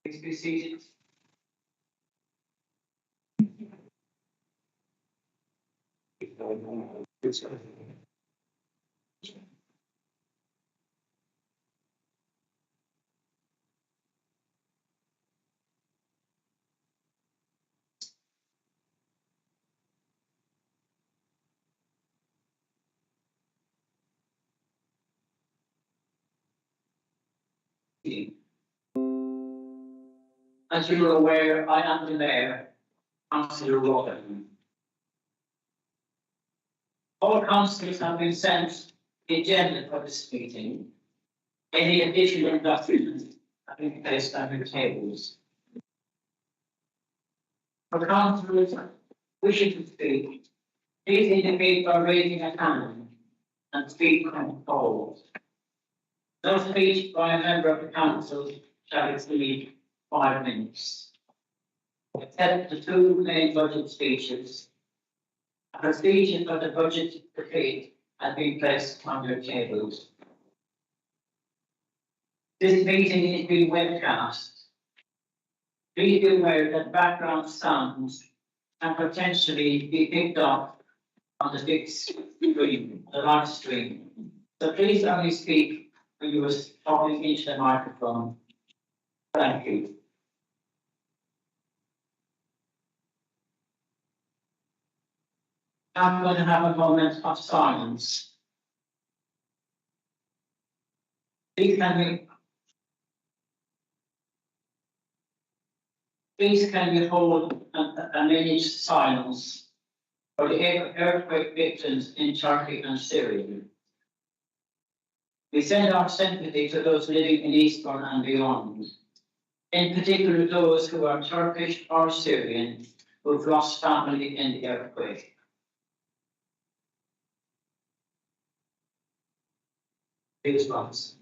Please be seated. As you are aware, I am the Mayor, Councillor Robin. All councillors have been sent the agenda for this meeting. Any additional documents have been placed on your tables. For councillors wishing to speak, please indicate by raising a hand and speak when called. No speech by a member of the council shall exceed 5 minutes. Except the two main budget speeches, a procedure for the budget debate has been placed on your tables. This meeting is being webcast. Please be aware that background sounds can potentially be picked up on the big screen, the live stream. So please only speak when you are talking into the microphone. Thank you. I'm going to have a moment of silence. Please can we hold a minute's silence for the earthquake victims in Turkey and Syria. We send our sympathy to those living in Eastbourne and beyond, in particular those who are Turkish or Syrian who've lost family in the earthquake. Please rise.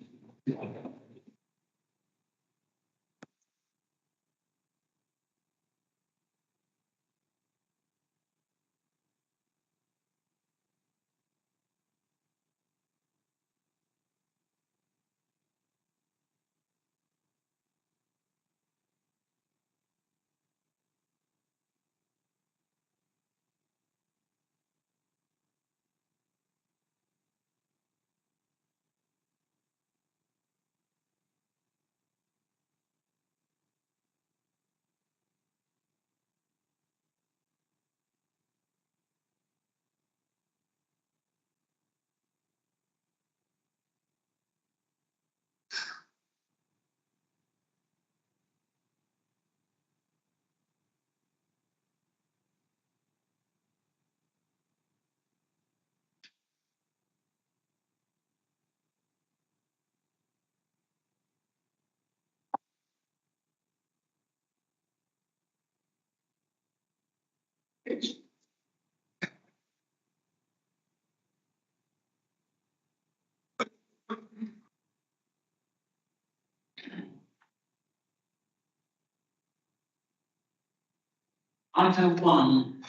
Item 1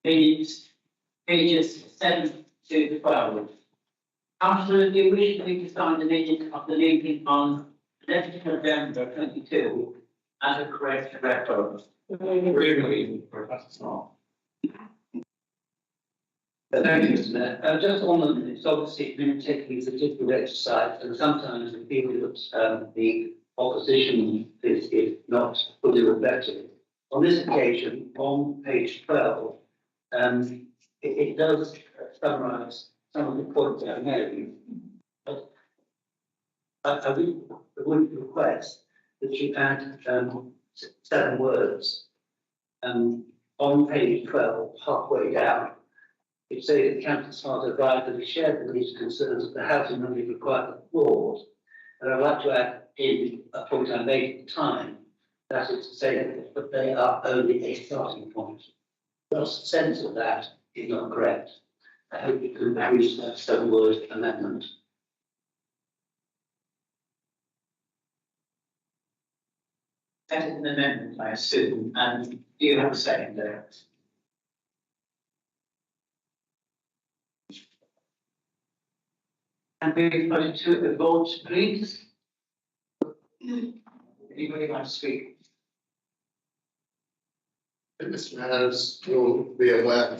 is pages 7 to 12. Councillors, do you wish me to sign the minutes of the meeting on 11th November 22 as a correct record? Really, that's not. Thank you, Mr. Just on the minutes, obviously it's been taking a particular exercise, and sometimes we feel that the opposition is not fully reflected. On this occasion, on page 12, it does summarise some of the points that I made. But I would request that you add 7 words on page 12, halfway down. It says that the council has advised that we share the least concerns of the housing money required for board. And I'd like to add in a point I made at the time, that is to say that they are only a starting point. The sense of that is not correct. I hope you can reach that 7-word amendment. That is an amendment, I assume, and do you have a second there? And we put it to a vote, please. Anybody like to speak? Mr. Mayor, as you'll be aware,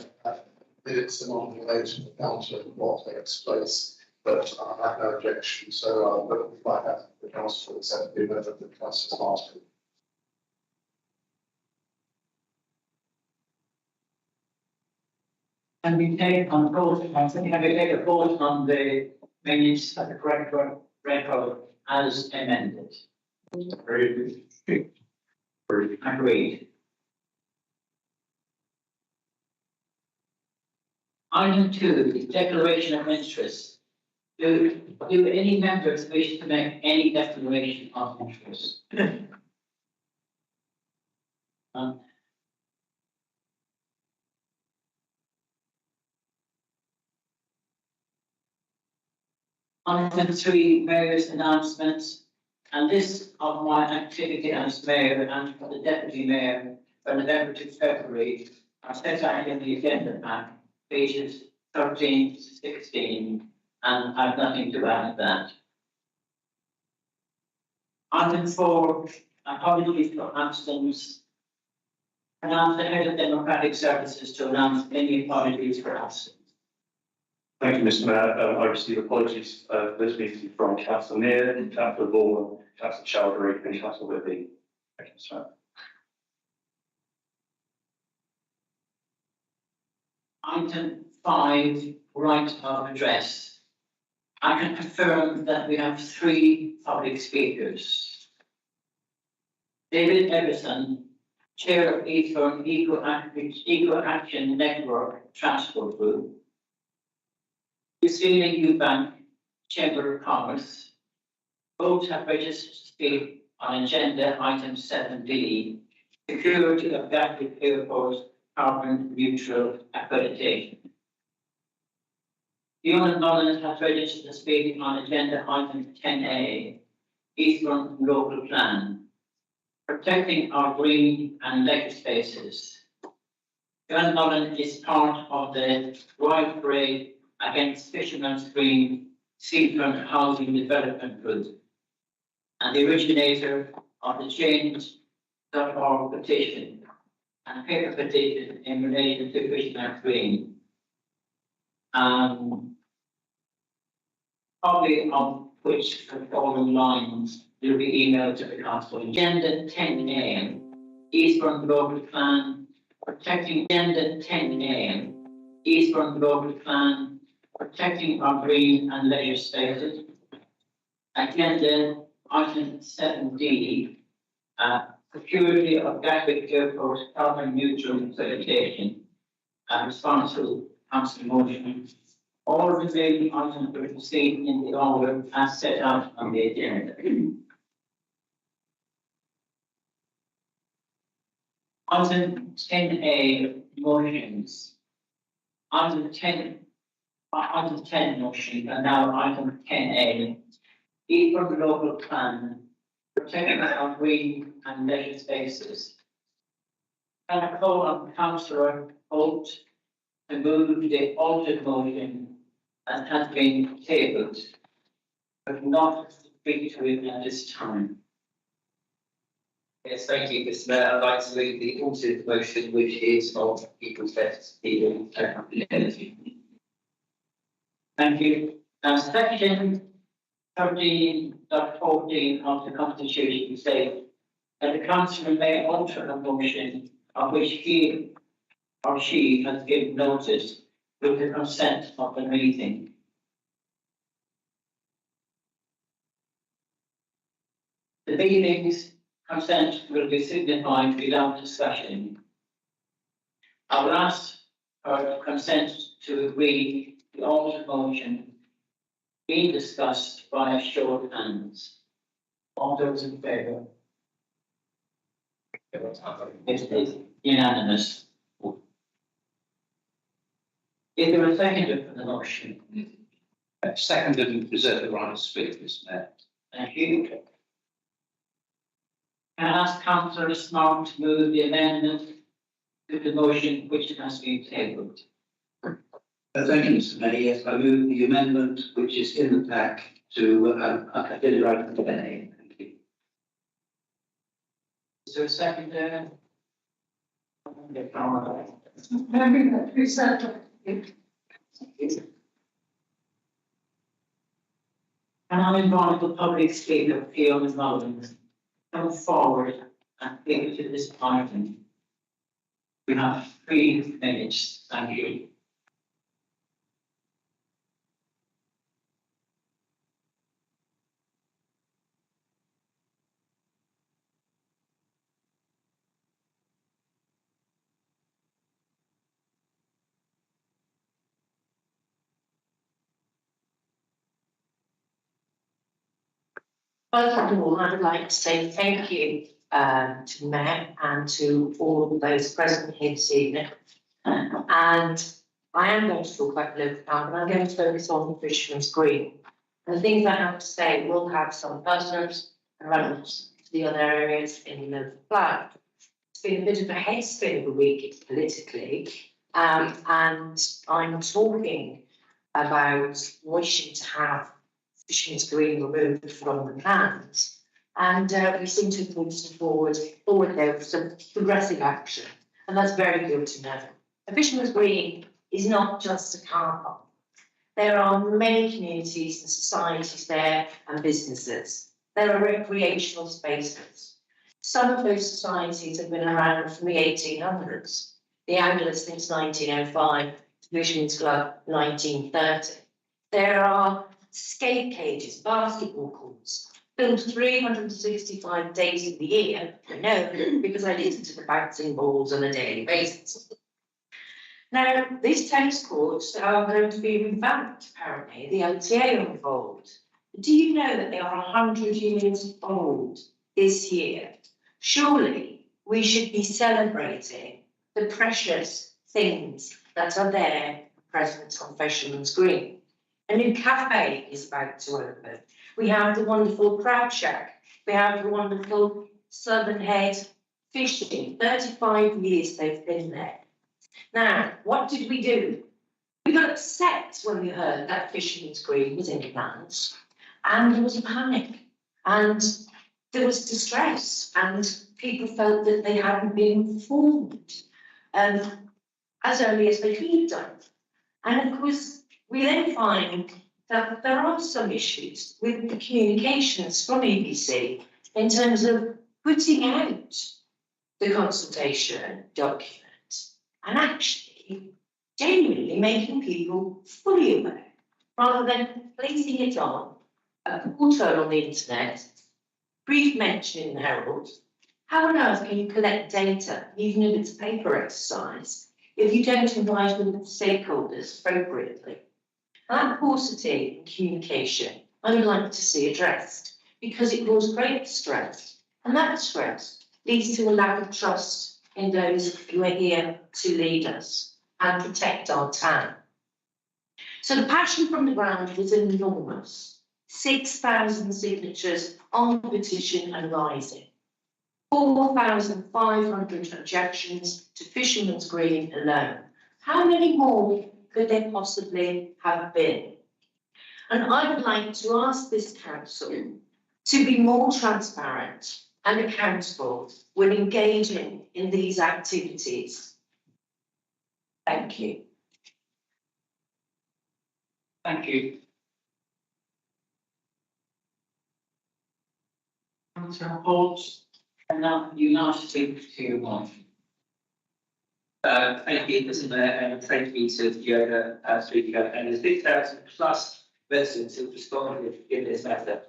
minutes are not related to the council and what takes place, but I have no objection, so but we might have the council to accept the amendment that council has asked. Can we take on vote, can we take a vote on the minutes of the record as amended? Agreed. Agreed. Item 2, declaration of interest. Do any members wish to make any declaration of interest? Item 3, mayor's announcements, and this of my activity as mayor and for the deputy mayor from November to February are set out in the agenda pack, pages 13 to 16, and I have nothing to add to that. Item 4, apologies for absence. Announce the head of democratic services to announce any apologies for absence. Thank you, Mr. Mayor. I received apologies for this meeting from Councillor Mear, Councillor Vaughan, Councillor Chowdhury and Councillor Whitby. Thank you, Mr. Mayor. Item 5, right of address. I can confirm that we have 3 public speakers. David Everson, Chair of Eastbourne Eco Action Network Transport Group. Christina Eubank, Chamber of Commerce. Both have registered to speak on agenda item 7D, security of Gatwick Airport carbon neutral accreditation. Fiona Mullins has registered to speak on agenda item 10A, Eastbourne local plan, protecting our green and leisure spaces. Fiona Mullins is part of the Royal Parade against Fisherman's Green Seafront Housing Development Group and the originator of the Change.org petition and paper petition in relation to Fisherman's Green. Copy of which the following lines will be emailed to the council. Agenda 10A, Eastbourne local plan, protecting agenda 10A, Eastbourne local plan, protecting our green and leisure spaces. Agenda item 7D, security of Gatwick Airport carbon neutral accreditation, responsible council motion. All remaining items will proceed in the order as set out on the agenda. Item 10A, motions. Item 10 motion, and now item 10A. Eastbourne local plan, protecting our green and leisure spaces. Can I call on Councillor Holt to move the altered motion that has been tabled, but not speak to it at this time? Yes, thank you, Mr. Mayor. I'd like to move the altered motion, which is of people's best people energy. Thank you. Section 13.14 of the Constitution states that the councillor may alter a motion of which he or she has given notice with the consent of the meeting. The meeting's consent will be signified without discussion. I will ask for consent to agree the altered motion being discussed by a show of hands. All those in favour? It is unanimous. Is there a seconder for the motion? Seconded and reserve the right to speak, Mr. Mayor. Thank you. Can I ask Councillor Smart to move the amendment to the motion which has been tabled? Thank you, Mr. Mayor. Yes, I move the amendment which is in the pack to, I did it right at the beginning. Thank you. there a second there? And I invite the public speaker, Fiona Mullins, to come forward and speak to this item. We have 3 minutes, thank you. First of all, I would like to say thank you to the Mayor and to all of those present here this evening. And I am going to talk about the local town, but I'm going to focus on the Fisherman's Green. And the things I have to say will have some pertinence and relevance to the other areas in the local plan. It's been a bit of a head spin of a week politically, and I'm talking about wishing to have Fisherman's Green removed from the plans. And we seem to have moved forward there with some progressive action. And that's very good to know. A Fisherman's Green is not just a car park. There are many communities and societies there and businesses. There are recreational spaces. Some of those societies have been around from the 1800s. The Anglers since 1905, the Fisherman's Club 1930. There are skate cages, basketball courts, built 365 days of the year. I know because I listen to the bouncing balls on a daily basis. Now, these tennis courts are going to be revamped, apparently. The LTA are involved. Do you know that they are 100 years old this year? Surely we should be celebrating the precious things that are there present on Fisherman's Green. A new cafe is about to open. We have the wonderful Crab Shack. We have the wonderful Southern Head Fishing. 35 years they've been there. Now, what did we do? We got upset when we heard that Fisherman's Green was in plans, and there was a panic, and there was distress, and people felt that they hadn't been informed as early as they could have done. And of course, we then find that there are some issues with the communications from EBC in terms of putting out the consultation document and actually genuinely making people fully aware, rather than placing it on a portal on the internet, brief mention in the Herald. How on earth can you collect data, even if it's a paper exercise, if you don't invite the stakeholders appropriately? That paucity in communication I would like to see addressed, because it causes great stress, and that stress leads to a lack of trust in those who are here to lead us and protect our town. So the passion from the ground was enormous. 6,000 signatures on the petition and rising. 4,500 objections to Fisherman's Green alone. How many more could there possibly have been? And I would like to ask this council to be more transparent and accountable when engaging in these activities. Thank you. Thank you. Councillor Holt, and now you now speak to your wife. Thank you, Mr. Mayor, and thank you to Fiona, our speaker, and the 6,000 plus residents who have responded in this matter.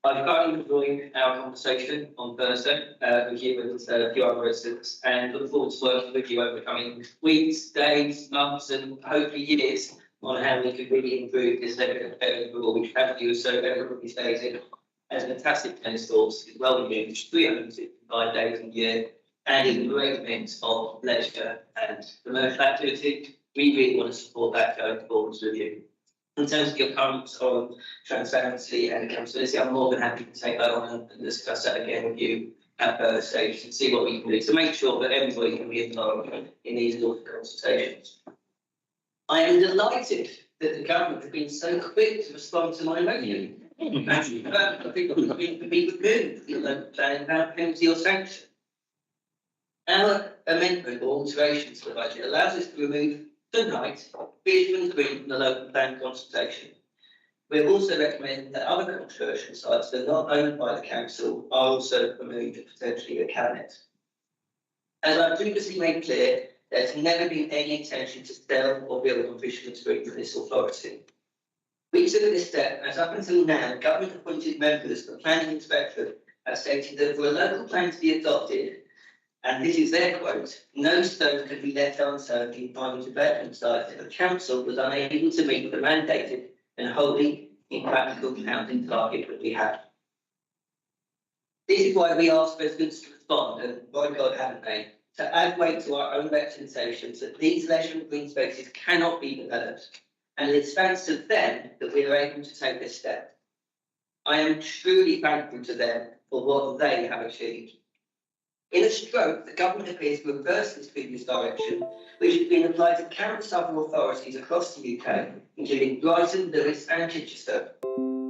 I've currently enjoyed our conversation on Thursday with you and a few other residents, and look forward to working with you over the coming weeks, days, months, and hopefully years on how we can really improve this area, which have you so everybody stays in. As fantastic tennis courts, well used, 365 days a year, and is a great mix of leisure and commercial activity. We really want to support that going forward with you. In terms of your comments on transparency and accountability, I'm more than happy to take that on and discuss that again with you at further stages and see what we can do to make sure that everybody can be involved in these local consultations. I am delighted that the government has been so quick to respond to my motion. I think we could move the local plan without penalty or sanction. Our amendment or alteration to the budget allows us to remove tonight Eastbourne Green from the local plan consultation. We also recommend that other controversial sites that are not owned by the council are also removed and potentially a cabinet. As I previously made clear, there's never been any intention to sell or build on Fisherman's Green for this authority. We took this step as up until now, government appointed members of the planning inspectorate have stated that for a local plan to be adopted, and this is their quote, no stone can be left unturned in finding development sites if the council was unable to meet the mandated and wholly impractical housing target that we have. This is why we ask residents to respond, and by God haven't they, to add weight to our own representations that these leisure and green spaces cannot be developed, and it's thanks to them that we are able to take this step. I am truly thankful to them for what they have achieved. In a stroke, the government appears to reverse this previous direction, which has been applied to countless other authorities across the UK, including Brighton, Lewis and Chichester.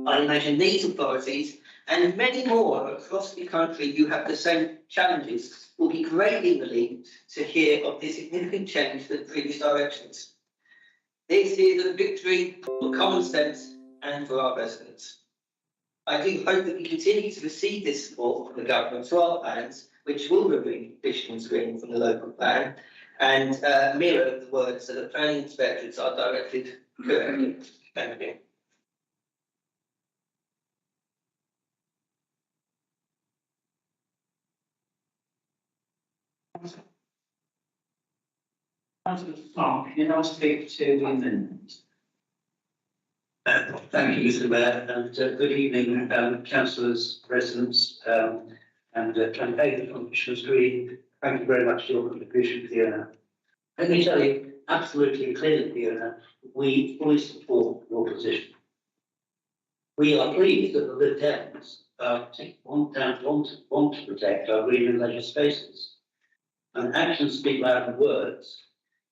I imagine these authorities and many more across the country who have the same challenges will be greatly relieved to hear of this significant change to the previous directions. This is a victory for common sense and for our residents. I do hope that we continue to receive this support from the government to our plans, which will remove Fisherman's Green from the local plan and mirror the words that the planning inspectors are directed correctly. Thank you. Councillor Clark, can you now speak to the amendment? Thank you, Mr. Mayor, and good evening, councillors, residents, and campaigners from Fisherman's Green. Thank you very much for your contribution, Fiona. Let me tell you absolutely clearly, Fiona, we fully support your position. We are pleased that the Lib Dems want to protect our green and leisure spaces. And actions speak louder than words.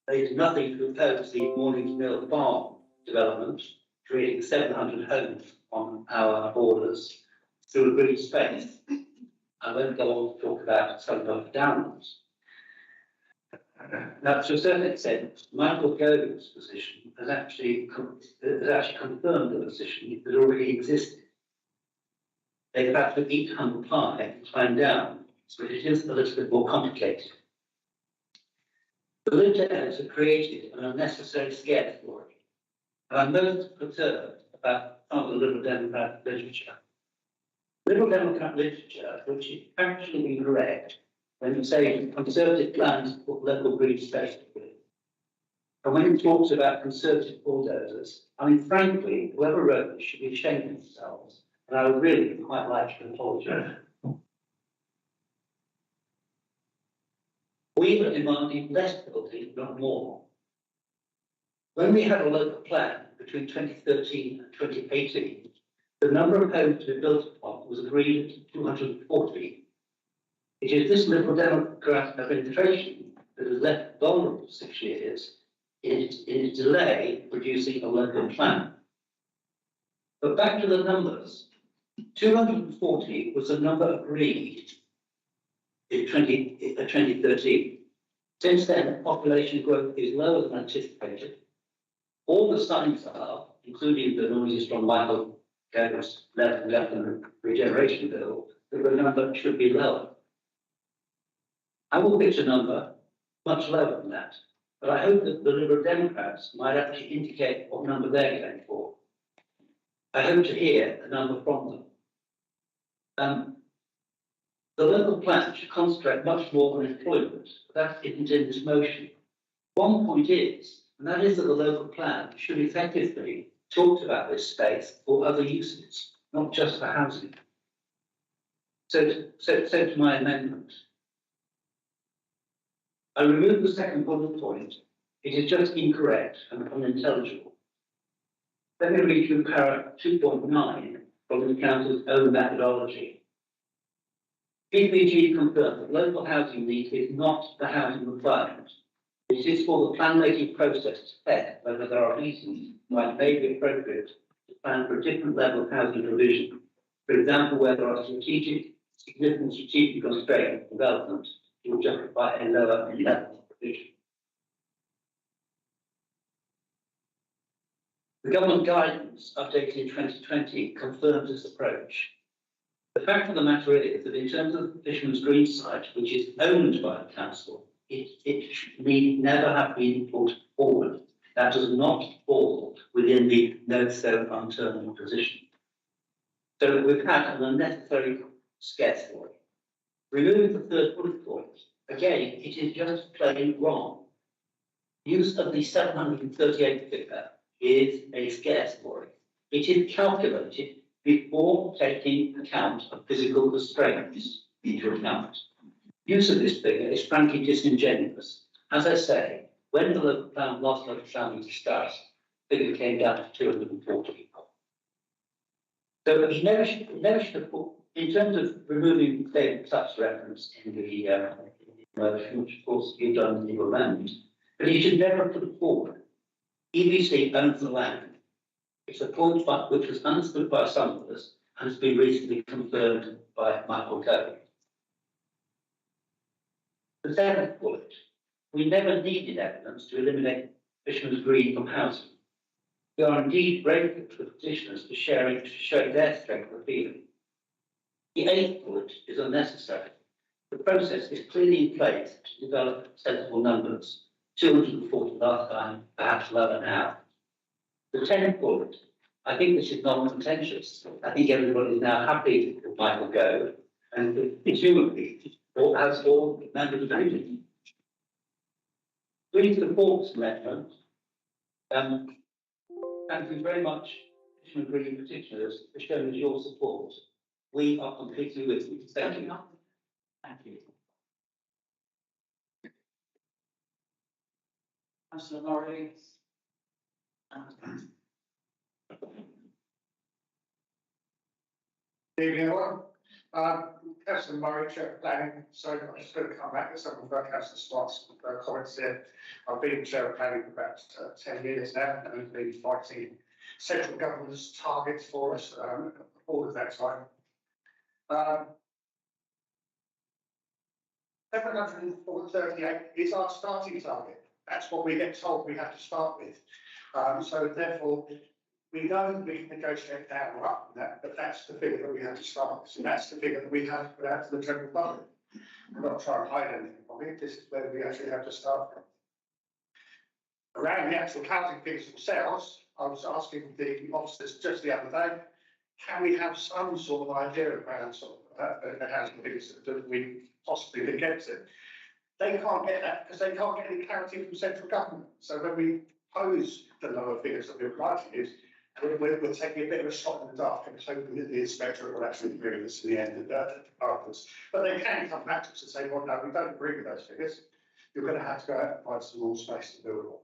They did nothing to oppose the Mornings Mill Farm development, creating 700 homes on our borders through a green space. I won't go on to talk about Sunbelt Downs. Now, to a certain extent, Michael Gove's position has actually confirmed the position that already existed. They've had to eat humble pie and climb down, so it is a little bit more complicated. The Lib Dems have created an unnecessary scarestory, and I'm most perturbed about some of the Liberal Democrat literature. Liberal Democrat literature, which is actually incorrect when you say Conservative plans to put local green space with. And when it talks about Conservative bulldozers, I mean, frankly, whoever wrote this should be ashamed of themselves, and I would really quite like to apologise. We were demanding less building, not more. When we had a local plan between 2013 and 2018, the number of homes to be built upon was agreed at 240. It is this Liberal Democrat administration that has left vulnerable for 6 years in its delay producing a local plan. But back to the numbers. 240 was the number agreed in 2013. Since then, population growth is lower than anticipated. All the signs are, including the noises from Michael Gove's left and regeneration bill, that the number should be lower. I will pitch a number much lower than that, but I hope that the Liberal Democrats might actually indicate what number they're going for. I hope to hear a number from them. The local plan should concentrate much more on employment, but that isn't in this motion. One point is, and that is that the local plan should effectively talk about this space for other uses, not just for housing. So to my amendment. I remove the second bullet point. It is just incorrect and unintelligible. Let me read you paragraph 2.9 from the Council's own methodology. PPG confirmed that local housing need is not the housing requirement. It is for the plan-making process to test whether there are reasons why it may be appropriate to plan for a different level of housing provision. For example, where there are significant strategic constraints of development it will justify a lower level of provision. The government guidance updated in 2020 confirms this approach. The fact of the matter is that in terms of the Fisherman's Green site, which is owned by the council, it need never have been put forward. That does not fall within the no stone unturned position. So we've had an unnecessary scarcity. Removing the third bullet point, again, it is just plain wrong. Use of the 738 figure is a scarce story. It is calculated before taking account of physical constraints into account. Use of this figure is frankly disingenuous. As I say, when the local plan, last local plan was discussed, the figure came down to 240 people. So it never should have put, in terms of removing such reference in the motion, which of course you've done in your amendment, but you should never put it forward. EBC owns the land. It's a point which was understood by some of us and has been recently confirmed by Michael Cove. The seventh bullet, we never needed evidence to eliminate Fisherman's Green from housing. We are indeed grateful to the petitioners for showing their strength of feeling. The eighth bullet is unnecessary. The process is clearly in place to develop sensible numbers. 240 last time, perhaps lower now. The 10th bullet, I think this is non-contentious. I think everybody is now happy with Michael Gove, and presumably, or as all members of the meeting. We support amendment. Thank you very much, Fisherman Green petitioners, for showing us your support. We are completely with you. Thank you. Thank you. Councillor Murray. Evening, everyone. Councillor Murray, Chair of Planning. So I'm just going to come back to some of Councillor Smart's comments here. I've been Chair of Planning for about 10 years now, and I've been fighting central government's targets for us all of that time. 738 is our starting target. That's what we get told we have to start with. So therefore, we know we can negotiate down or up from that, but that's the figure that we have to start with. So that's the figure that we have to put out to the general public. I'm not trying to hide anything from it. This is where we actually have to start from. Around the actual housing figures themselves, I was asking the officers just the other day, can we have some sort of idea around sort of the housing figures that we possibly could get to? They can't get that because they can't get any clarity from central government. So when we pose the lower figures that we're writing is, we're taking a bit of a shot in the dark and hoping that the inspector will actually agree with us in the end afterwards. But they can come back to us and say, well, no, we don't agree with those figures. You're going to have to go out and find some more space to build on.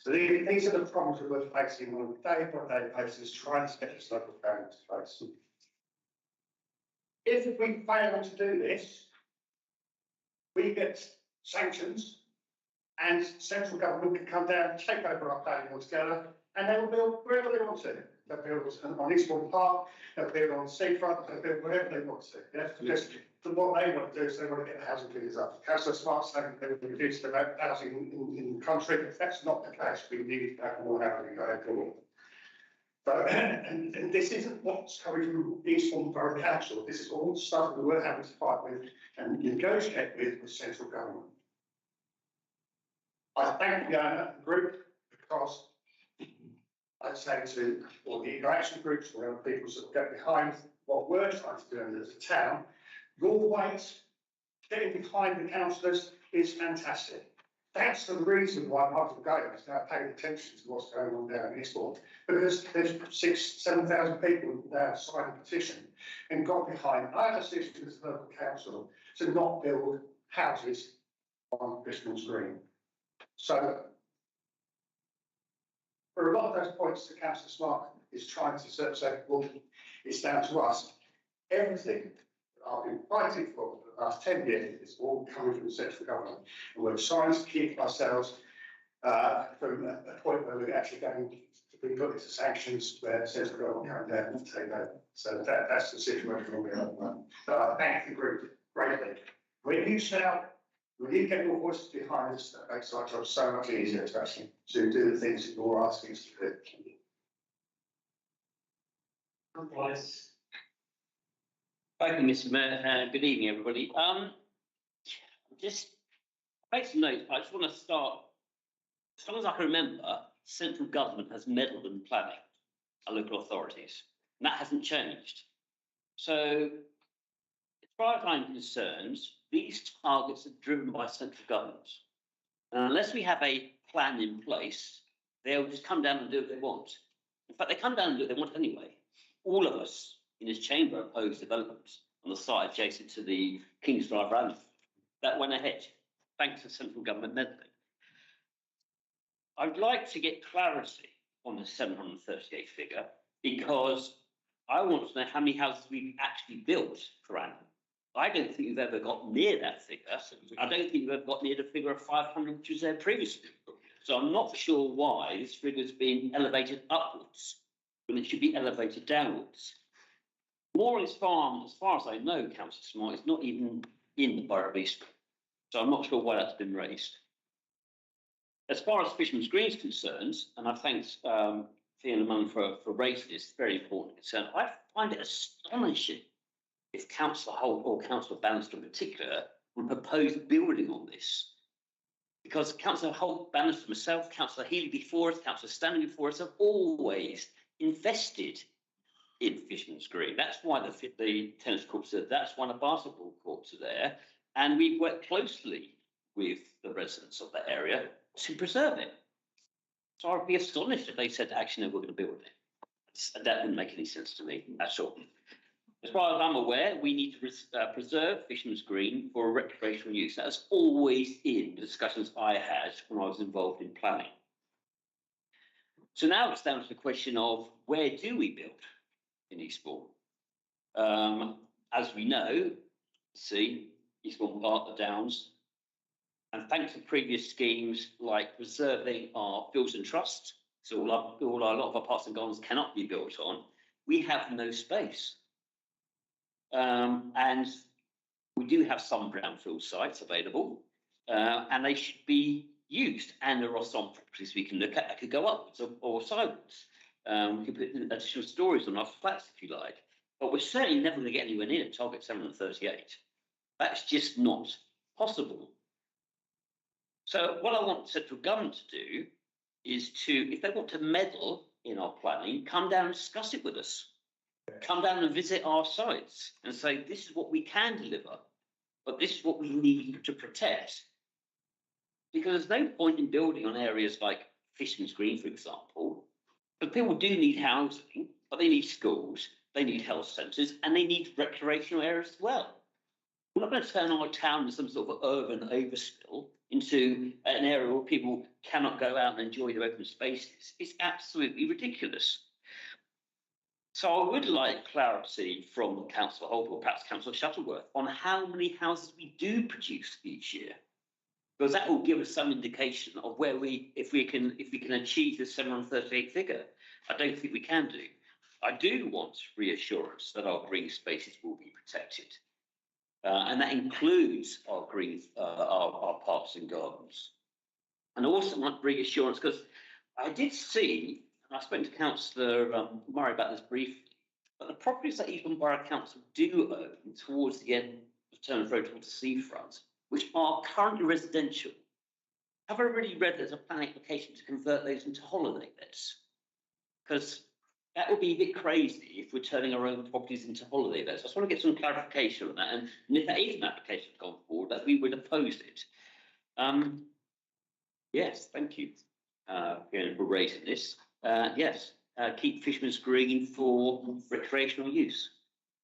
So these are the problems that we're facing on a day-by-day basis, trying to get this local plan into place. If we fail to do this, we get sanctions, and central government can come down, take over our planning altogether, and they will build wherever they want to. They'll build on Eastbourne Park, they'll build on seafront, they'll build wherever they want to. Yeah? Because what they want to do is they want to get the housing figures up. Councillor Smart saying they would reduce the amount of housing in the country. If that's not the case, we need to have more housing going forward. But, and this isn't what's coming from Eastbourne Borough Council. This is all stuff that we're having to fight with and negotiate with central government. I thank the group because I'd say to all the interaction groups or people that get behind what we're trying to do as a town, your weight getting behind the councillors is fantastic. That's the reason why Michael Gove is now paying attention to what's going on down in Eastbourne, because there's 6,000-7,000 people now signed a petition and got behind our decision as a local council to not build houses on Fisherman's Green. So, for a lot of those points that Councillor Smart is trying to sort of say, well, it's down to us. Everything that I've been fighting for the last 10 years is all coming from the central government. And we're trying to keep ourselves from a point where we're actually going to be put into sanctions where the central government come down and take over. So that's the situation we're in at the moment. But I thank the group greatly. We're used now We need to get your voices behind us, that makes our job so much easier to actually to do the things that you're asking us to do. Thank you, Mr. Mayor, and good evening, everybody. Just make some notes. I just want to start. As long as I can remember, central government has meddled in planning and local authorities, and that hasn't changed. So, as far as I'm concerned, these targets are driven by central government. And unless we have a plan in place, they'll just come down and do what they want. In fact, they come down and do what they want anyway. All of us in this chamber opposed development on the site adjacent to the King's Drive round. That went ahead, thanks to central government meddling. I'd like to get clarity on the 738 figure because I want to know how many houses we've actually built per annum. I don't think we've ever got near that figure. I don't think we've ever got near the figure of 500, which was there previously. So I'm not sure why this figure's been elevated upwards when it should be elevated downwards. Morley's Farm, as far as I know, Councillor Smart, is not even in the Borough of Eastbourne. So I'm not sure why that's been raised. As far as Fisherman's Green is concerned, and I thank Fiona Munn for raising this very important concern, I find it astonishing if Councillor Holt or Councillor Bannister in particular would propose building on this. Because Councillor Holt, Bannister, myself, Councillor Healy before us, Councillor Stanley before us have always invested in Fisherman's Green. That's why the tennis courts are there, that's why the basketball courts are there. And we've worked closely with the residents of that area to preserve it. So I'd be astonished if they said, actually, no, we're going to build it. That wouldn't make any sense to me at all. As far as I'm aware, we need to preserve Fisherman's Green for recreational use. That's always in the discussions I had when I was involved in planning. So now it's down to the question of where do we build in Eastbourne? As we know, see, Eastbourne Park, the Downs, and thanks to previous schemes like preserving our fields and trusts, so a lot of our parks and gardens cannot be built on, we have no space. And we do have some brownfield sites available, and they should be used. And there are some properties we can look at that could go upwards or sideways. We could put additional stories on our flats if you like, but we're certainly never going to get anywhere near target 738. That's just not possible. So what I want central government to do is to, if they want to meddle in our planning, come down and discuss it with us. Come down and visit our sites and say, this is what we can deliver, but this is what we need to protect. Because there's no point in building on areas like Fisherman's Green, for example, but people do need housing, but they need schools, they need health centres, and they need recreational areas as well. We're not going to turn our town into some sort of urban overspill into an area where people cannot go out and enjoy their open spaces. It's absolutely ridiculous. So I would like clarity from Councillor Holt or perhaps Councillor Shuttleworth on how many houses we do produce each year, because that will give us some indication of where if we can achieve the 738 figure. I don't think we can do. I do want reassurance that our green spaces will be protected. And that includes our green, our parks and gardens. And I also want reassurance because I did see, and I spoke to Councillor Murray about this briefly, but the properties that Eastbourne Borough Council do own towards the end of Turner Road towards the seafront, which are currently residential, have I already read there's a planning application to convert those into holiday lets? Because that would be a bit crazy if we're turning our own properties into holiday lets. I just want to get some clarification on that. And if that is an application gone forward, that we would oppose it. Yes, thank you for raising this. Yes, keep Fisherman's Green for recreational use.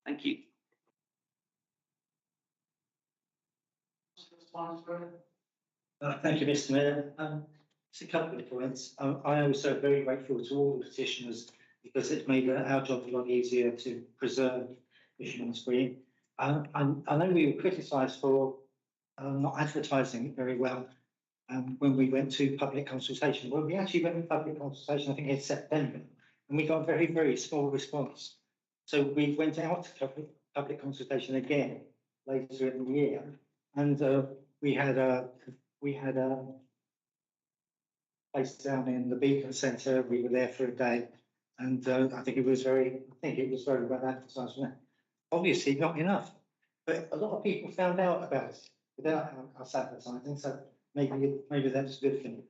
Thank you. Thank you, Mr. Mayor. Just a couple of points. I also very grateful to all the petitioners because it's made our job a lot easier to preserve Fisherman's Green. I know we were criticised for not advertising it very well when we went to public consultation. Well, we actually went to public consultation, I think in September, and we got a very, very small response. So we went out to public consultation again later in the year, and we had a place down in the Beacon Centre. We were there for a day, and I think it was very well advertised. Obviously, not enough, but a lot of people found out about it without us advertising. So maybe that's a good thing.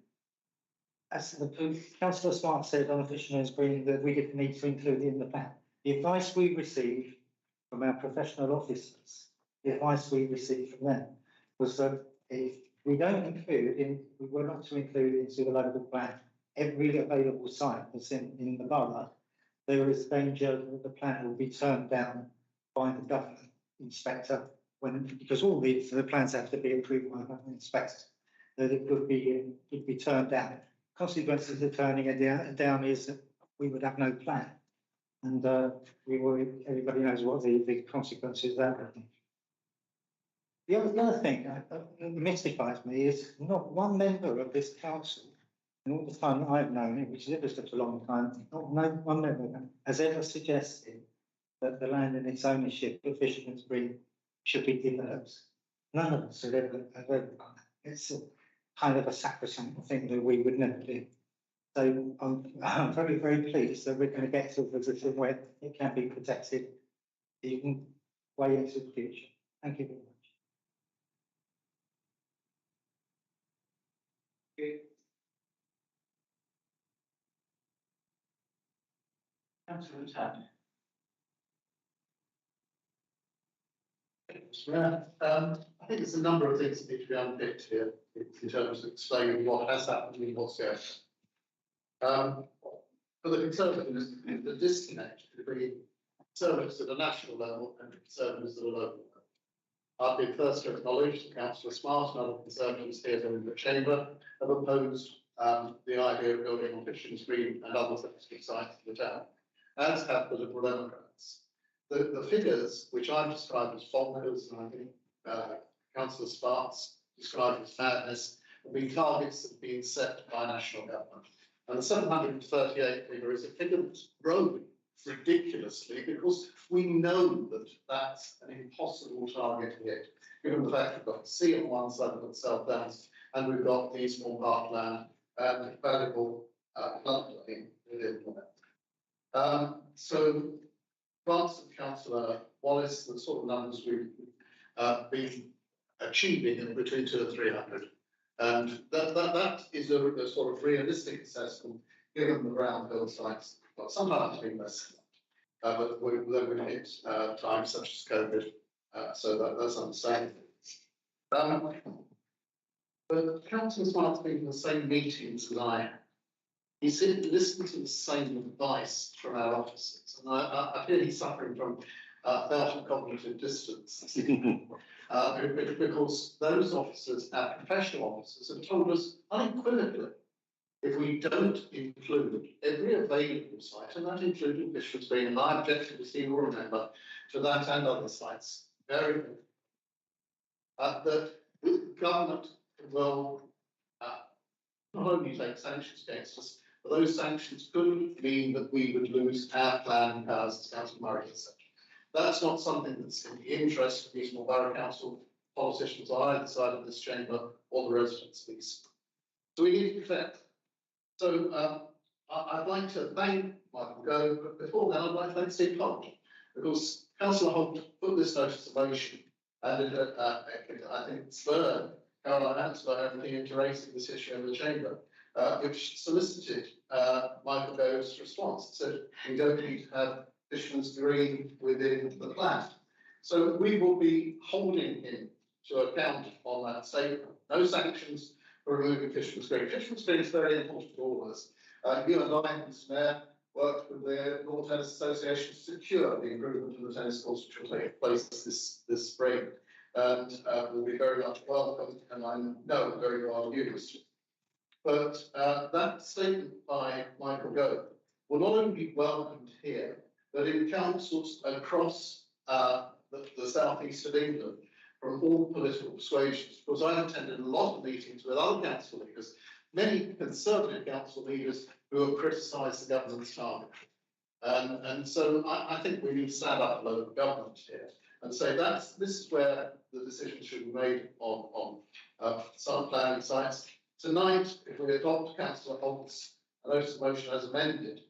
As the Councillor Smart said on the Fisherman's Green, that we didn't need to include it in the plan. The advice we received from our professional officers, from them was that if we don't include we were not to include into the local plan every available site that's in the borough, there is danger that the plan will be turned down by the government inspector because all the plans have to be approved by the government inspector, that it could be turned down. Consequences of turning it down is that we would have no plan. And everybody knows what the consequences of that would be. The other thing that mystifies me is not one member of this council, in all the time that I've known it, which is such a long time, not one member has ever suggested that the land in its ownership of Fisherman's Green should be developed. None of us have ever done that. It's kind of a sacrosanct thing that we would never do. So I'm very, very pleased that we're going to get to a position where it can be protected even way into the future. Thank you very much. Councillor Tan. I think there's a number of things that need to be unpicked here in terms of explaining what has happened and what's going on. For the Conservatives, the disconnect between Conservatives at a national level and Conservatives at a local level. I've been first to acknowledge that Councillor Smart and other Conservatives here in the Chamber have opposed the idea of building on Fisherman's Green and other sensitive sites in the town, as have the Liberal Democrats. The figures which I've described as bonkers, and I think Councillor Sparks described as madness, have been targets that have been set by national government. And the 738 figure is a figure that's grown ridiculously because we know that that's an impossible target to hit, given the fact we've got the sea on one side of itself down, and we've got the Eastbourne Parkland and valuable floodplain within that. So, answer to Councillor Wallace, the sort of numbers we've been achieving in between 200 and 300. And that is a sort of realistic assessment given the brownfield sites. But sometimes it's been less than that. But then we hit times such as COVID. So that's understandable. But Councillor Smart's been in the same meetings as I have. He said listen to the same advice from our officers. And I feel he's suffering from felt cognitive distance. Because those officers, our professional officers, have told us unequivocally if we don't include every available site, and that included Fisherman's Green, and I objected, as you will remember, to that and other sites, very good, that the government will not only take sanctions against us, but those sanctions could mean that we would lose our planning powers, as Councillor Murray has said. That's not something that's in the interest of Eastbourne Borough Council, politicians on either side of this chamber, or the residents of Eastbourne. So we need to be fair. So I'd like to thank Michael Gove, but before then I'd like to thank Steve Holt, because Councillor Holt put this notice of motion, and I think it spurred Caroline Hansberg into raising this issue in the chamber, which solicited Michael Gove's response. It said we don't need to have Fisherman's Green within the plan. So we will be holding him to account on that statement. No sanctions for removing Fisherman's Green. Fisherman's Green is very important to all of us. You and I, Mr. Mayor, worked with the Lawn Tennis Association to secure the improvement of the tennis courts, which will take place this spring, and will be very much welcome, and I know very well used. But that statement by Michael Gove will not only be welcomed here, but in councils across the southeast of England from all political persuasions, because I've attended a lot of meetings with other council leaders, many Conservative council leaders who have criticised the government's target. And so I think we need to stand up for local government here. and say this is where the decision should be made on some planning sites. Tonight, if we adopt Councillor Holt's notice of motion as amended,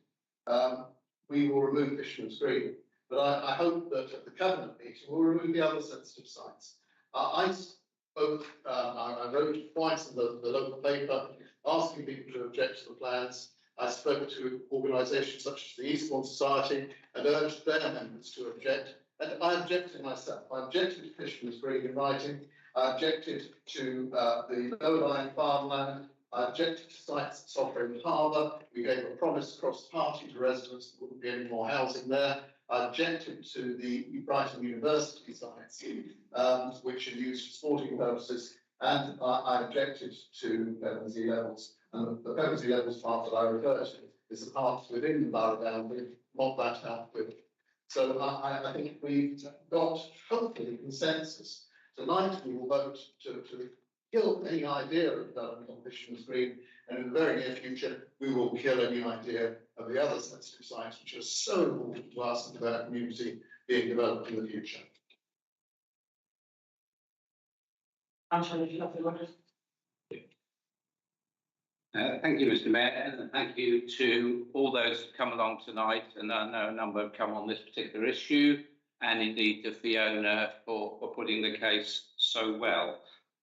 we will remove Fisherman's Green. But I hope that at the Cabinet meeting, we'll remove the other sensitive sites. I wrote twice in the local paper asking people to object to the plans. I spoke to organisations such as the Eastbourne Society and urged their members to object. And I objected myself. I objected to Fisherman's Green in writing. I objected to the low-lying farmland. I objected to sites at Sovereign Harbour. We gave a promise across the party to residents there wouldn't be any more housing there. I objected to the Brighton University sites, which are used for sporting purposes, and I objected to Pevensey Levels. And the Pevensey Levels part that I refer to is the part within the borough boundary, not that outward. So I think we've got, hopefully, consensus. Tonight we will vote to kill any idea of development on Fisherman's Green, and in the very near future we will kill any idea of the other sensitive sites which are so important to us and to our community being developed in the future. Councillor, if you have the word. Thank you, Mr. Mayor, and thank you to all those who come along tonight, and I know a number have come on this particular issue, and indeed to Fiona for putting the case so well,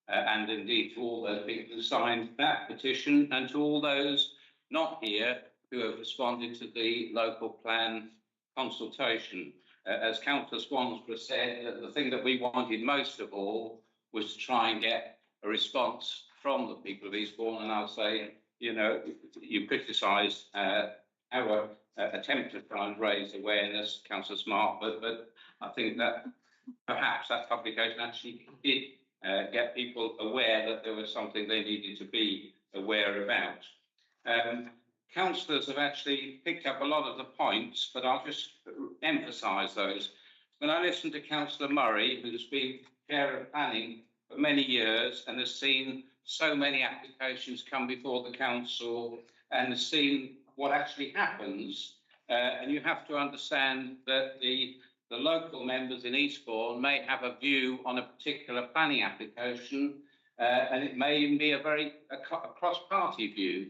and indeed to all those people who signed that petition, and to all those not here who have responded to the local plan consultation. As Councillor Swansborough said, the thing that we wanted most of all was to try and get a response from the people of Eastbourne, and I'll say, you know, you criticised our attempt to try and raise awareness, Councillor Smart, but I think that perhaps that publication actually did get people aware that there was something they needed to be aware about. Councillors have actually picked up a lot of the points, but I'll just emphasise those. When I listened to Councillor Murray, who's been chair of planning for many years and has seen so many applications come before the council and has seen what actually happens, and you have to understand that the local members in Eastbourne may have a view on a particular planning application, and it may even be a cross-party view.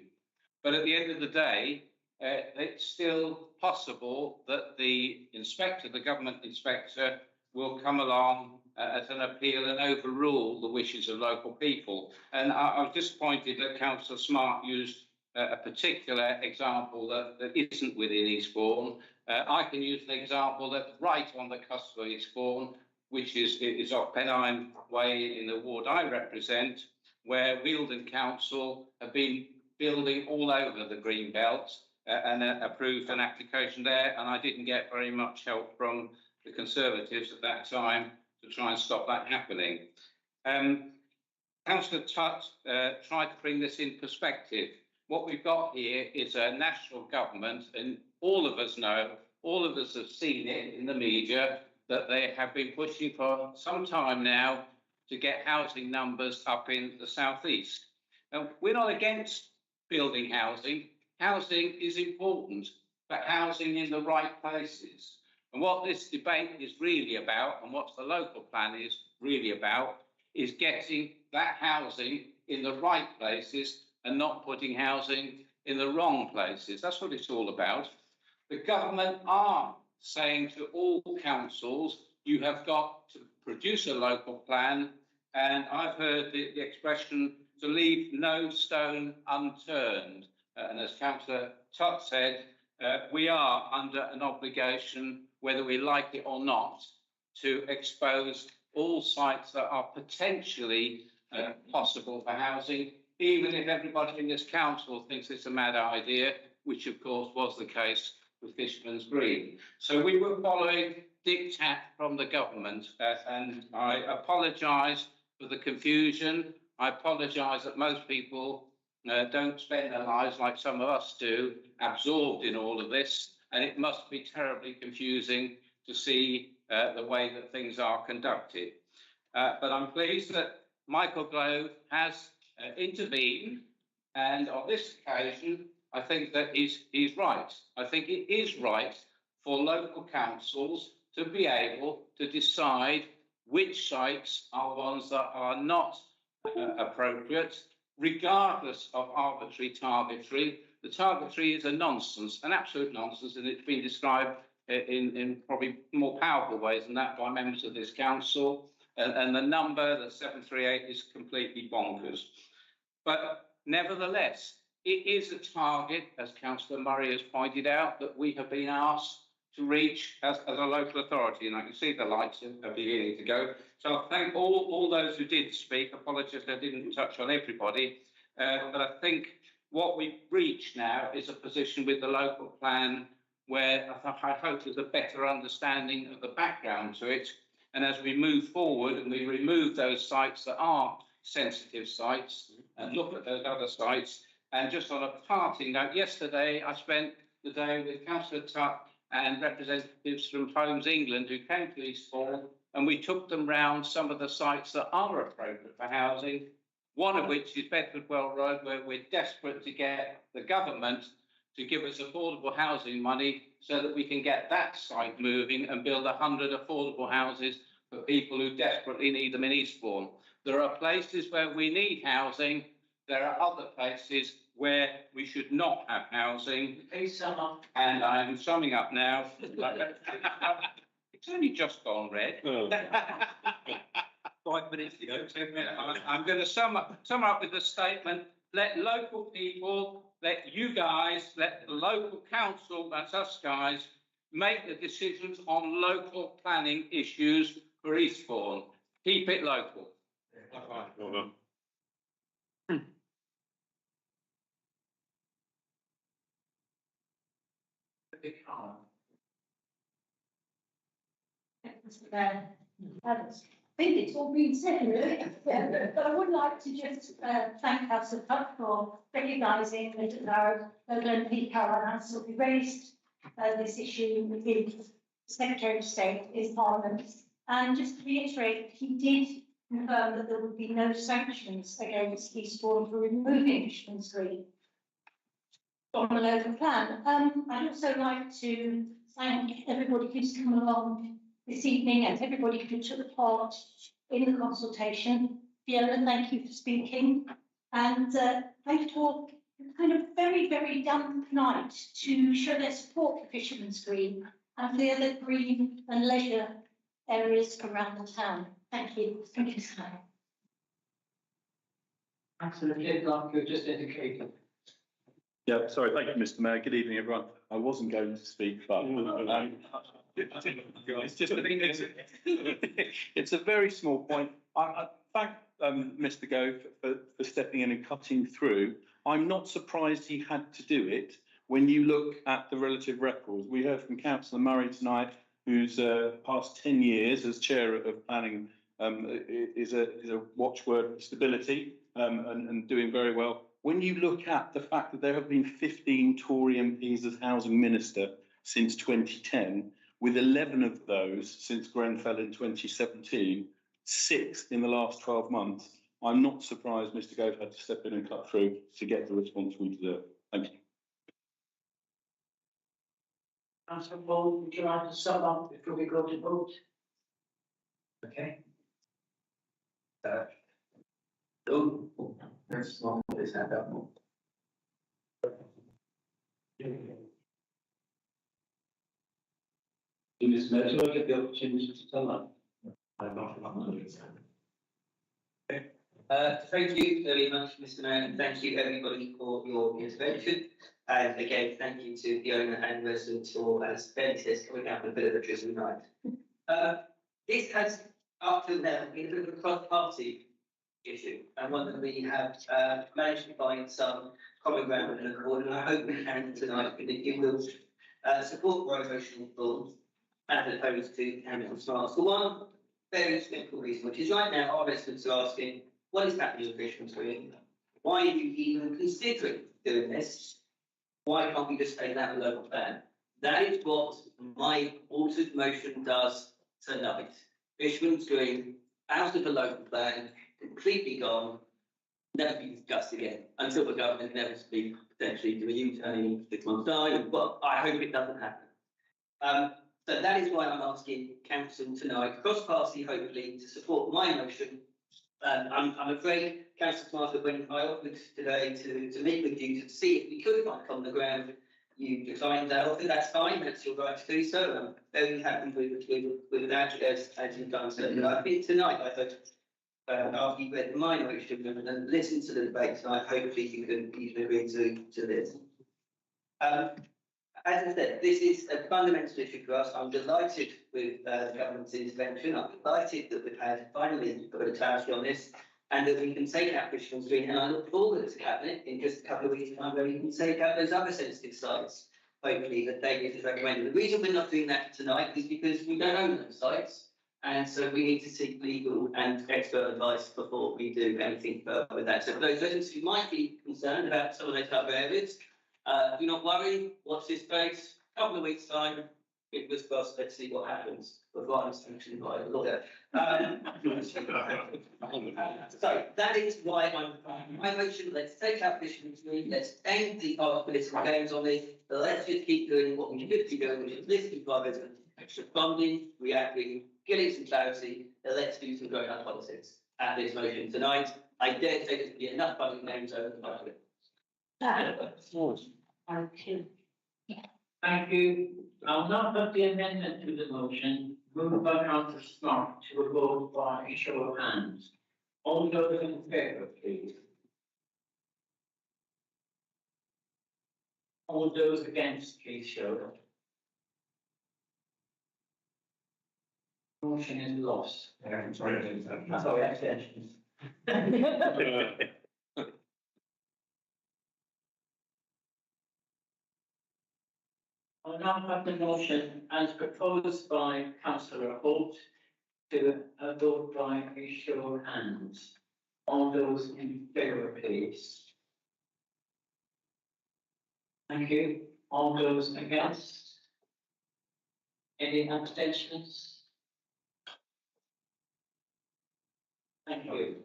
But at the end of the day, it's still possible that the inspector, the government inspector, will come along as an appeal and overrule the wishes of local people. And I was disappointed that Councillor Smart used a particular example that isn't within Eastbourne. I can use an example that's right on the cusp of Eastbourne, which is off Pennine Way in the ward I represent, where Wealdon Council have been building all over the green belt and approved an application there, and I didn't get very much help from the Conservatives at that time to try and stop that happening. Councillor Tutt tried to bring this in perspective. What we've got here is a national government, and all of us know, all of us have seen it in the media, that they have been pushing for some time now to get housing numbers up in the southeast. Now, we're not against building housing. Housing is important, but housing in the right places. And what this debate is really about, and what the local plan is really about, is getting that housing in the right places and not putting housing in the wrong places. That's what it's all about. The government are saying to all councils, you have got to produce a local plan, and I've heard the expression to leave no stone unturned. And as Councillor Tutt said, we are under an obligation, whether we like it or not, to expose all sites that are potentially possible for housing, even if everybody in this council thinks it's a mad idea, which of course was the case with Fisherman's Green. So we were following diktat from the government, and I apologise for the confusion. I apologise that most people don't spend their lives like some of us do, absorbed in all of this, and it must be terribly confusing to see the way that things are conducted. But I'm pleased that Michael Gove has intervened, and on this occasion, I think that he's right. I think it is right for local councils to be able to decide which sites are ones that are not appropriate, regardless of arbitrary targetry. The targetry is a nonsense, an absolute nonsense, and it's been described in probably more powerful ways than that by members of this council. And the number, the 738, is completely bonkers. But nevertheless, it is a target, as Councillor Murray has pointed out, that we have been asked to reach as a local authority, and I can see the lights are beginning to go. So I thank all those who did speak. Apologies I didn't touch on everybody, but I think what we've reached now is a position with the local plan where I hope there's a better understanding of the background to it. And as we move forward and we remove those sites that are sensitive sites and look at those other sites, and just on a parting note, yesterday I spent the day with Councillor Tuck and representatives from Homes England who came to Eastbourne, and we took them round some of the sites that are appropriate for housing, one of which is Bedford Well Road, where we're desperate to get the government to give us affordable housing money so that we can get that site moving and build 100 affordable houses for people who desperately need them in Eastbourne. There are places where we need housing. There are other places where we should not have housing. Please sum up. And I'm summing up now. It's only just gone red. 5 minutes ago, 10 minutes. I'm going to sum up with the statement: let local people, let you guys, let the local council, that's us guys, make the decisions on local planning issues for Eastbourne. Keep it local. Well done. I think it's all been said, really. But I would like to just thank Councillor Tuck for recognising that our local MP Caroline Ansell raised this issue with the Secretary of State in Parliament. And just to reiterate, he did confirm that there would be no sanctions against Eastbourne for removing Fishman's Green from the local plan. I'd also like to thank everybody who's come along this evening and everybody who took part in the consultation. Fiona, thank you for speaking. And thank you for kind of very, very damp night to show their support for Fisherman's Green and for the other green and leisure areas around the town. Thank you. Thank you, sir. Absolutely, like you just indicated. Yeah, sorry, thank you, Mr. Mayor. Good evening, everyone. I wasn't going to speak, but it's just it's a very small point. I thank Mr. Gove for stepping in and cutting through. I'm not surprised he had to do it when you look at the relative records. We heard from Councillor Murray tonight, who's past 10 years as chair of planning, is a watchword for stability and doing very well. When you look at the fact that there have been 15 Tory MPs as housing minister since 2010, with 11 of those since Grenfell in 2017, 6 in the last 12 months, I'm not surprised Mr. Gove had to step in and cut through to get the response we deserve. Thank you. Councillor Paul, would you like to sum up before we go to vote? Okay. That's one is hand up. Mr. Mayor, shall I get the opportunity to tell that? Thank you very much, Mr. Mayor, and thank you everybody for your intervention. And again, thank you to the owner and residents for, as Ben says, coming out with a bit of a drizzly night. This has, up till now, been a bit of a cross-party issue, and one that we have managed to find some common ground and accord, and I hope we can tonight, that you will support Road Motion Full as opposed to Hamilton Smarts. For one very simple reason, which is right now our residents are asking, what is happening with Fisherman's Green? Why are you even considering doing this? Why can't we just take that local plan? That is what my altered motion does tonight. Fisherman's Green, out of the local plan, completely gone, never be discussed again until the government inevitably potentially do a U-turn in 6 months' time. But I hope it doesn't happen. So that is why I'm asking council tonight, cross-party hopefully, to support my motion. I'm afraid, Councillor Martha, when I offered today to meet with you to see if we could find common ground, you declined that offer. That's fine, that's your right to do so. I'm very happy with that as you've done so. But I think tonight, I hope, after you've read my motion and listened to the debate tonight, hopefully you can agree to this. As I said, this is a fundamental issue for us. I'm delighted with the government's intervention. I'm delighted that we've had finally a bit of clarity on this and that we can take out Christian Street. And I look forward to Cabinet in just a couple of weeks' time where we can take out those other sensitive sites, hopefully, that David has recommended. The reason we're not doing that tonight is because we don't own those sites. And so we need to seek legal and expert advice before we do anything further with that. So for those residents who might be concerned about some of those other areas, do not worry, watch this space, a couple of weeks' time, fingers crossed, let's see what happens. Before I'm sanctioned by a lawyer. So that is why my motion, let's take out Christian Street, let's end the political games on this, let's just keep doing what we should be doing, which is listening to our residents, responding, reacting, getting some clarity, and let's do some grown-up politics at this motion tonight. I dare say there's be enough public names over the budget. Thank you. Thank you. I'll now put the amendment to the motion, moved by Councillor Smart to a vote by a show of hands. All those in favour, please. All those against, please show. Motion is lost. Sorry, abstentions. I'll now put the motion as proposed by Councillor Holt to a vote by a show of hands. All those in favour, please. Thank you. All those against? Any abstentions? Thank you.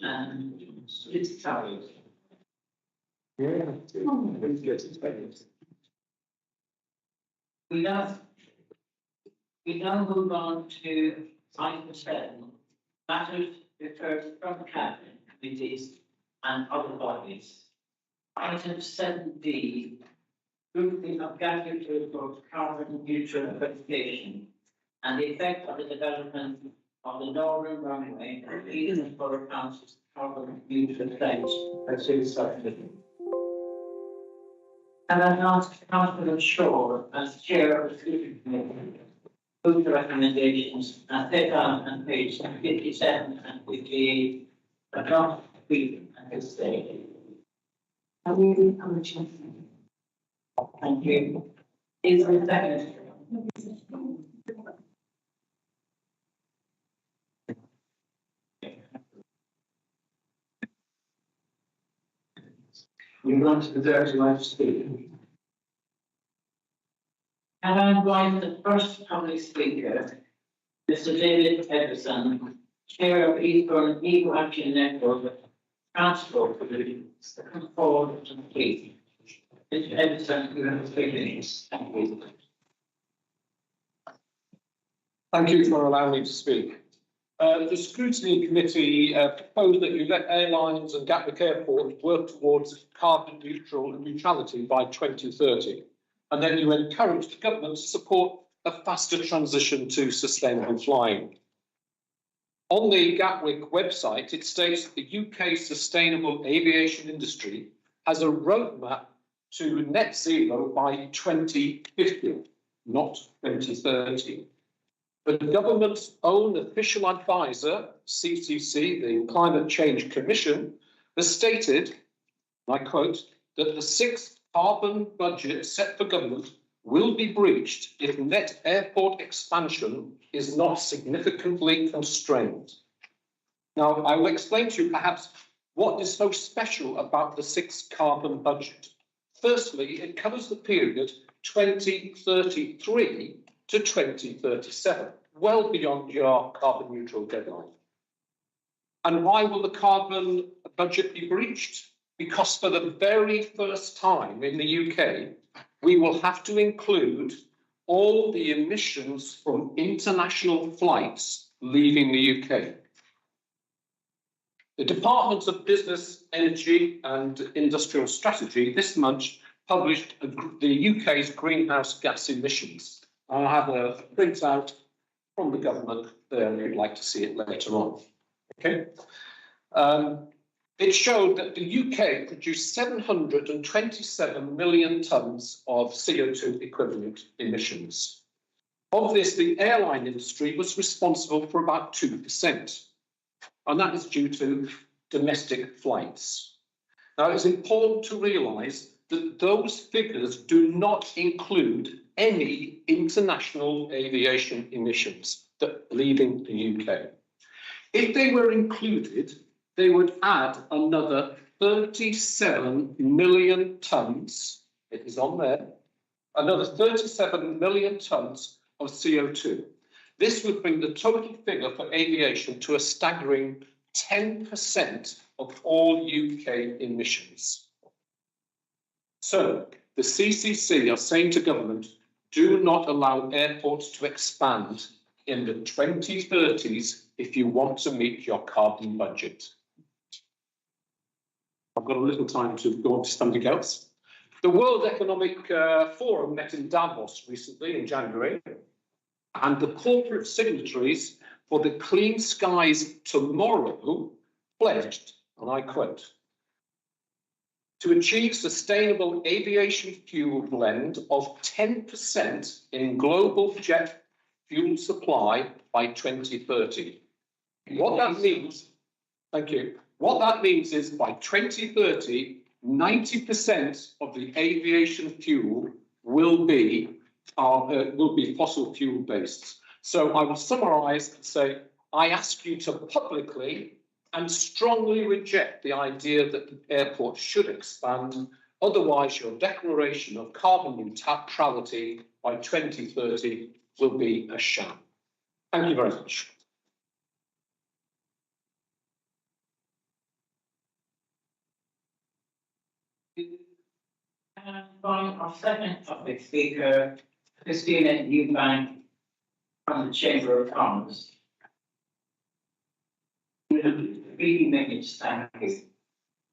And it's carried. We now move on to item 7, matters referred from cabinet committees and other bodies. Item 7D, grouping of gathered towards carbon neutral verification and the effect of the development of the Northern Runway and Eastbourne Borough Council's carbon neutral pledge as successfully. And I asked Councillor Shaw as chair of the Scrutiny Committee, move the recommendations as set out on page 57 and 58, adopt, read and stay. I really apologize. Thank you. Is the second. We want to preserve life speak. And I invite the first public speaker, Mr. David Everson, Chair of Eastbourne Eco Action Network Transport Committee, to come forward and speak. Mr. Everson, you have 3 minutes. Thank you. Thank you for allowing me to speak. The Scrutiny Committee proposed that you let airlines and Gatwick Airport work towards carbon neutrality by 2030, and then you encouraged the government to support a faster transition to sustainable flying. On the Gatwick website, it states that the UK sustainable aviation industry has a roadmap to net zero by 2050, not 2030. The government's own official advisor, CCC, the Climate Change Commission, has stated, and I quote, that the 6th carbon budget set for government will be breached if net airport expansion is not significantly constrained. Now, I will explain to you perhaps what is so special about the 6th carbon budget. Firstly, it covers the period 2033 to 2037, well beyond your carbon neutral deadline. And why will the carbon budget be breached? Because for the very first time in the UK, we will have to include all the emissions from international flights leaving the UK. The Department of Business, Energy and Industrial Strategy this month published the UK's greenhouse gas emissions. I have a printout from the government there if you'd like to see it later on. Okay. It showed that the UK produced 727 million tonnes of CO2 equivalent emissions. Of this, the airline industry was responsible for about 2%, and that is due to domestic flights. Now, it's important to realise that those figures do not include any international aviation emissions that are leaving the UK. If they were included, they would add another 37 million tonnes, it is on there, another 37 million tonnes of CO2. This would bring the total figure for aviation to a staggering 10% of all UK emissions. So the CCC are saying to government, do not allow airports to expand in the 2030s if you want to meet your carbon budget. I've got a little time to go on to something else. The World Economic Forum met in Davos recently in January, and the corporate signatories for the Clean Skies Tomorrow pledged, and I quote, to achieve sustainable aviation fuel blend of 10% in global jet fuel supply by 2030. What that means, thank you. What that means is by 2030, 90% of the aviation fuel will be fossil fuel based. So I will summarise and say, I ask you to publicly and strongly reject the idea that the airport should expand. Otherwise, your declaration of carbon neutrality by 2030 will be a sham. Thank you very much. And from our second topic speaker, Christina Eubank from the Chamber of Commerce. 3 minutes, thank you.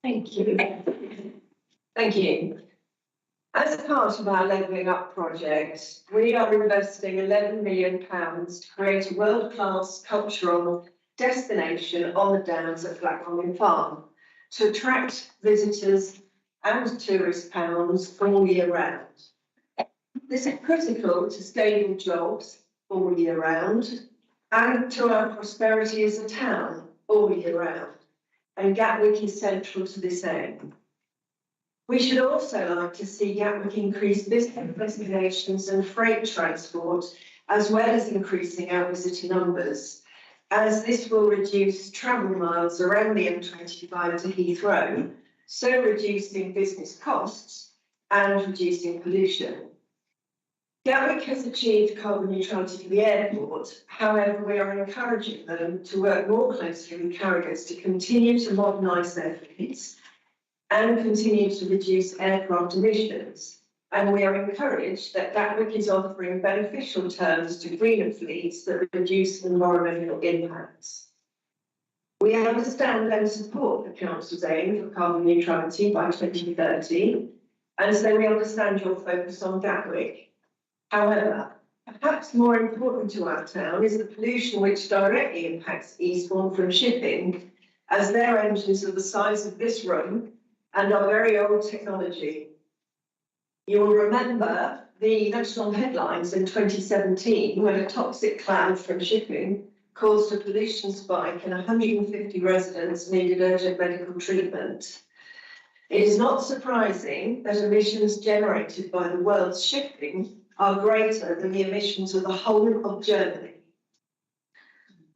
Thank you. Thank you. As part of our Levelling Up project, we are investing £11 million to create a world-class cultural destination on the Downs at Blackmorgan Farm to attract visitors and tourist pounds all year round. This is critical to stable jobs all year round and to our prosperity as a town all year round, and Gatwick is central to this aim. We should also like to see Gatwick increase business destinations and freight transport, as well as increasing our visitor numbers, as this will reduce travel miles around the M25 to Heathrow, so reducing business costs and reducing pollution. Gatwick has achieved carbon neutrality for the airport. However, we are encouraging them to work more closely with carriers to continue to modernise their fleets and continue to reduce aircraft emissions. And we are encouraged that Gatwick is offering beneficial terms to greener fleets that reduce environmental impacts. We understand and support the Council's aim for carbon neutrality by 2030, and so we understand your focus on Gatwick. However, perhaps more important to our town is the pollution which directly impacts Eastbourne from shipping, as their engines are the size of this room and are very old technology. You will remember the national headlines in 2017 when a toxic cloud from shipping caused a pollution spike and 150 residents needed urgent medical treatment. It is not surprising that emissions generated by the world's shipping are greater than the emissions of the whole of Germany.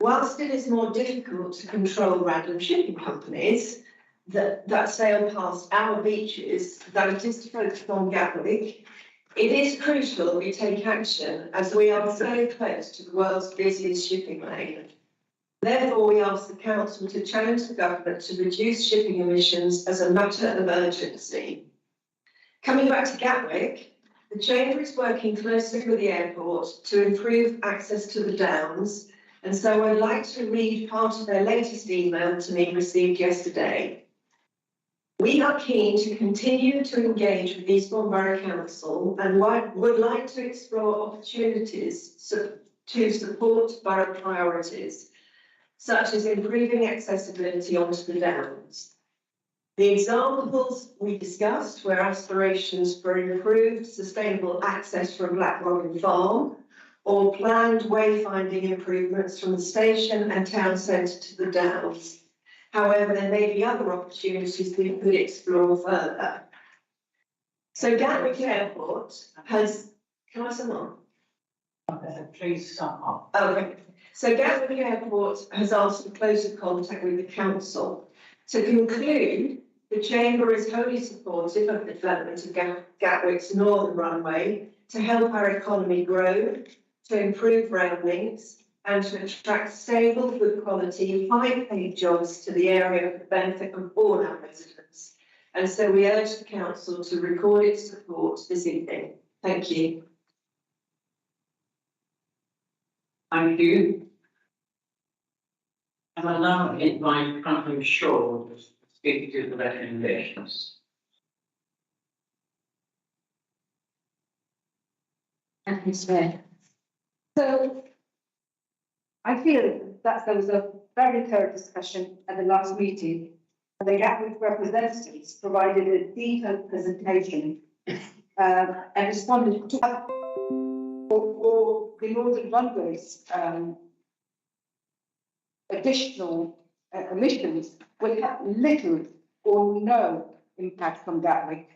Whilst it is more difficult to control random shipping companies that sail past our beaches than it is to focus on Gatwick, it is crucial we take action as we are so close to the world's busiest shipping lane. Therefore, we ask the Council to challenge the government to reduce shipping emissions as a matter of urgency. Coming back to Gatwick, The Chamber is working closely with the airport to improve access to the Downs, and so I'd like to read part of their latest email to me received yesterday. We are keen to continue to engage with Eastbourne Borough Council and would like to explore opportunities to support borough priorities, such as improving accessibility onto the Downs. The examples we discussed were aspirations for improved sustainable access from Blackrock Farm or planned wayfinding improvements from the station and town centre to the Downs. However, there may be other opportunities we could explore further. So Gatwick Airport has, can I sum up? Please sum up. Okay, so Gatwick Airport has asked for closer contact with the council. To conclude, the Chamber is wholly supportive of the development of Gatwick's northern runway to help our economy grow, to improve rail links, and to attract stable, good quality, high-paid jobs to the area for the benefit of all our residents. And so we urge the council to record its support this evening. Thank you. Thank you. And I now invite Councillor Shaw to speak to the recommendations. Thank you, Chair. So I feel that there was a very thorough discussion at the last meeting, and the Gatwick representatives provided a detailed presentation and responded to for the Northern Runways additional emissions will have little or no impact from Gatwick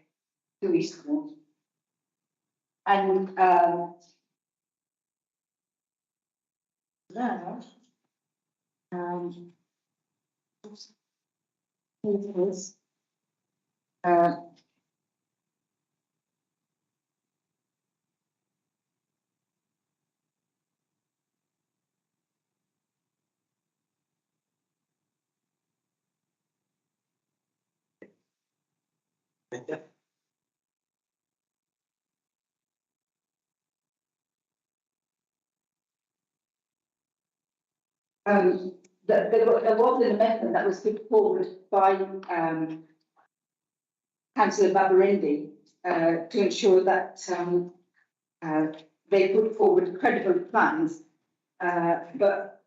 to Eastbourne. And now, there was an amendment that was put forward by Councillor Babarindi to ensure that they put forward credible plans. But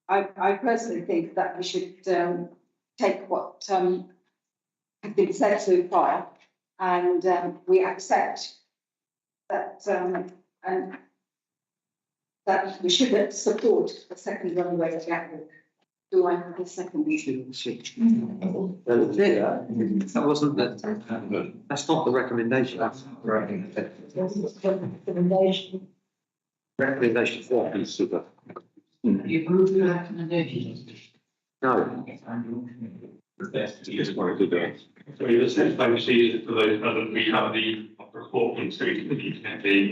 I personally think that we should take what has been said so far, and we accept that and that we should support a second runway at Gatwick. Do I have a second? That wasn't the, that's not the recommendation. That's the recommendation. Recommendation for super. You approve the recommendations? No. Just wanted to do it. So the steps by procedure for those present, we have the report from scrutiny committee,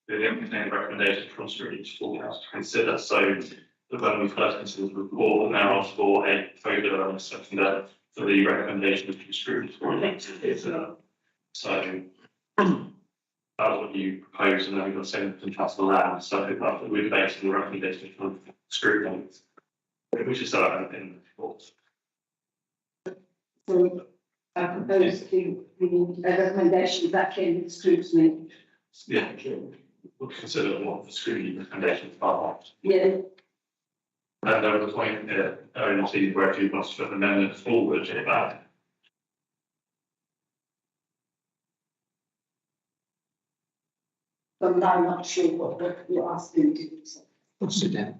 the implementing recommendation from scrutiny to council to consider. So when we first considered the report, and now asked for a further and a seconder for the recommendation from scrutiny to consider. So that was what you proposed, and then we got sent from council land. So that we're based on the recommendation from scrutiny, which is in the report. So I propose to the recommendation that came with scrutiny. Yeah, we'll consider what the scrutiny recommendations are. Yeah. And there was a point there, ONC, where if you must put an amendment forward to that. But I'm not sure what you're asking to do. Sit down.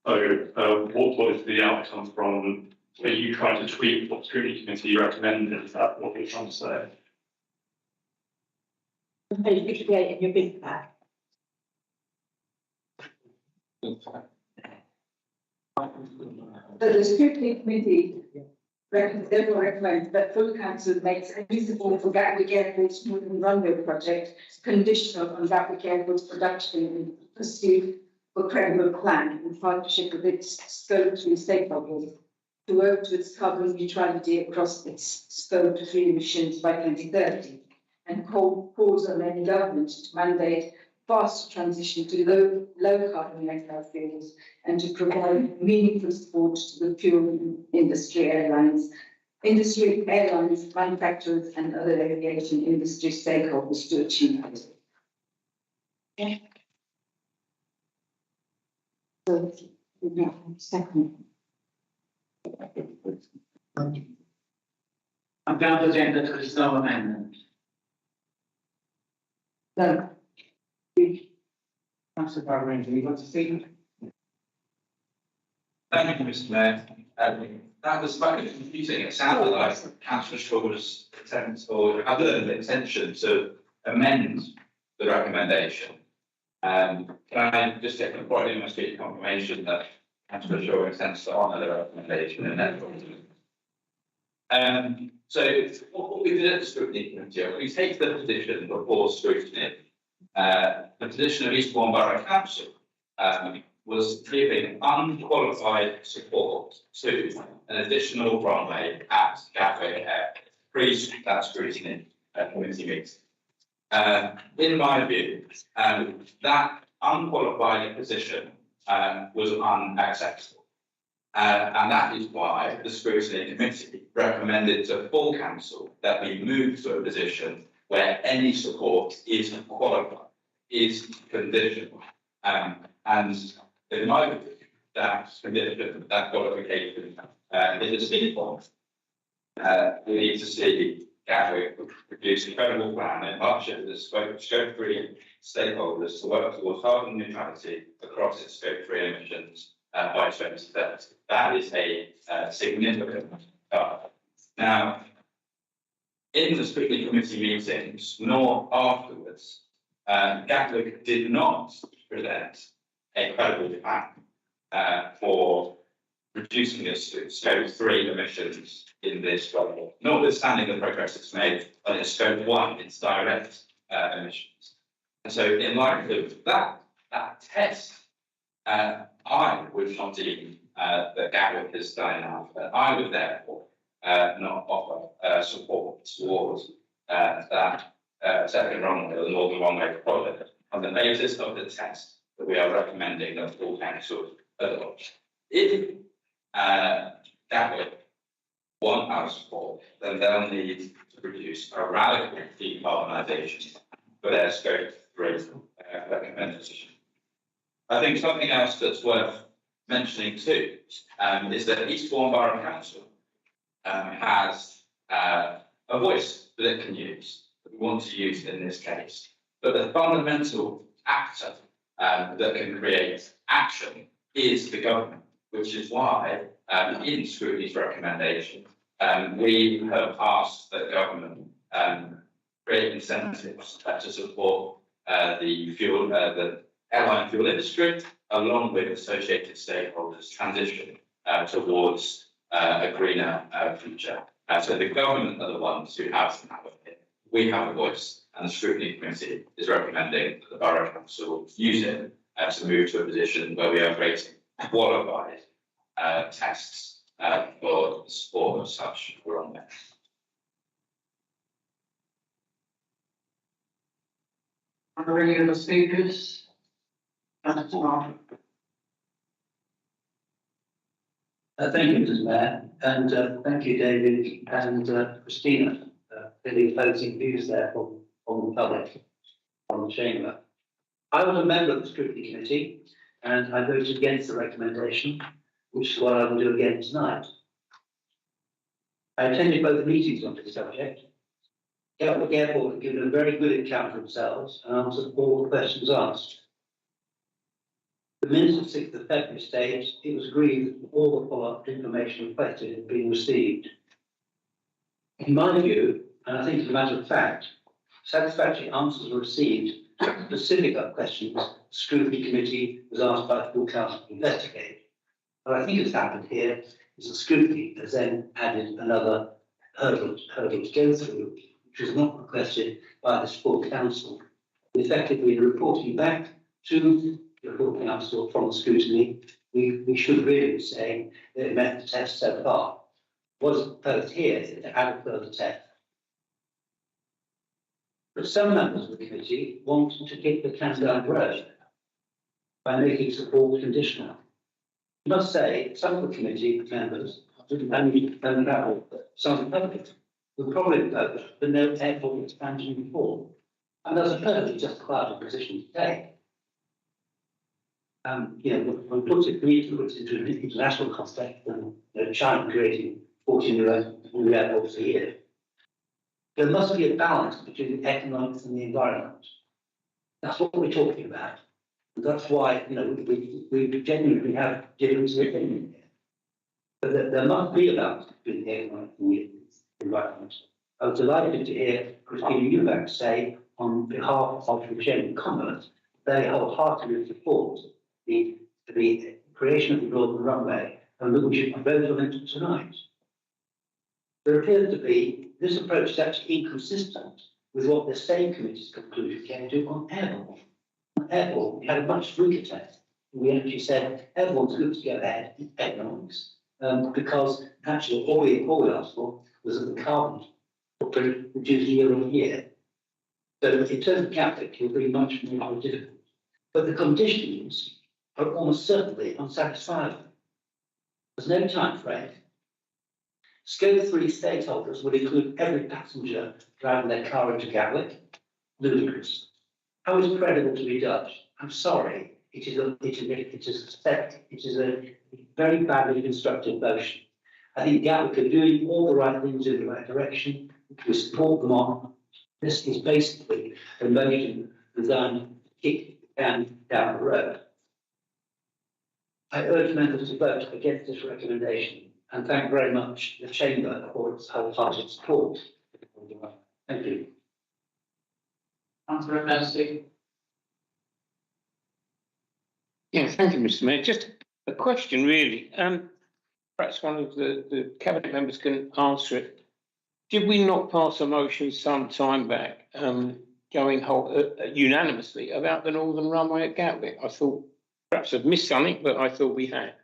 So, what is the outcome from, are you trying to tweak what scrutiny committee recommended? Is that what you're trying to say? Page 58 in your big pack. So the scrutiny committee recommends that full council makes any support for Gatwick Airport's Northern Runway project conditional on Gatwick Airport's production and pursuit of a credible plan in partnership with its scope 3 stakeholders to work towards carbon neutrality across its scope 3 emissions by 2030, and calls on any government to mandate faster transition to low carbon aircraft fuels and to provide meaningful support to the fuel industry, airlines, manufacturers and other aviation industry stakeholders to achieve this. So, we have a second. I'm down to the agenda to there's no amendment. No. Councillor Barber, you want to speak? Thank you, Mr. Mayor. That was quite confusing. It sounded like Councillor Shaw's attempt or other intention to amend the recommendation. Can I just get the body in my speech confirmation that Councillor Shaw intends to honour the recommendation and then. So what we did at the scrutiny committee, we take the position before scrutiny. The position of Eastbourne Borough Council was giving unqualified support to an additional runway at Gatwick Airport, pre that scrutiny committee meeting. In my view, that unqualified position was unacceptable. And that is why the scrutiny committee recommended to full council that we move to a position where any support is qualified, is conditional. And in my view, that condition, that qualification is a steep one. We need to see Gatwick produce a credible plan in partnership with the scope 3 stakeholders to work towards carbon neutrality across its scope 3 emissions by 2030. That is a significant target. Now, in the scrutiny committee meetings, nor afterwards, Gatwick did not present a credible plan for reducing its scope 3 emissions in this role, notwithstanding the progress it's made on its scope 1, its direct emissions. And so, in light of that test, I would not deem that Gatwick has done enough. I would therefore not offer support towards that second runway or the Northern Runway project on the basis of the test that we are recommending that full council adopt. If Gatwick want our support, then they'll need to produce a radical decarbonisation for their scope 3 recommendation. I think something else that's worth mentioning too is that Eastbourne Borough Council has a voice that it can use, that we want to use in this case. But the fundamental actor that can create action is the government, which is why in scrutiny's recommendation, we have asked that government create incentives to support the airline fuel industry, along with associated stakeholders transition towards a greener future. So the government are the ones who have the power here. We have a voice, and the scrutiny committee is recommending that the borough council use it to move to a position where we are creating qualified tests for the support of such runway. Are there any other speakers? Thank you, Mr. Mayor, and thank you, David and Christina, for the opposing views there from the public, from the chamber. I was a member of the scrutiny committee, and I voted against the recommendation, which is what I will do again tonight. I attended both meetings on this subject. Gatwick Airport have given a very good account of themselves and answered all the questions asked. The minutes of 6th of February states it was agreed that all the follow-up information requested had been received. In my view, and I think as a matter of fact, satisfactory answers were received to specific questions the scrutiny committee was asked by the full council to investigate. What I think has happened here is the scrutiny has then added another hurdle to go through, which was not requested by this full council, effectively reporting back to the full council from the scrutiny, we should really say that it met the test so far. What is proposed here is to add a further test. But some members of the committee want to kick the can down the road by making support conditional. I must say, some of the committee members, and some of the public, will probably vote for no airport expansion before. And that's a perfectly justifiable position to take. When put it into an international context, and China creating 14 new airports a year, there must be a balance between the economics and the environment. That's what we're talking about. And that's why, we genuinely have difference of opinion here. But there must be a balance between the economic and the environment. I was delighted to hear Christina Eubank say, on behalf of the Chamber of Commerce, they wholeheartedly support the creation of the Northern Runway and that we should vote on it tonight. There appears to be, this approach is actually inconsistent with what the same committee's conclusion came to on airborne. On airborne, we had a much weaker test. We actually said airborne's good to go ahead in economics, because actually all we asked for was that the carbon footprint reduced year on year. So in terms of Gatwick, it will be much more difficult. But the conditions are almost certainly unsatisfactory. There's no time frame. Scope 3 stakeholders would include every passenger driving their car into Gatwick. Ludicrous. How is credible to be judged? I'm sorry. It is a very badly constructed motion. I think Gatwick are doing all the right things in the right direction. We support them on. This is basically a motion designed to kick the can down the road. I urge members to vote against this recommendation and thank very much the Chamber for its wholehearted support. Thank you. Councillor Messi. Yeah, thank you, Mr. Mayor. Just a question, really. Perhaps one of the cabinet members can answer it. Did we not pass a motion some time back, going unanimously about the Northern Runway at Gatwick? I thought perhaps I've missed something, but I thought we had.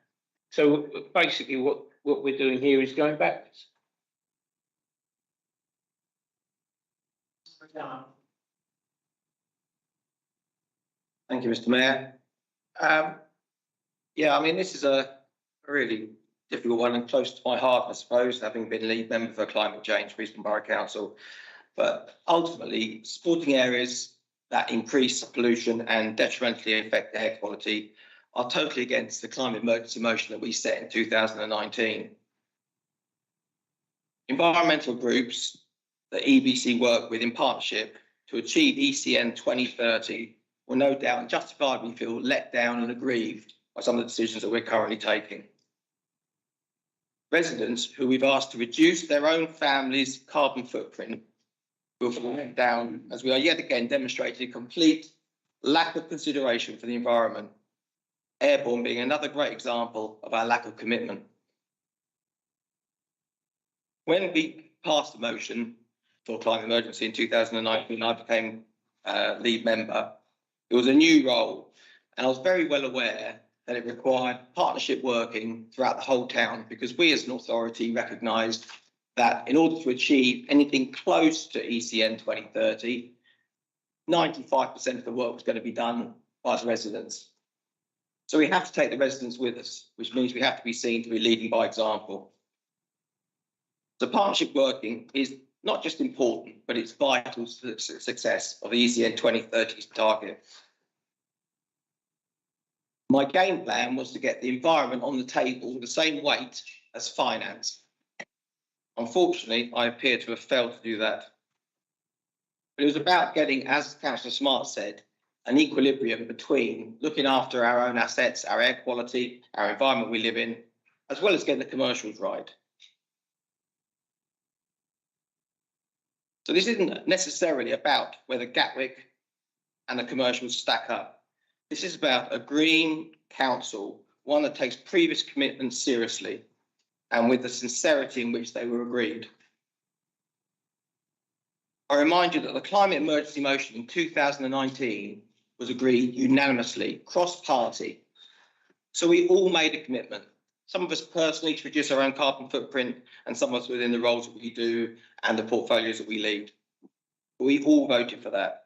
So basically, what we're doing here is going backwards. Thank you, Mr. Mayor. Yeah, I mean, this is a really difficult one and close to my heart, I suppose, having been lead member for climate change for Eastbourne Borough Council. But ultimately, supporting areas that increase pollution and detrimentally affect air quality are totally against the climate emergency motion that we set in 2019. Environmental groups that EBC work with in partnership to achieve ECN 2030 will no doubt and justifiably feel let down and aggrieved by some of the decisions that we're currently taking. Residents who we've asked to reduce their own family's carbon footprint will feel let down as we are yet again demonstrating a complete lack of consideration for the environment. Airborne being another great example of our lack of commitment. When we passed the motion for climate emergency in 2019, I became lead member. It was a new role, and I was very well aware that it required partnership working throughout the whole town, because we as an authority recognised that in order to achieve anything close to ECN 2030, 95% of the work was going to be done by the residents. So we have to take the residents with us, which means we have to be seen to be leading by example. So partnership working is not just important, but it's vital to the success of the ECN 2030 target. My game plan was to get the environment on the table with the same weight as finance. Unfortunately, I appear to have failed to do that. But it was about getting, as Councillor Smart said, an equilibrium between looking after our own assets, our air quality, our environment we live in, as well as getting the commercials right. So this isn't necessarily about whether Gatwick and the commercials stack up. This is about a green council, one that takes previous commitments seriously and with the sincerity in which they were agreed. I remind you that the climate emergency motion in 2019 was agreed unanimously, cross-party. So we all made a commitment. Some of us personally to reduce our own carbon footprint, and some of us within the roles that we do and the portfolios that we lead. We all voted for that.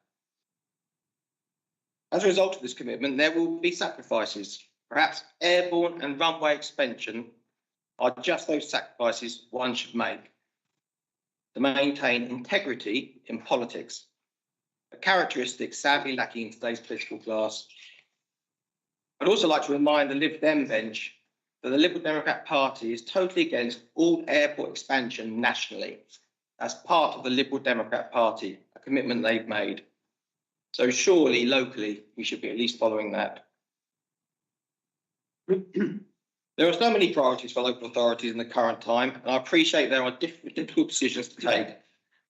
As a result of this commitment, there will be sacrifices. Perhaps airborne and runway expansion are just those sacrifices one should make to maintain integrity in politics, a characteristic sadly lacking in today's political class. I'd also like to remind the Lib Dem bench that the Liberal Democrat Party is totally against all airport expansion nationally. That's part of the Liberal Democrat Party, a commitment they've made. So surely locally, we should be at least following that. There are so many priorities for local authorities in the current time, and I appreciate there are difficult decisions to take.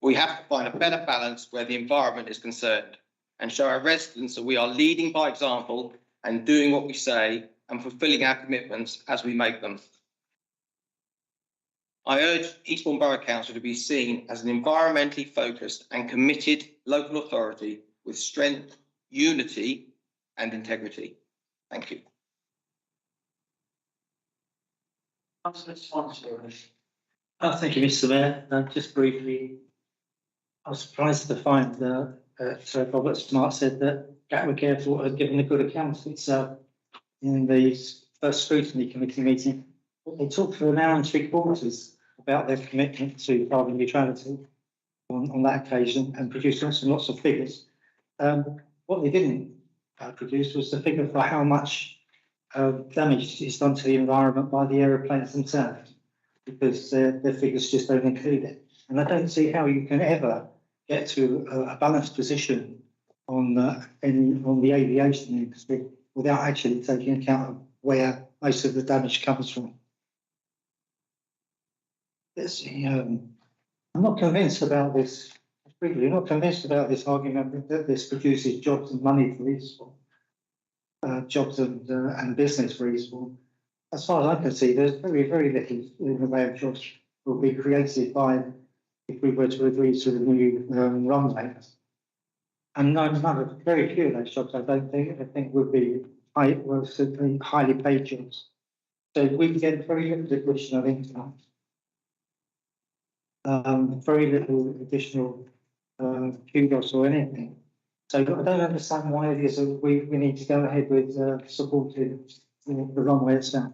We have to find a better balance where the environment is concerned and show our residents that we are leading by example and doing what we say and fulfilling our commitments as we make them. I urge Eastbourne Borough Council to be seen as an environmentally focused and committed local authority with strength, unity and integrity. Thank you. Councillor Swansea. Thank you, Mr. Mayor. Just briefly, I was surprised to find that Sir Robert Smart said that Gatwick Airport had given a good account of itself in the first scrutiny committee meeting. They talked for an hour and 3/4 about their commitment to carbon neutrality on that occasion and produced lots of figures. What they didn't produce was the figure for how much damage is done to the environment by the aeroplanes themselves, because their figures just don't include it. And I don't see how you can ever get to a balanced position on the aviation industry without actually taking account of where most of the damage comes from. I'm not convinced about this. Really, not convinced about this argument that this produces jobs and money for Eastbourne, jobs and business for Eastbourne. As far as I can see, there's very, very little in the way of jobs will be created by if we were to agree to the new runways. And very few of those jobs, I think would be highly paid jobs. So we get very little additional income, very little additional kudos or anything. So I don't understand why it is that we need to go ahead with supporting the runway itself.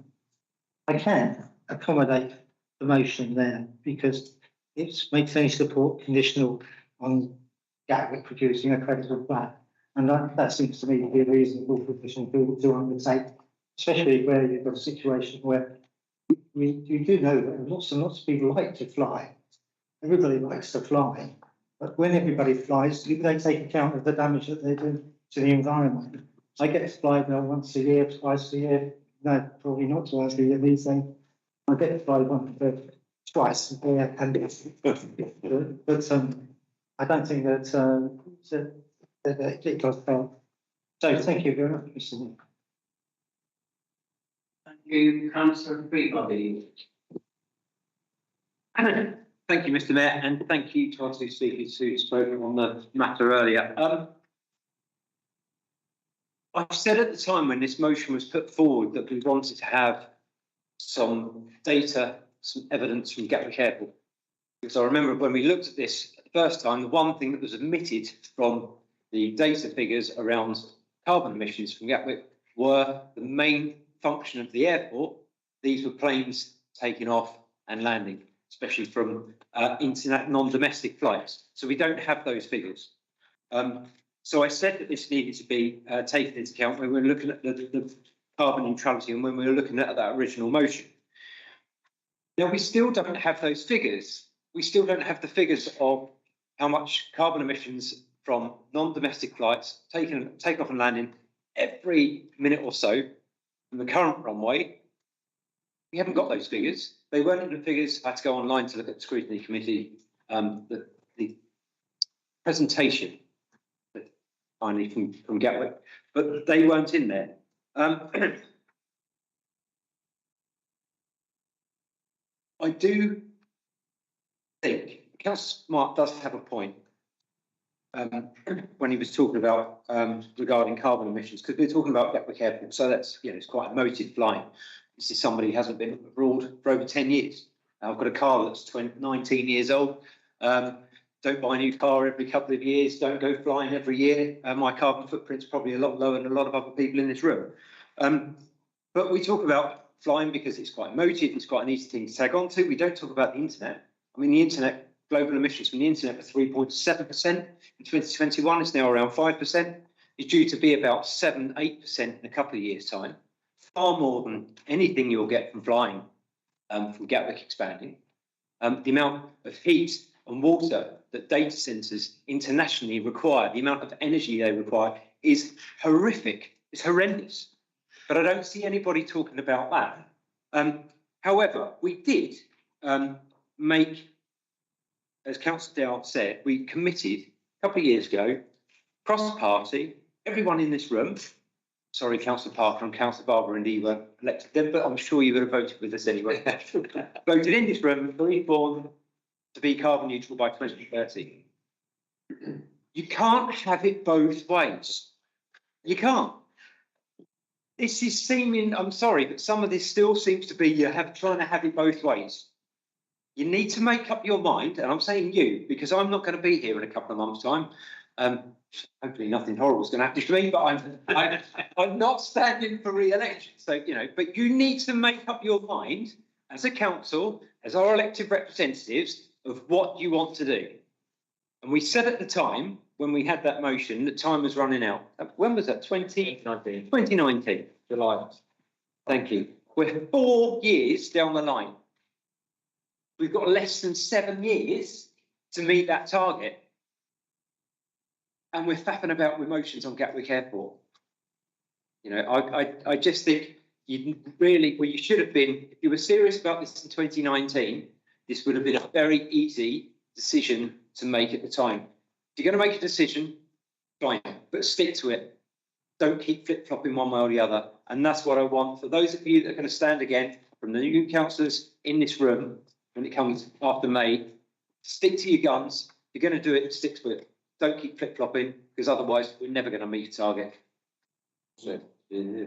I can accommodate the motion there because it makes any support conditional on Gatwick producing a credible plan. And that seems to me to be a reasonable position to undertake, especially where you've got a situation where you do know that lots and lots of people like to fly. Everybody likes to fly. But when everybody flies, they take account of the damage that they do to the environment. I get to fly now once a year, twice a year. No, probably not twice a year these days. I get to fly twice a year, but I don't think that it does help. So thank you very much, Mr. Nick. Thank you, Councillor Peabody. Thank you, Mr. Mayor, and thank you to our two speakers who spoke on the matter earlier. I said at the time when this motion was put forward that we wanted to have some data, some evidence from Gatwick Airport. Because I remember when we looked at this the first time, the one thing that was omitted from the data figures around carbon emissions from Gatwick were the main function of the airport. These were planes taking off and landing, especially from internet non-domestic flights. So we don't have those figures. So I said that this needed to be taken into account when we were looking at the carbon neutrality and when we were looking at that original motion. Now, we still don't have those figures. We still don't have the figures of how much carbon emissions from non-domestic flights take off and landing every minute or so from the current runway. We haven't got those figures. They weren't in the figures. I had to go online to look at the scrutiny committee, the presentation finally from Gatwick, but they weren't in there. I do think Councillor Smart does have a point. when he was talking about regarding carbon emissions, because we're talking about Gatwick Airport, so that's, you know, it's quite emotive flying. This is somebody who hasn't been abroad for over 10 years. I've got a car that's 19 years old. Don't buy a new car every couple of years. Don't go flying every year. My carbon footprint's probably a lot lower than a lot of other people in this room. But we talk about flying because it's quite emotive. It's quite an easy thing to tag on to. We don't talk about the internet. I mean, the internet, global emissions from the internet were 3.7% in 2021. It's now around 5%. It's due to be about 7-8% in a couple of years' time. Far more than anything you'll get from flying from Gatwick expanding. The amount of heat and water that data centres internationally require, the amount of energy they require is horrific. It's horrendous. But I don't see anybody talking about that. However, we did make, as Councillor Dale said, we committed a couple of years ago, cross-party, everyone in this room, sorry, Councillor Parker and Councillor Barber and Lee were elected then, but I'm sure you would have voted with us anyway. Voted in this room for Eastbourne to be carbon neutral by 2030. You can't have it both ways. You can't. This is seeming, I'm sorry, but some of this still seems to be trying to have it both ways. You need to make up your mind, and I'm saying you, because I'm not going to be here in a couple of months' time. Hopefully nothing horrible is going to happen to me, but I'm not standing for re-election. So, you know, but you need to make up your mind as a council, as our elected representatives, of what you want to do. And we said at the time, when we had that motion, that time was running out. When was that? 2019, July. Thank you. We're 4 years down the line. We've got less than 7 years to meet that target. And we're faffing about with motions on Gatwick Airport. You know, I just think you really, well, you should have been, if you were serious about this in 2019, this would have been a very easy decision to make at the time. If you're going to make a decision, fine, but stick to it. Don't keep flip-flopping one way or the other. And that's what I want for those of you that are going to stand again, from the new councillors in this room, when it comes after May, stick to your guns. If you're going to do it, stick to it. Don't keep flip-flopping, because otherwise we're never going to meet a target. So, yeah.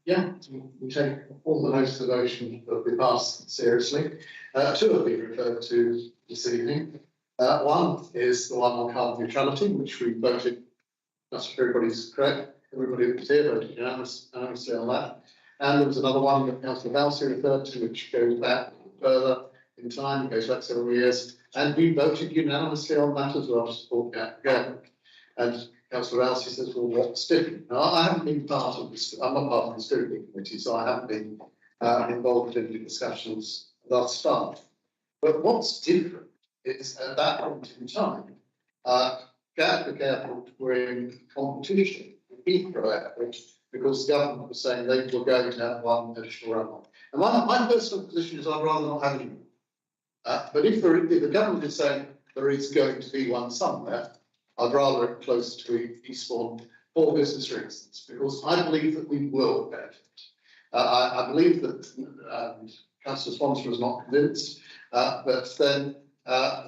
Yeah, we take all the notes of the motion that we've asked seriously. Two have been referred to this evening. One is the one on carbon neutrality, which we voted, that's if everybody's correct, everybody that was here voted unanimously on that. And there was another one that Councillor Valsey referred to, which goes back further in time, goes back several years, and we voted unanimously on that as well to support Gatwick. And Councillor Valsey says, well, what's different? Now, I haven't been part of this, I'm not part of the scrutiny committee, so I haven't been involved in the discussions thus far. But what's different is at that point in time, Gatwick Airport were in competition with Heathrow Airport because the government was saying they were going to have one additional runway. And my personal position is I'd rather not have any. But if the government is saying there is going to be one somewhere, I'd rather it close to Eastbourne for business reasons, because I believe that we will benefit. I believe that Councillor Sponsor is not convinced, but then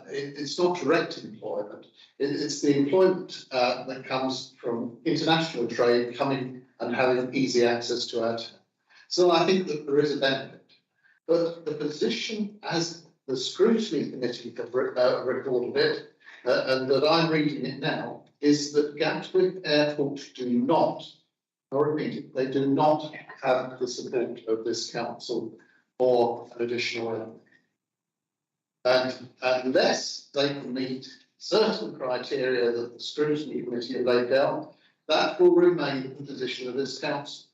it's not direct employment. It's the employment that comes from international trade coming and having easy access to our town. So I think that there is a benefit. But the position as the scrutiny committee have recorded it, and that I'm reading it now, is that Gatwick Airport do not, I repeat, they do not have the support of this council for an additional runway. And unless they can meet certain criteria that the scrutiny committee have laid down, that will remain the position of this council.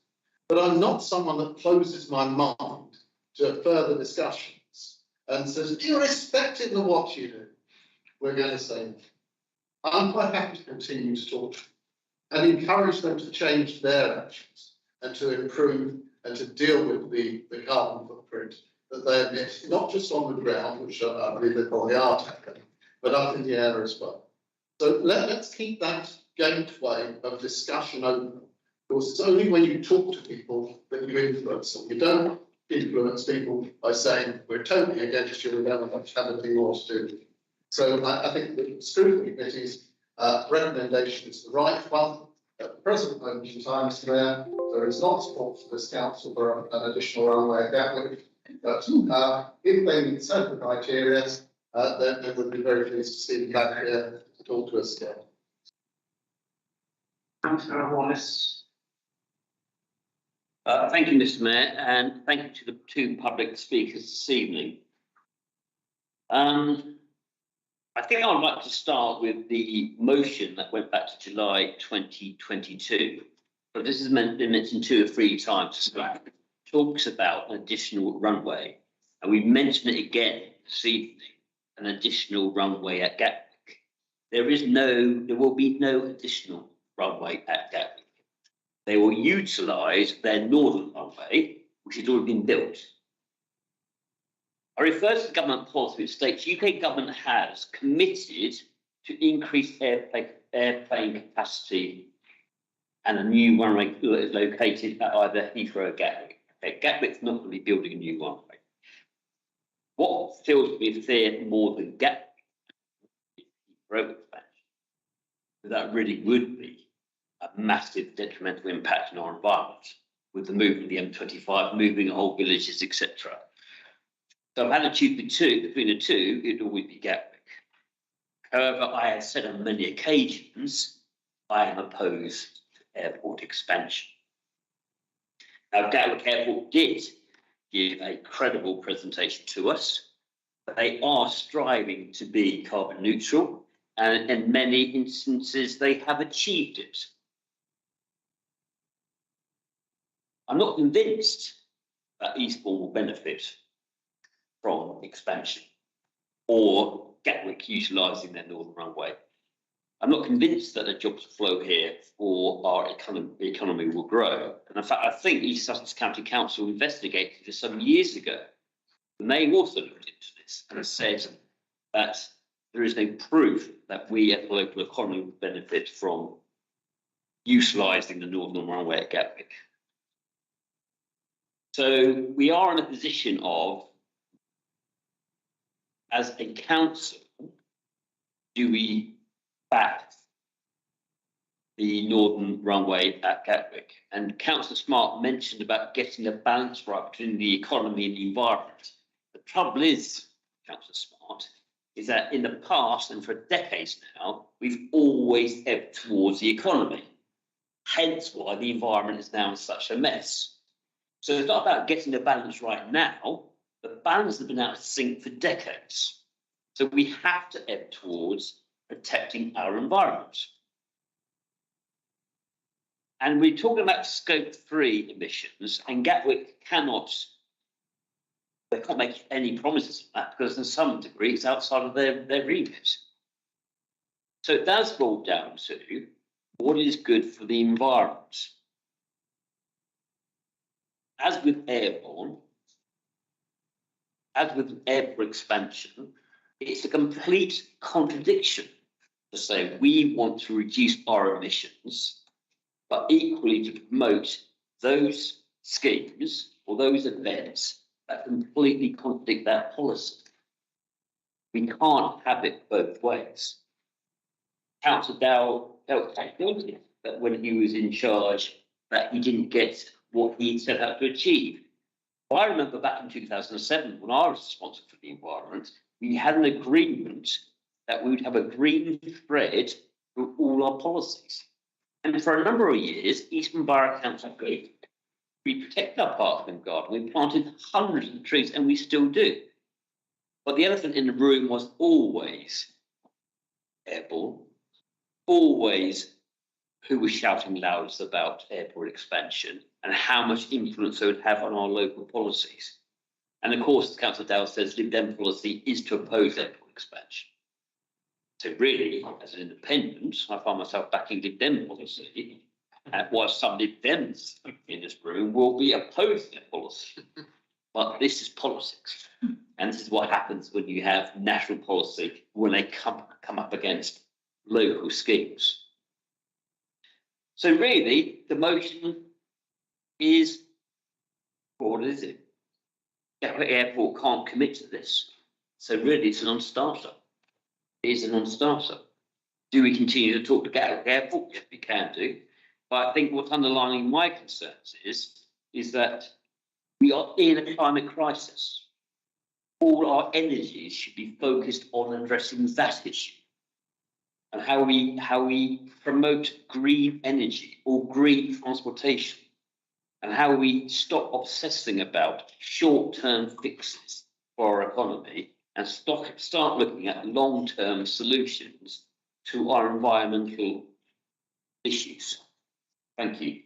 But I'm not someone that closes my mind to further discussions and says, irrespective of what you do, we're going to say no. I'm quite happy to continue to talk and encourage them to change their actions and to improve and to deal with the carbon footprint that they emit, not just on the ground, which I believe they probably are tackling, but up in the air as well. So let's keep that gateway of discussion open, because it's only when you talk to people that you influence them. You don't influence people by saying, we're totally against you, we don't have anything more to do. So I think the scrutiny committee's recommendation is the right one. At the present moment in time, there is not support for this council for an additional runway at Gatwick. But if they meet certain criteria, then they would be very pleased to see them back here to talk to us again. Councillor Wallace. Thank you, Mr. Mayor, and thank you to the two public speakers this evening. I think I would like to start with the motion that went back to July 2022. But this has been mentioned 2 or 3 times. It talks about an additional runway, and we mentioned it again this evening, an additional runway at Gatwick. There will be no additional runway at Gatwick. They will utilise their northern runway, which has already been built. I refer to the government policy which states UK government has committed to increase airplane capacity and a new runway located at either Heathrow or Gatwick. Okay, Gatwick's not going to be building a new runway. What feels to be fair more than Gatwick? Heathrow expansion. That really would be a massive detrimental impact on our environment with the movement of the M25, moving whole villages, etc. So I've had to choose between the two, it'd always be Gatwick. However, I have said on many occasions, I am opposed to airport expansion. Now, Gatwick Airport did give a credible presentation to us. They are striving to be carbon neutral, and in many instances, they have achieved it. I'm not convinced that Eastbourne will benefit from expansion or Gatwick utilising their northern runway. I'm not convinced that the jobs flow here or our economy will grow. And in fact, I think East Sussex County Council investigated this some years ago. And they also looked into this and said that there is no proof that we at the local economy will benefit from utilising the northern runway at Gatwick. So we are in a position of, as a council, do we back the northern runway at Gatwick? And Councillor Smart mentioned about getting a balance right between the economy and the environment. The trouble is, Councillor Smart, is that in the past and for decades now, we've always ebbed towards the economy. Hence why the environment is now in such a mess. So it's not about getting the balance right now. The balance has been out of sync for decades. So we have to ebb towards protecting our environment. And we're talking about scope 3 emissions, and Gatwick can't make any promises on that because in some degree it's outside of their remit. So it does boil down to what is good for the environment. As with airborne, as with airport expansion, it's a complete contradiction to say we want to reduce our emissions, but equally to promote those schemes or those events that completely contradict that policy. We can't have it both ways. Councillor Dow felt guilty that when he was in charge that he didn't get what he set out to achieve. I remember back in 2007, when I was responsible for the environment, we had an agreement that we would have a green thread through all our policies. And for a number of years, Eastbourne Borough Council agreed. We protected our parkland garden, we planted hundreds of trees, and we still do. But the elephant in the room was always airborne, always who was shouting loudest about airport expansion and how much influence they would have on our local policies. And of course, Councillor Dale says Lib Dem policy is to oppose airport expansion. So really, as an independent, I find myself backing Lib Dem policy, while some Lib Dems in this room will be opposing their policy. But this is politics. And this is what happens when you have national policy, when they come up against local schemes. So really, the motion is, what is it? Gatwick Airport can't commit to this. So really, it's a non-starter. It is a non-starter. Do we continue to talk to Gatwick Airport? Yes, we can do. But I think what's underlining my concerns is that we are in a climate crisis. All our energies should be focused on addressing that issue and how we promote green energy or green transportation and how we stop obsessing about short-term fixes for our economy and start looking at long-term solutions to our environmental issues. Thank you.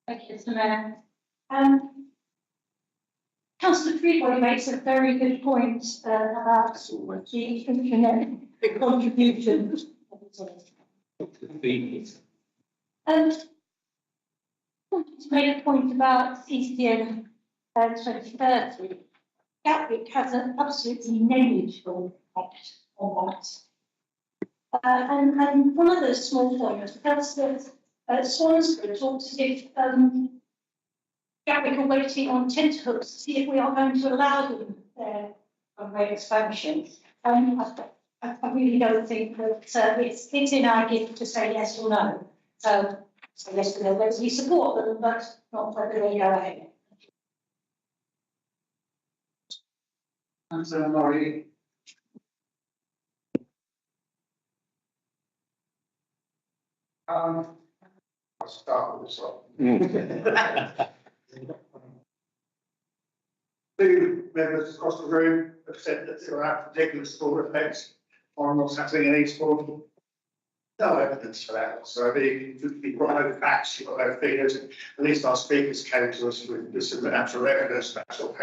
Thank you, Mr. Mayor. Councillor Freebody makes a very good point about the contribution. To make a point about CCN 2030, Gatwick has an absolutely negligible effect on that. And one other small point, Councillor Swansford talks as if Gatwick are waiting on tenterhooks to see if we are going to allow them their runway expansion. I really don't think that it's in our gift to say yes or no. So yes or no, whether we support them, but not whether they go ahead. Councillor Murray. I'll start with this one. Two members across the room have said that there are particular store effects on what's happening in Eastbourne. No evidence for that. So you've got no facts, you've got no figures. At least our speakers came to us with some actual evidence about sort of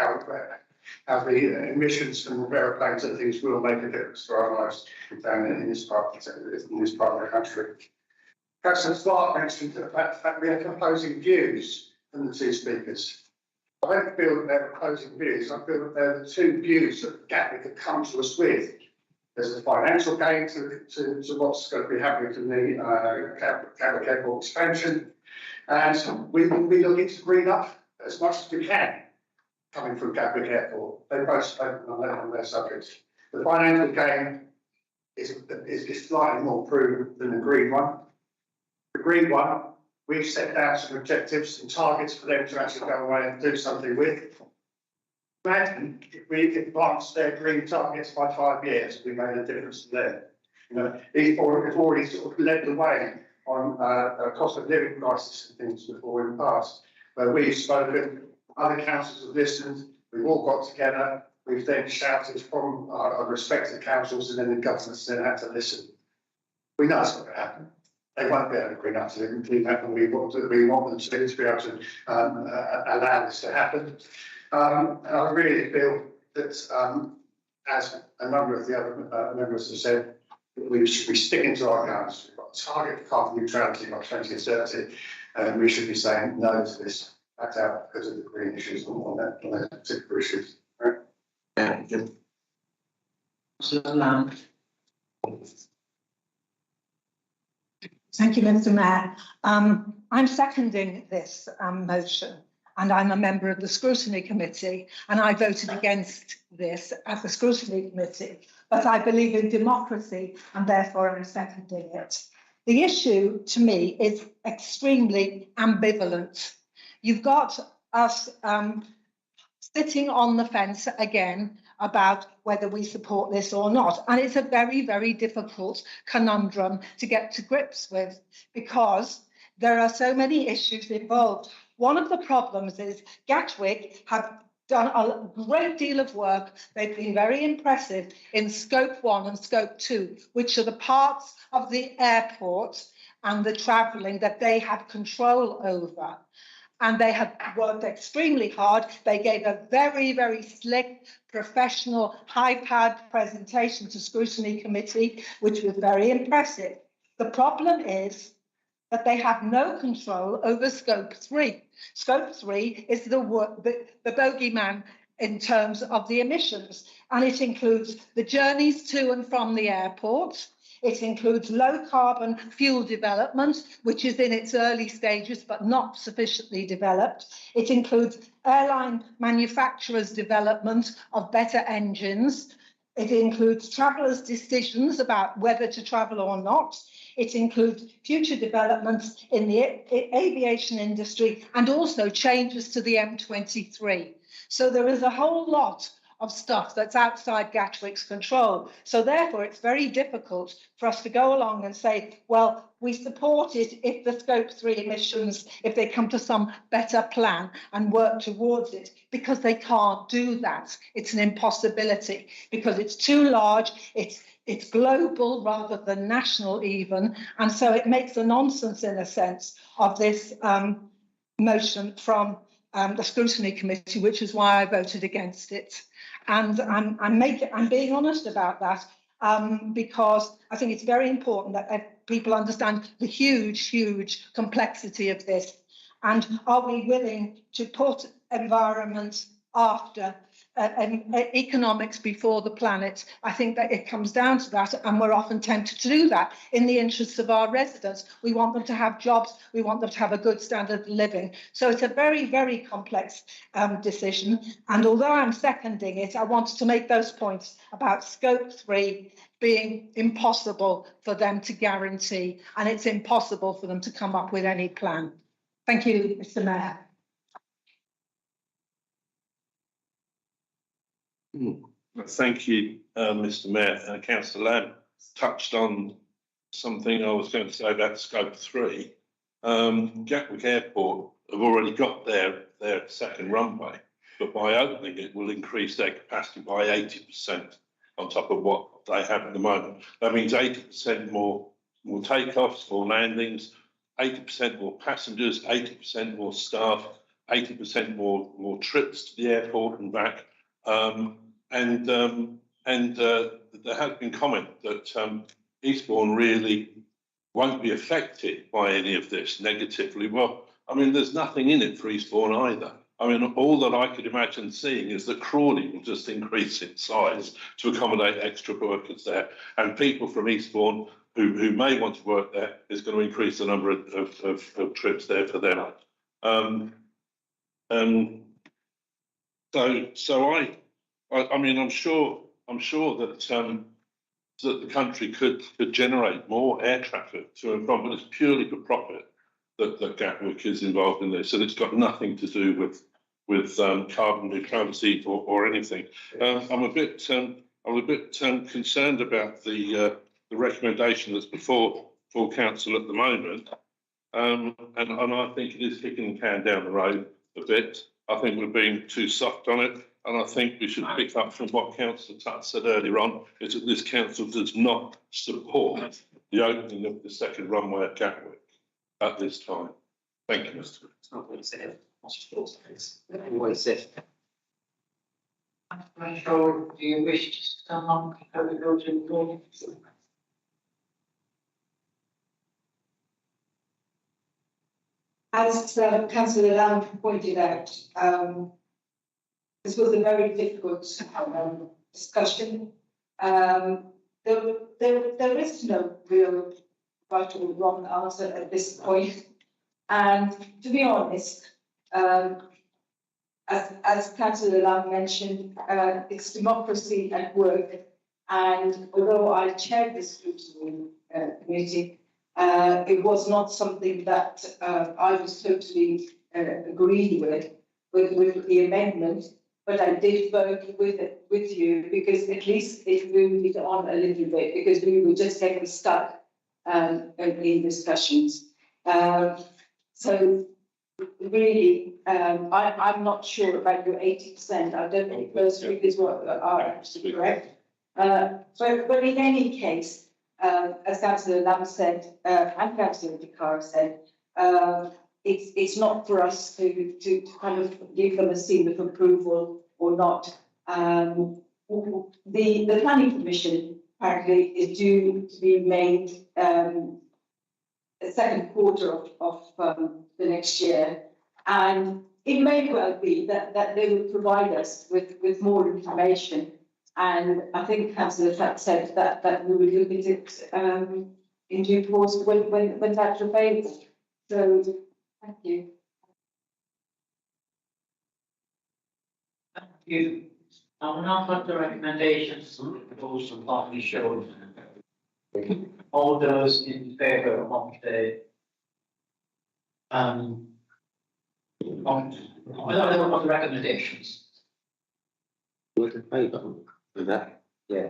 how the emissions from aeroplanes and things will make a difference to our lives down in this part of the country. Councillor Clark mentioned the fact that we are proposing views from the two speakers. I don't feel that they're proposing views. I feel that they're the two views that Gatwick have come to us with. There's a financial gain to what's going to be happening to the Gatwick Airport expansion, and we will be looking to green up as much as we can coming from Gatwick Airport. They both spoken on their subjects. The financial gain is slightly more proven than the green one. The green one, we've set down some objectives and targets for them to actually go away and do something with. Imagine if we advanced their green targets by 5 years, we made a difference to them. You know, it's already sort of led the way on a cost of living crisis and things before in the past. But we've spoken, other councils have listened, we've all got together, we've then shouted from our respective councils, and then the governments then had to listen. We know it's not going to happen. They won't be able to green up to it. We want them to be able to allow this to happen. And I really feel that, as a number of the other members have said, we should be sticking to our guns. We've got a target of carbon neutrality by 2030, and we should be saying no to this. That's out because of the green issues on those particular issues. Right? Yeah. Thank you, Mr. Mayor. I'm seconding this motion, and I'm a member of the Scrutiny Committee, and I voted against this at the Scrutiny Committee, but I believe in democracy, and therefore I'm seconding it. The issue, to me, is extremely ambivalent. You've got us sitting on the fence again about whether we support this or not. And it's a very, very difficult conundrum to get to grips with because there are so many issues involved. One of the problems is Gatwick have done a great deal of work. They've been very impressive in Scope 1 and Scope 2, which are the parts of the airport and the travelling that they have control over. And they have worked extremely hard. They gave a very, very slick, professional, high-powered presentation to Scrutiny Committee, which was very impressive. The problem is that they have no control over Scope 3. Scope 3 is the bogeyman in terms of the emissions. And it includes the journeys to and from the airport. It includes low carbon fuel development, which is in its early stages but not sufficiently developed. It includes airline manufacturers' development of better engines. It includes travellers' decisions about whether to travel or not. It includes future developments in the aviation industry and also changes to the M23. So there is a whole lot of stuff that's outside Gatwick's control. So therefore, it's very difficult for us to go along and say, well, we support it if the Scope 3 emissions, if they come to some better plan and work towards it, because they can't do that. It's an impossibility because it's too large, it's global rather than national even, and so it makes a nonsense in a sense of this motion from the Scrutiny Committee, which is why I voted against it. And I'm being honest about that because I think it's very important that people understand the huge complexity of this. And are we willing to put environment after economics before the planet? I think that it comes down to that, and we're often tempted to do that in the interests of our residents. We want them to have jobs, we want them to have a good standard of living. So it's a very complex decision, and although I'm seconding it, I wanted to make those points about Scope 3 being impossible for them to guarantee, and it's impossible for them to come up with any plan. Thank you, Mr. Mayor. Thank you, Mr. Mayor. Councillor Lamb touched on something I was going to say about Scope 3. Gatwick Airport have already got their second runway, but by opening it will increase their capacity by 80% on top of what they have at the moment. That means 80% more takeoffs, more landings, 80% more passengers, 80% more staff, 80% more trips to the airport and back. There has been comment that Eastbourne really won't be affected by any of this negatively. Well, I mean, there's nothing in it for Eastbourne either. I mean, all that I could imagine seeing is that Crawley will just increase in size to accommodate extra workers there, and people from Eastbourne who may want to work there is going to increase the number of trips there for them. I mean, I'm sure that that the country could generate more air traffic to and from, but it's purely for profit that Gatwick is involved in this, and it's got nothing to do with carbon neutrality or anything. I'm a bit concerned about the recommendation that's before full council at the moment, and I think it is kicking the can down the road a bit. I think we're being too soft on it. And I think we should pick up from what Councillor Tutt said earlier on, is that this council does not support the opening of the second runway at Gatwick at this time. Thank you, Mr. It's not what he said. What he said. Rachel, do you wish to stand on before we go to the board? As Councillor Lamb pointed out, this was a very difficult discussion. There is no real right or wrong answer at this point. And to be honest, as Councillor Lamb mentioned, it's democracy at work. And although I chaired the scrutiny committee, it was not something that I was totally agreed with the amendment. But I did vote with you because at least it moved it on a little bit, because we were just getting stuck in discussions. So really, I'm not sure about your 80%. I don't think those figures are actually correct. But in any case, as Councillor Lamb said, and Councillor Vicar said, it's not for us to kind of give them a seal of approval or not. The planning commission apparently is due to be made the second quarter of the next year, and it may well be that they will provide us with more information. And I think Councillor Flack said that we would look at it in due course when that's available. So, thank you. Thank you. I will now put the recommendations to the proposal partly shown. All those in favour of the of the recommendations. Work in favour of that? Yeah.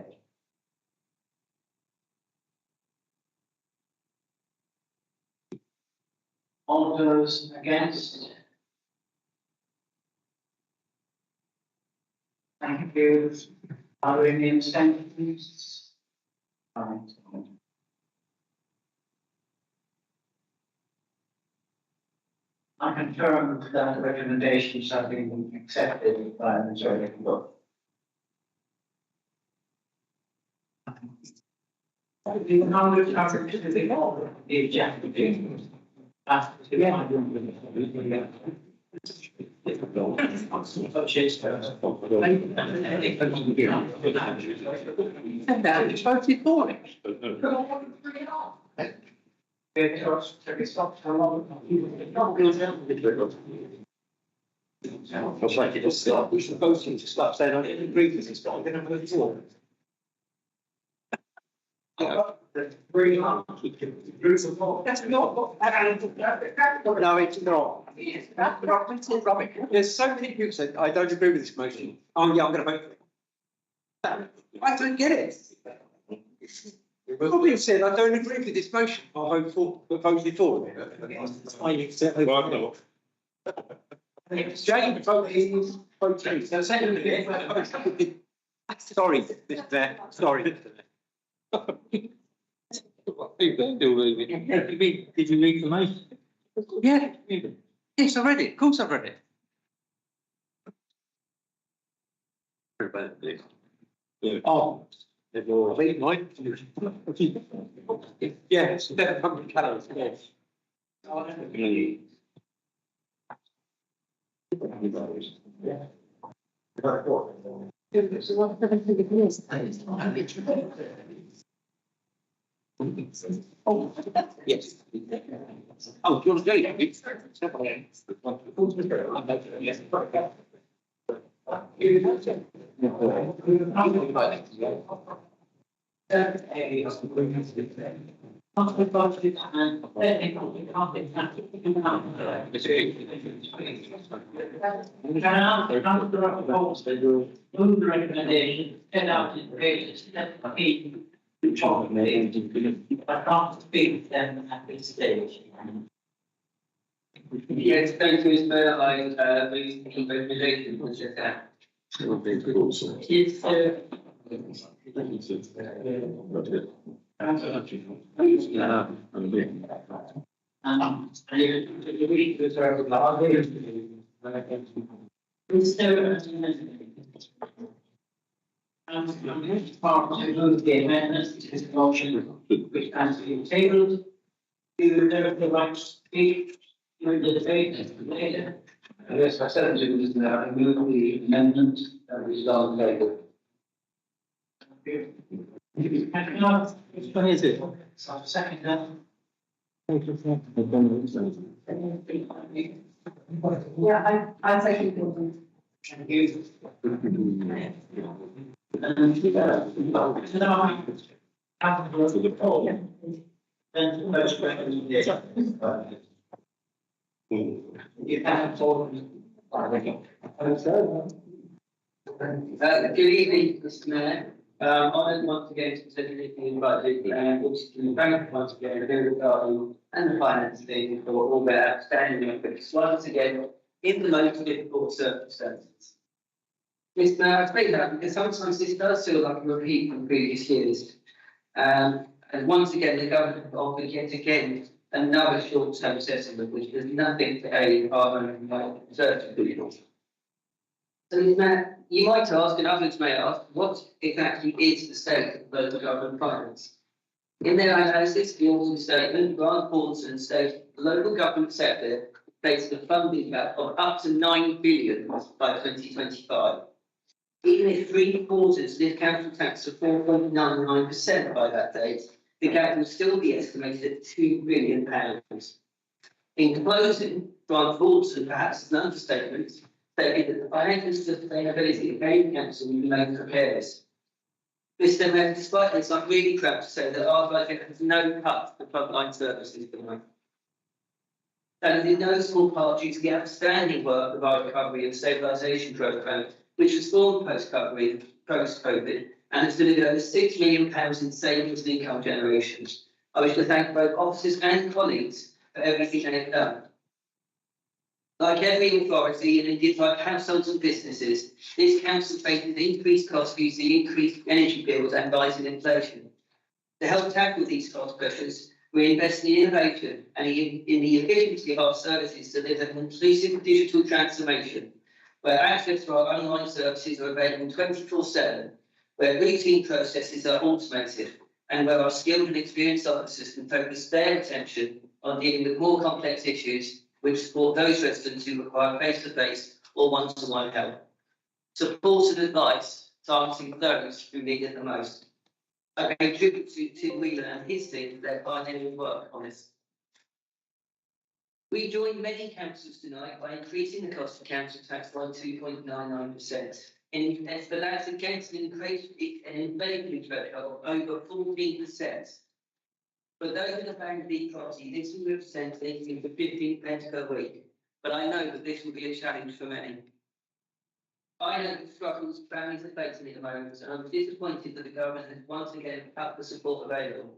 All those against? Thank you. Are there any abstentions? Right. I confirm that the recommendations have been accepted by the majority vote. We will now move to the agenda. We should voting to start saying I didn't agree with this, but I'm going to move forward. That's not. No, it's not. There's so many people who said, I don't agree with this motion. Oh, yeah, I'm going to vote for it. I don't get it. Probably said, I don't agree with this motion. I'll vote for, but voted for it. Jane voted. So second bit. Sorry, Mr. Mayor. Sorry. Did you read the motion? Yeah. Yes, I read it. Of course, I've read it. Oh. Yeah, it's 700 calories. Yes. Oh, yes. Oh, do you want to do Move the recommendation, set out in pages 8. I can't speak to them at this stage. Yes, thank you, Mr. Mayor. I move the recommendation was set out. Is part to move the amendments to this motion, which has been tabled. You reserve the right to speak during the debate later. Yes, I said to Mr. Mayor, I move the amendment which is on the table. Which one is it? So second that. Yeah, I second it. Thank you. After the poll, then the first recommendation. You have told me. Good evening, Mr. Mayor. Honoured once again to consider the invited and which can thank once again the regarding and the finance team for all their outstanding efforts once again in the most difficult circumstances. Mr. Mayor, I say that because sometimes this does feel like a repeat from previous years. And once again, the government offered yet again another short-term settlement, which does nothing to aid our own conservative people. So, Mr. Mayor, you might ask, and others may ask, what exactly is the state of local government finance? In their analysis, the autumn statement, Grant Thornton stated the local government sector states the funding gap of up to 9 billion by 2025. Even if 3/4 live council tax of 4.99% by that date, the gap will still be estimated at £2 billion. In closing, Grant Thornton, perhaps as an understatement, stated that the financial sustainability of any council will remain precarious. Mr. Mayor, despite this, I'm really proud to say that our budget has no cut for frontline services tonight. That is in no small part due to the outstanding work of our recovery and stabilisation programme, which was formed post-COVID, and has delivered over £6 million in savings and income generation. I wish to thank both officers and colleagues for everything they have done. Like every authority, and indeed like households and businesses, this council faces increased costs due to increased energy bills and rising inflation. To help tackle these cost pressures, we invest in innovation and in the efficiency of our services to deliver an inclusive digital transformation, where access to our online services are available 24/7, where routine processes are automated, and where our skilled and experienced officers can focus their attention on dealing with more complex issues which support those residents who require face-to-face or one-to-one help. Support and advice targeting those who need it the most. I pay tribute to Tim Wheeler and his team for their pioneering work on this. We joined many councils tonight by increasing the cost of council tax by 2.99%. And for that against an inflationary threshold of over 14%. For those in the family property, this will represent anything for 15 pence per week, but I know that this will be a challenge for many. I know the struggles families are facing at the moment, and I'm disappointed that the government has once again cut the support available.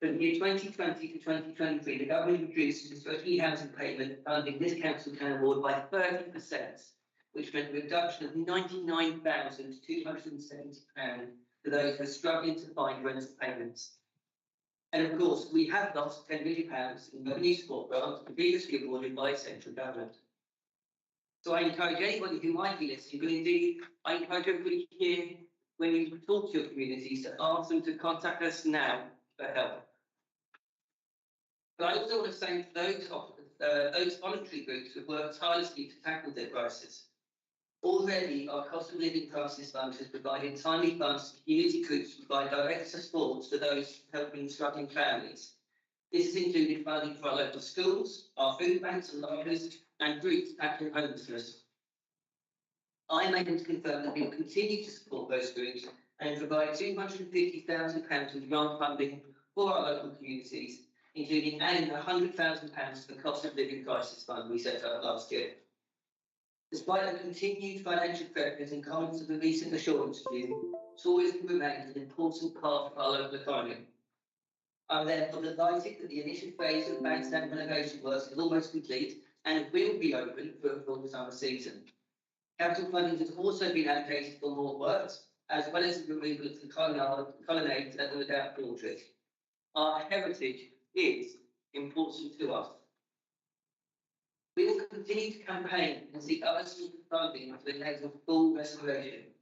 From the year 2020 to 2023, the government reduced its free housing payment funding this council can award by 30%, which meant a reduction of £99,270 for those who are struggling to find rental payments. And of course, we have lost £10 million in revenue support grants previously awarded by central government. So I encourage anybody who might be listening, but indeed, I encourage everybody here, when you talk to your communities, to ask them to contact us now for help. But I also want to thank those voluntary groups who have worked tirelessly to tackle their crisis. Already, our cost of living crisis fund has provided timely funds to community groups to provide direct support to those helping struggling families. This has included funding for our local schools, our food banks and libraries, and groups tackling homelessness. I am able to confirm that we will continue to support those groups and provide £250,000 in grant funding for our local communities, including adding £100,000 to the cost of living crisis fund we set up last year. Despite the continued financial pressures and comments of the recent assurance review, tourism remains an important part of our local economy. I'm therefore delighted that the initial phase of bandstand renovation works is almost complete and will be open for a full summer season. Capital funding has also been allocated for more works, as well as the removal of the colonnades at the Lookout Portrait. Our heritage is important to us. We will continue to campaign and seek other sources of funding to enable full restoration.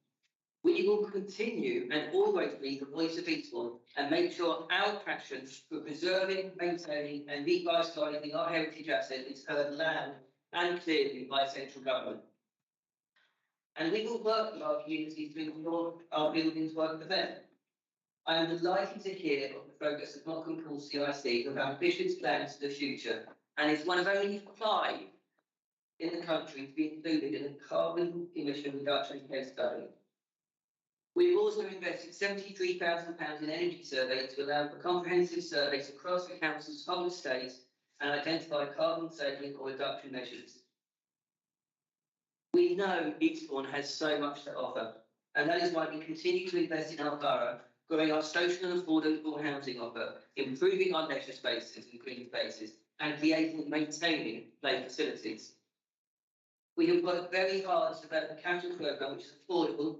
We will continue and always be the voice of Eastbourne and make sure our passion for preserving, maintaining and revitalising our heritage asset is heard loud and clearly by central government. And we will work with our communities to ensure our buildings work for them. I am delighted to hear of the progress of Malcolm Pool CIC with ambitious plans for the future, and is one of only 5 in the country to be included in a carbon emission reduction case study. We've also invested £73,000 in energy surveys to allow for comprehensive surveys across the council's whole estate and identify carbon saving or reduction measures. We know Eastbourne has so much to offer, and that is why we continue to invest in our borough, growing our social and affordable housing offer, improving our leisure spaces and green spaces, and creating and maintaining play facilities. We have worked very hard to develop a capital programme which is affordable,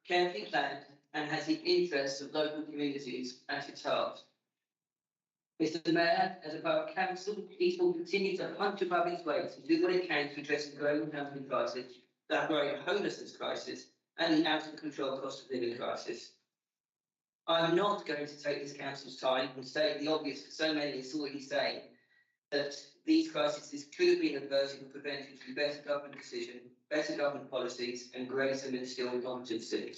carefully planned, and has the interests of local communities at its heart. Mr. Mayor, as a borough council, Eastbourne continues to punch above its weight and do what it can to address the growing housing crisis, the growing homelessness crisis, and the out-of-control cost of living crisis. I am not going to take this council's time and state the obvious for so many is already saying, that these crises could have been averted and prevented through better government decision, better government policies, and greater ministerial competency.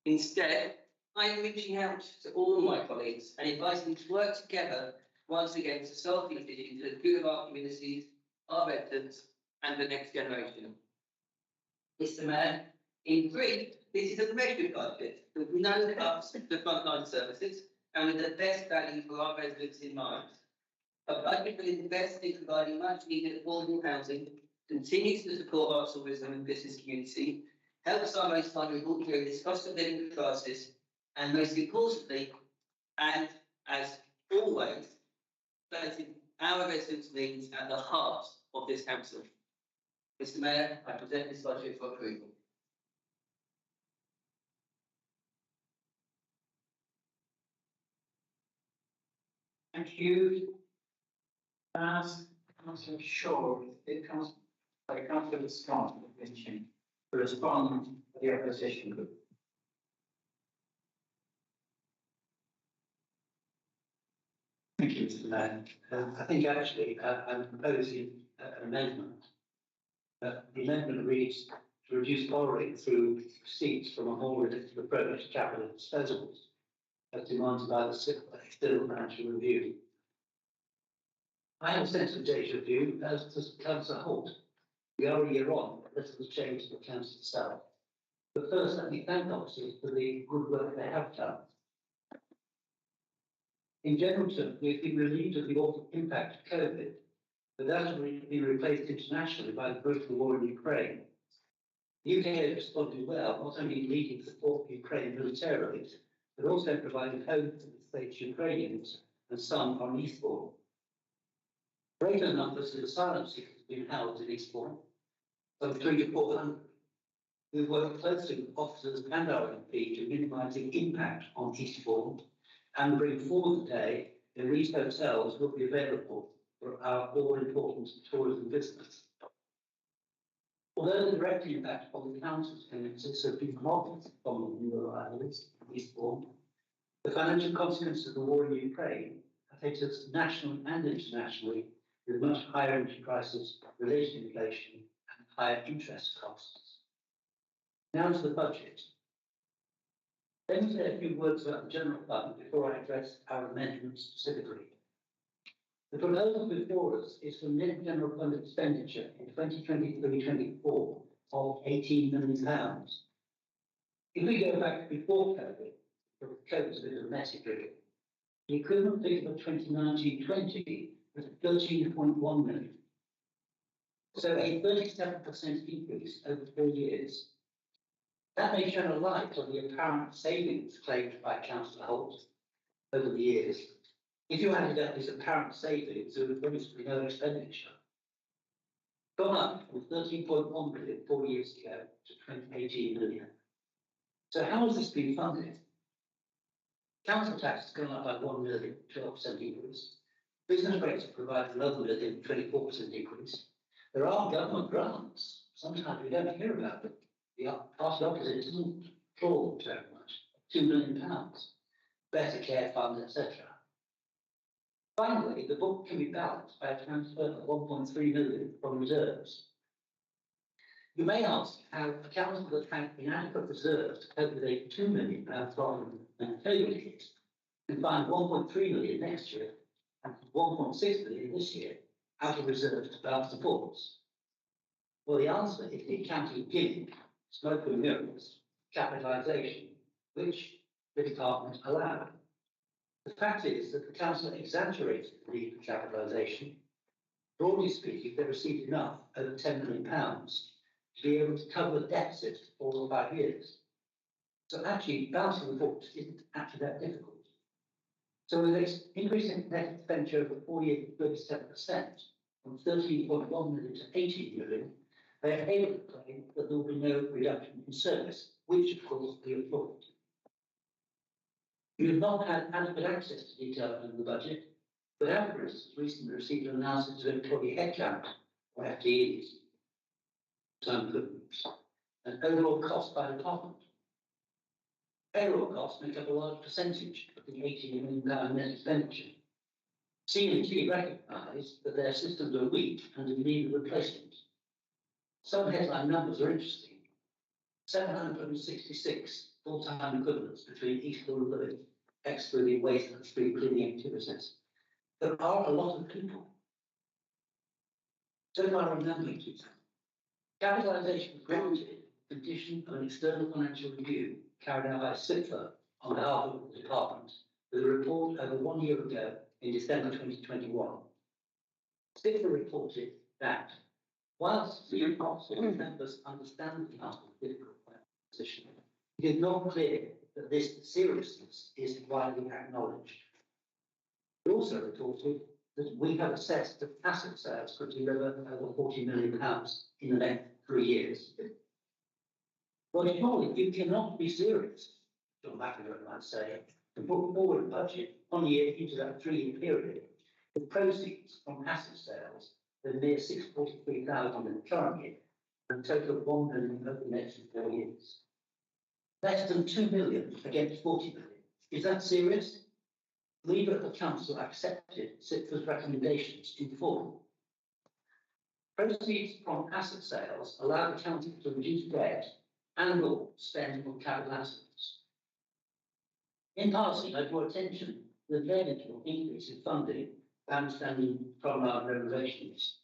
Instead, I am reaching out to all of my colleagues and inviting them to work together once again to solve these issues for the good of our communities, our residents, and the next generation. Mr. Mayor, in brief, this is a measured budget with no cuts to frontline services and with the best value for our residents in mind. A budget that invests in providing much needed affordable housing, continues to support our tourism and business community, helps our most vulnerable during this cost of living crisis, and most importantly, and as always, placing our residents' needs at the heart of this council. Mr. Mayor, I present this budget for approval. Thank you. As Councillor Shaw, it comes by Councillor Scott to respond to the opposition group. Thank you, Mr. Mayor. I think actually I'm proposing an amendment. The amendment reads to reduce borrowing through receipts from a more realistic approach to capital disposals as demanded by the external financial review. I have a sense of deja vu, as does Councillor Holt. We are a year on, but little has changed for the council itself. But first, let me thank officers for the good work they have done. In general terms, we've been relieved of the awful impact of COVID, but that has been replaced internationally by the brutal war in Ukraine. The UK has responded well, not only leading support for Ukraine militarily, but also providing hope for the state's Ukrainians, and some on Eastbourne. Greater numbers of asylum seekers have been held in Eastbourne, some 300 to 400. We've worked closely with officers and our MP to minimise the impact on Eastbourne and bring forward the day when these hotels will be available for our all-important tourism business. Although the direct impact on the council's finances have been modest from the new arrivals in Eastbourne, the financial consequences of the war in Ukraine have hit us nationally and internationally with much higher energy prices, related inflation, and higher interest costs. Now to the budget. Let me say a few words about the general fund before I address our amendments specifically. The proposal before us is for net general fund expenditure in 2023-24 of £18 million. If we go back before COVID, because COVID is a bit of a messy figure, the equivalent figure for 2019-20 was 13.1 million. So a 37% increase over 4 years. That may shine a light on the apparent savings claimed by Councillor Holt over the years. If you added up these apparent savings, there would obviously be no expenditure. Gone up from 13.1 million 4 years ago to 18 million. So how has this been funded? Council tax has gone up by 1 million, 12% increase. Business rates have provided another million, 24% increase. There are government grants. Sometimes we don't hear about them. The party opposite doesn't talk very much. £2 million. Better care fund, etc. Finally, the book can be balanced by a transfer of 1.3 million from reserves. You may ask how a council that had inadequate reserves to cope with a £2 million problem and COVID hit can find 1.3 million next year and 1.6 million this year out of reserves to balance the books. Well, the answer is in county giving, smoke and mirrors, capitalisation, which the department allowed. The fact is that the council exaggerated the need for capitalisation. Broadly speaking, they received enough, over £10 million, to be able to cover the deficit for 4 or 5 years. So actually, balancing the books isn't actually that difficult. So with this increase in net expenditure over 4 years of 37%, from 13.1 million to 18 million, they are able to claim that there will be no reduction in service, which of course we applaud. We have not had adequate access to detail in the budget, but Ambrose has recently received an analysis of employee headcount, or FTEs, term equivalents, and overall cost by department. Payroll costs make up a large percentage of the £18 million net expenditure. C&T recognise that their systems are weak and in need of replacement. Some headline numbers are interesting. 766 full-time equivalents between Eastbourne and Borough, excluding waste and street cleaning activities. There are a lot of people. So far, remembering to capitalisation granted, condition of an external financial review carried out by SIPFA on behalf of the department, with a report over 1 year ago in December 2021. SIPFA reported that whilst the members understand the difficult position, it is not clear that this seriousness is widely acknowledged. It also reported that we have assessed that asset sales could deliver over £40 million in the next 3 years. Well, surely you cannot be serious, John McEnroe might say, to put forward a budget 1 year into that 3-year period with proceeds from asset sales of near 643,000 in the current year and a total of 1 million over the next 4 years. Less than 2 million against 40 million. Is that serious? Leader of the Council accepted SIPFA's recommendations in full. Proceeds from asset sales allow the Council to reduce debt and or spend on capital assets. In passing, I draw attention to the negligible increase in funding bandstanding from our renovations.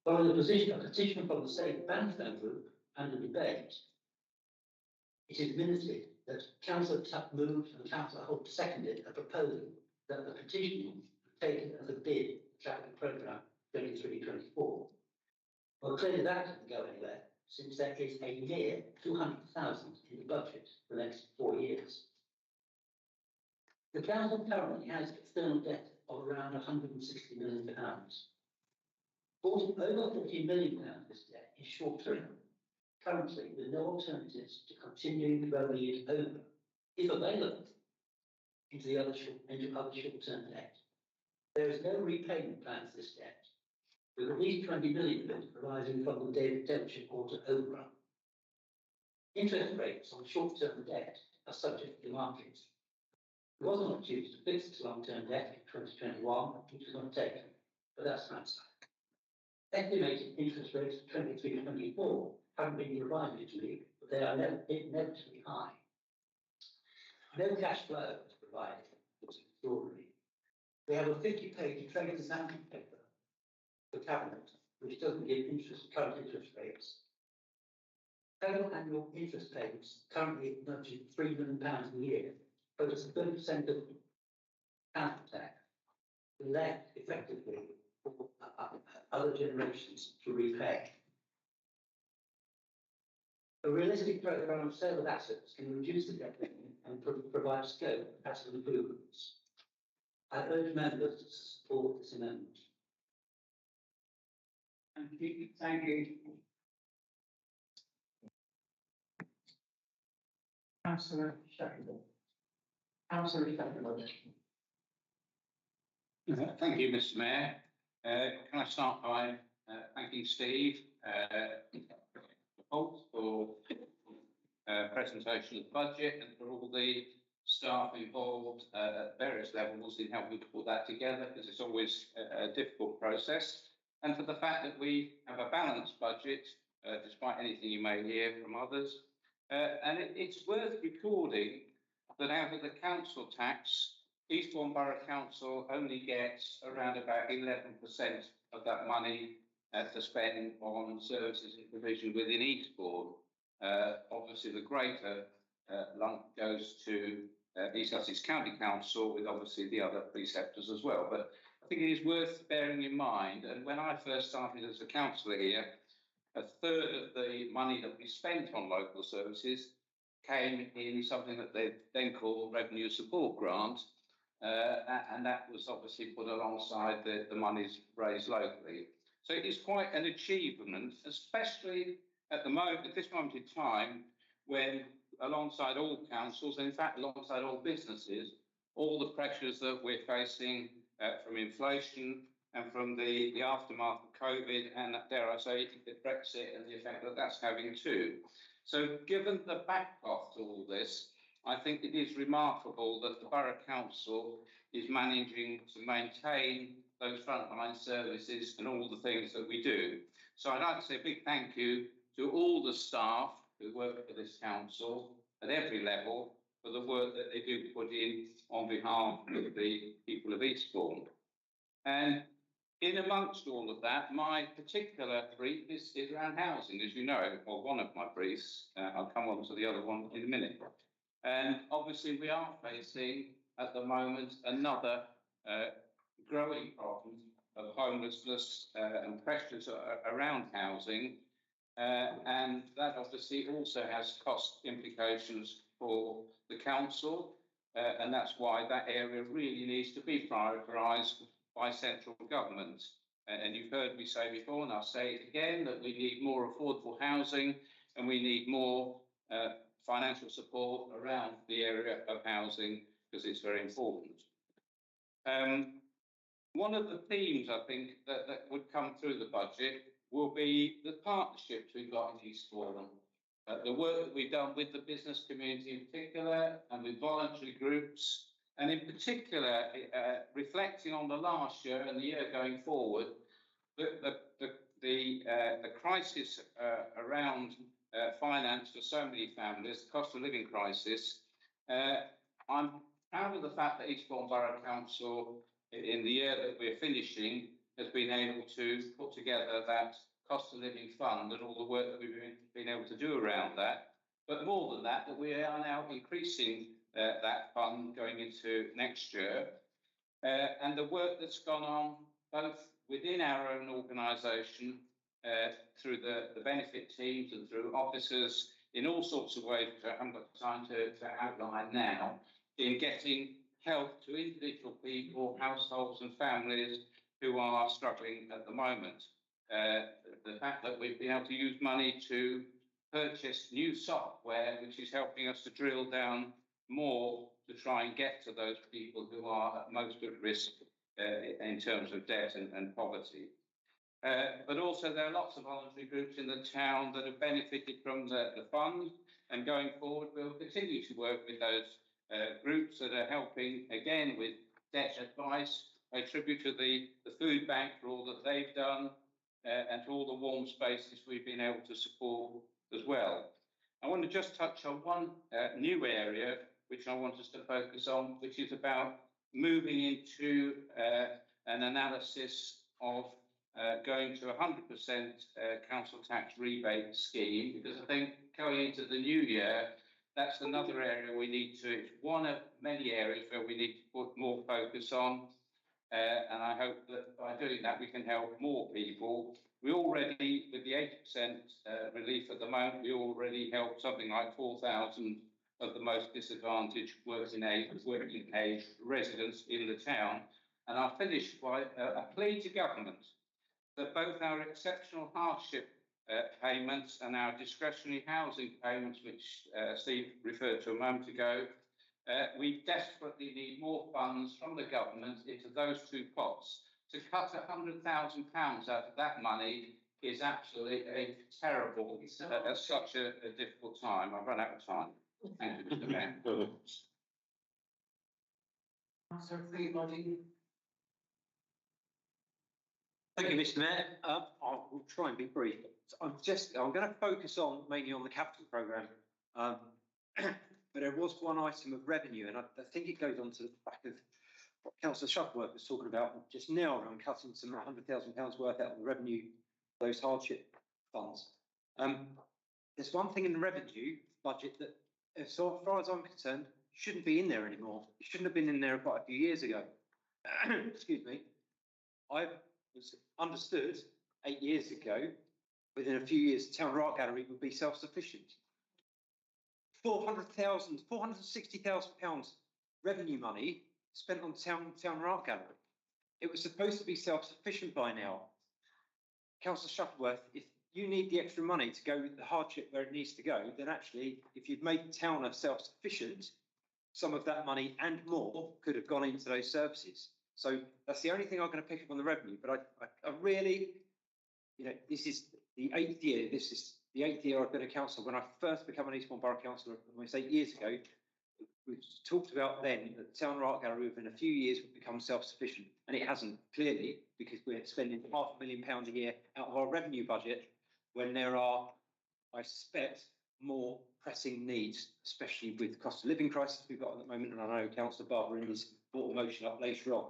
Following a petition from the Safe Bandstand Group and a debate, it is minuted that Councillor Tuck moved and Councillor Holt seconded a proposal that the petition be taken as a bid for capital programme 23-24. Well, clearly that doesn't go anywhere, since there is a mere 200,000 in the budget for the next 4 years. The council currently has external debt of around £160 million. Over £40 million of this debt is short-term. Currently, with no alternatives to continuing rolling it over, if available, into other short-term debt. There is no repayment plan for this debt, with at least 20 million of it arising from the David Devonshire Quarter overrun. Interest rates on short-term debt are subject to the market. There was an opportunity to fix this long-term debt in 2021, which was not taken, but that's an outside. Estimated interest rates for 23-24 haven't been provided to me, but they are inevitably high. No cash flow is provided, which is extraordinary. We have a 50-page trade examining paper for Cabinet, which doesn't give current interest rates. Total annual interest payments currently nudging £3 million a year, but it's 30% of council tax left effectively for other generations to repay. A realistic programme of sale of assets can reduce the debt and provide scope for asset improvements. I urge members to support this amendment. Thank you. Councillor Sheffield. Councillor Sheffield. Thank you, Mr. Mayor. Can I start by thanking Steve Holt for presentation of the budget and for all the staff involved at various levels in helping to put that together, because it's always a difficult process, and for the fact that we have a balanced budget, despite anything you may hear from others. And it's worth recording that out of the council tax, Eastbourne Borough Council only gets around about 11% of that money to spend on services and provision within Eastbourne. Obviously, the greater lump goes to East Sussex County Council, with obviously the other preceptors as well. But I think it is worth bearing in mind, and when I first started as a councillor here, a third of the money that we spent on local services came in something that they then called revenue support grant, and that was obviously put alongside the monies raised locally. So it is quite an achievement, especially at this moment in time, when alongside all councils, and in fact alongside all businesses, all the pressures that we're facing from inflation and from the aftermath of COVID, and dare I say, Brexit and the effect that that's having too. So given the backdrop to all this, I think it is remarkable that the Borough Council is managing to maintain those frontline services and all the things that we do. So I'd like to say a big thank you to all the staff who work for this council at every level for the work that they do put in on behalf of the people of Eastbourne. And in amongst all of that, my particular brief is around housing, as you know, or one of my briefs. I'll come on to the other one in a minute. And obviously we are facing at the moment another growing problem of homelessness and pressures around housing. And that obviously also has cost implications for the council. And that's why that area really needs to be prioritised by central government. And you've heard me say before, and I'll say it again, that we need more affordable housing and we need more financial support around the area of housing because it's very important. One of the themes I think that would come through the budget will be the partnerships we've got in Eastbourne. The work that we've done with the business community in particular and with voluntary groups, and in particular reflecting on the last year and the year going forward, the crisis around finance for so many families, the cost of living crisis. I'm proud of the fact that Eastbourne Borough Council, in the year that we're finishing, has been able to put together that cost of living fund and all the work that we've been able to do around that. But more than that, we are now increasing that fund going into next year. And the work that's gone on both within our own organisation, through the benefit teams and through officers in all sorts of ways, which I haven't got time to outline now, in getting help to individual people, households and families who are struggling at the moment. The fact that we've been able to use money to purchase new software, which is helping us to drill down more to try and get to those people who are most at risk in terms of debt and poverty. But also there are lots of voluntary groups in the town that have benefited from the fund, and going forward we'll continue to work with those groups that are helping again with debt advice. I tribute to the food bank for all that they've done and to all the warm spaces we've been able to support as well. I want to just touch on one new area which I want us to focus on, which is about moving into an analysis of going to 100% council tax rebate scheme, because I think going into the new year, that's another area we need to, it's one of many areas where we need to put more focus on. And I hope that by doing that, we can help more people. We already, with the 80% relief at the moment, we already help something like 4,000 of the most disadvantaged working age residents in the town. And I'll finish by a plea to government that both our exceptional hardship payments and our discretionary housing payments, which Steve referred to a moment ago, we desperately need more funds from the government into those two pots. To cut £100,000 out of that money is absolutely terrible at such a difficult time. I've run out of time. Thank you, Mr. Mayor. Thank you, Mr. Mayor. I will try and be brief. I'm going to focus on mainly on the capital programme. But there was one item of revenue, and I think it goes on to the back of what Councillor Shuttleworth was talking about just now around cutting some £100,000 worth out of the revenue, those hardship funds. There's one thing in the revenue budget that, as far as I'm concerned, shouldn't be in there anymore. It shouldn't have been in there quite a few years ago. Excuse me. I was understood 8 years ago, within a few years, the Town Art Gallery would be self-sufficient. £460,000 revenue money spent on Town Art Gallery. It was supposed to be self-sufficient by now. Councillor Shuttleworth, if you need the extra money to go with the hardship where it needs to go, then actually, if you'd made the town self-sufficient, some of that money and more could have gone into those services. So that's the only thing I'm going to pick up on the revenue. But I really, this is the 8th year. This is the 8th year I've been a councillor. When I first became an Eastbourne Borough councillor almost 8 years ago, it we talked about then that the Town Art Gallery within a few years would become self-sufficient, and it hasn't, clearly, because we're spending £500,000 a year out of our revenue budget when there are, I suspect, more pressing needs, especially with the cost of living crisis we've got at the moment, and I know Councillor Barber in his brought a motion up later on.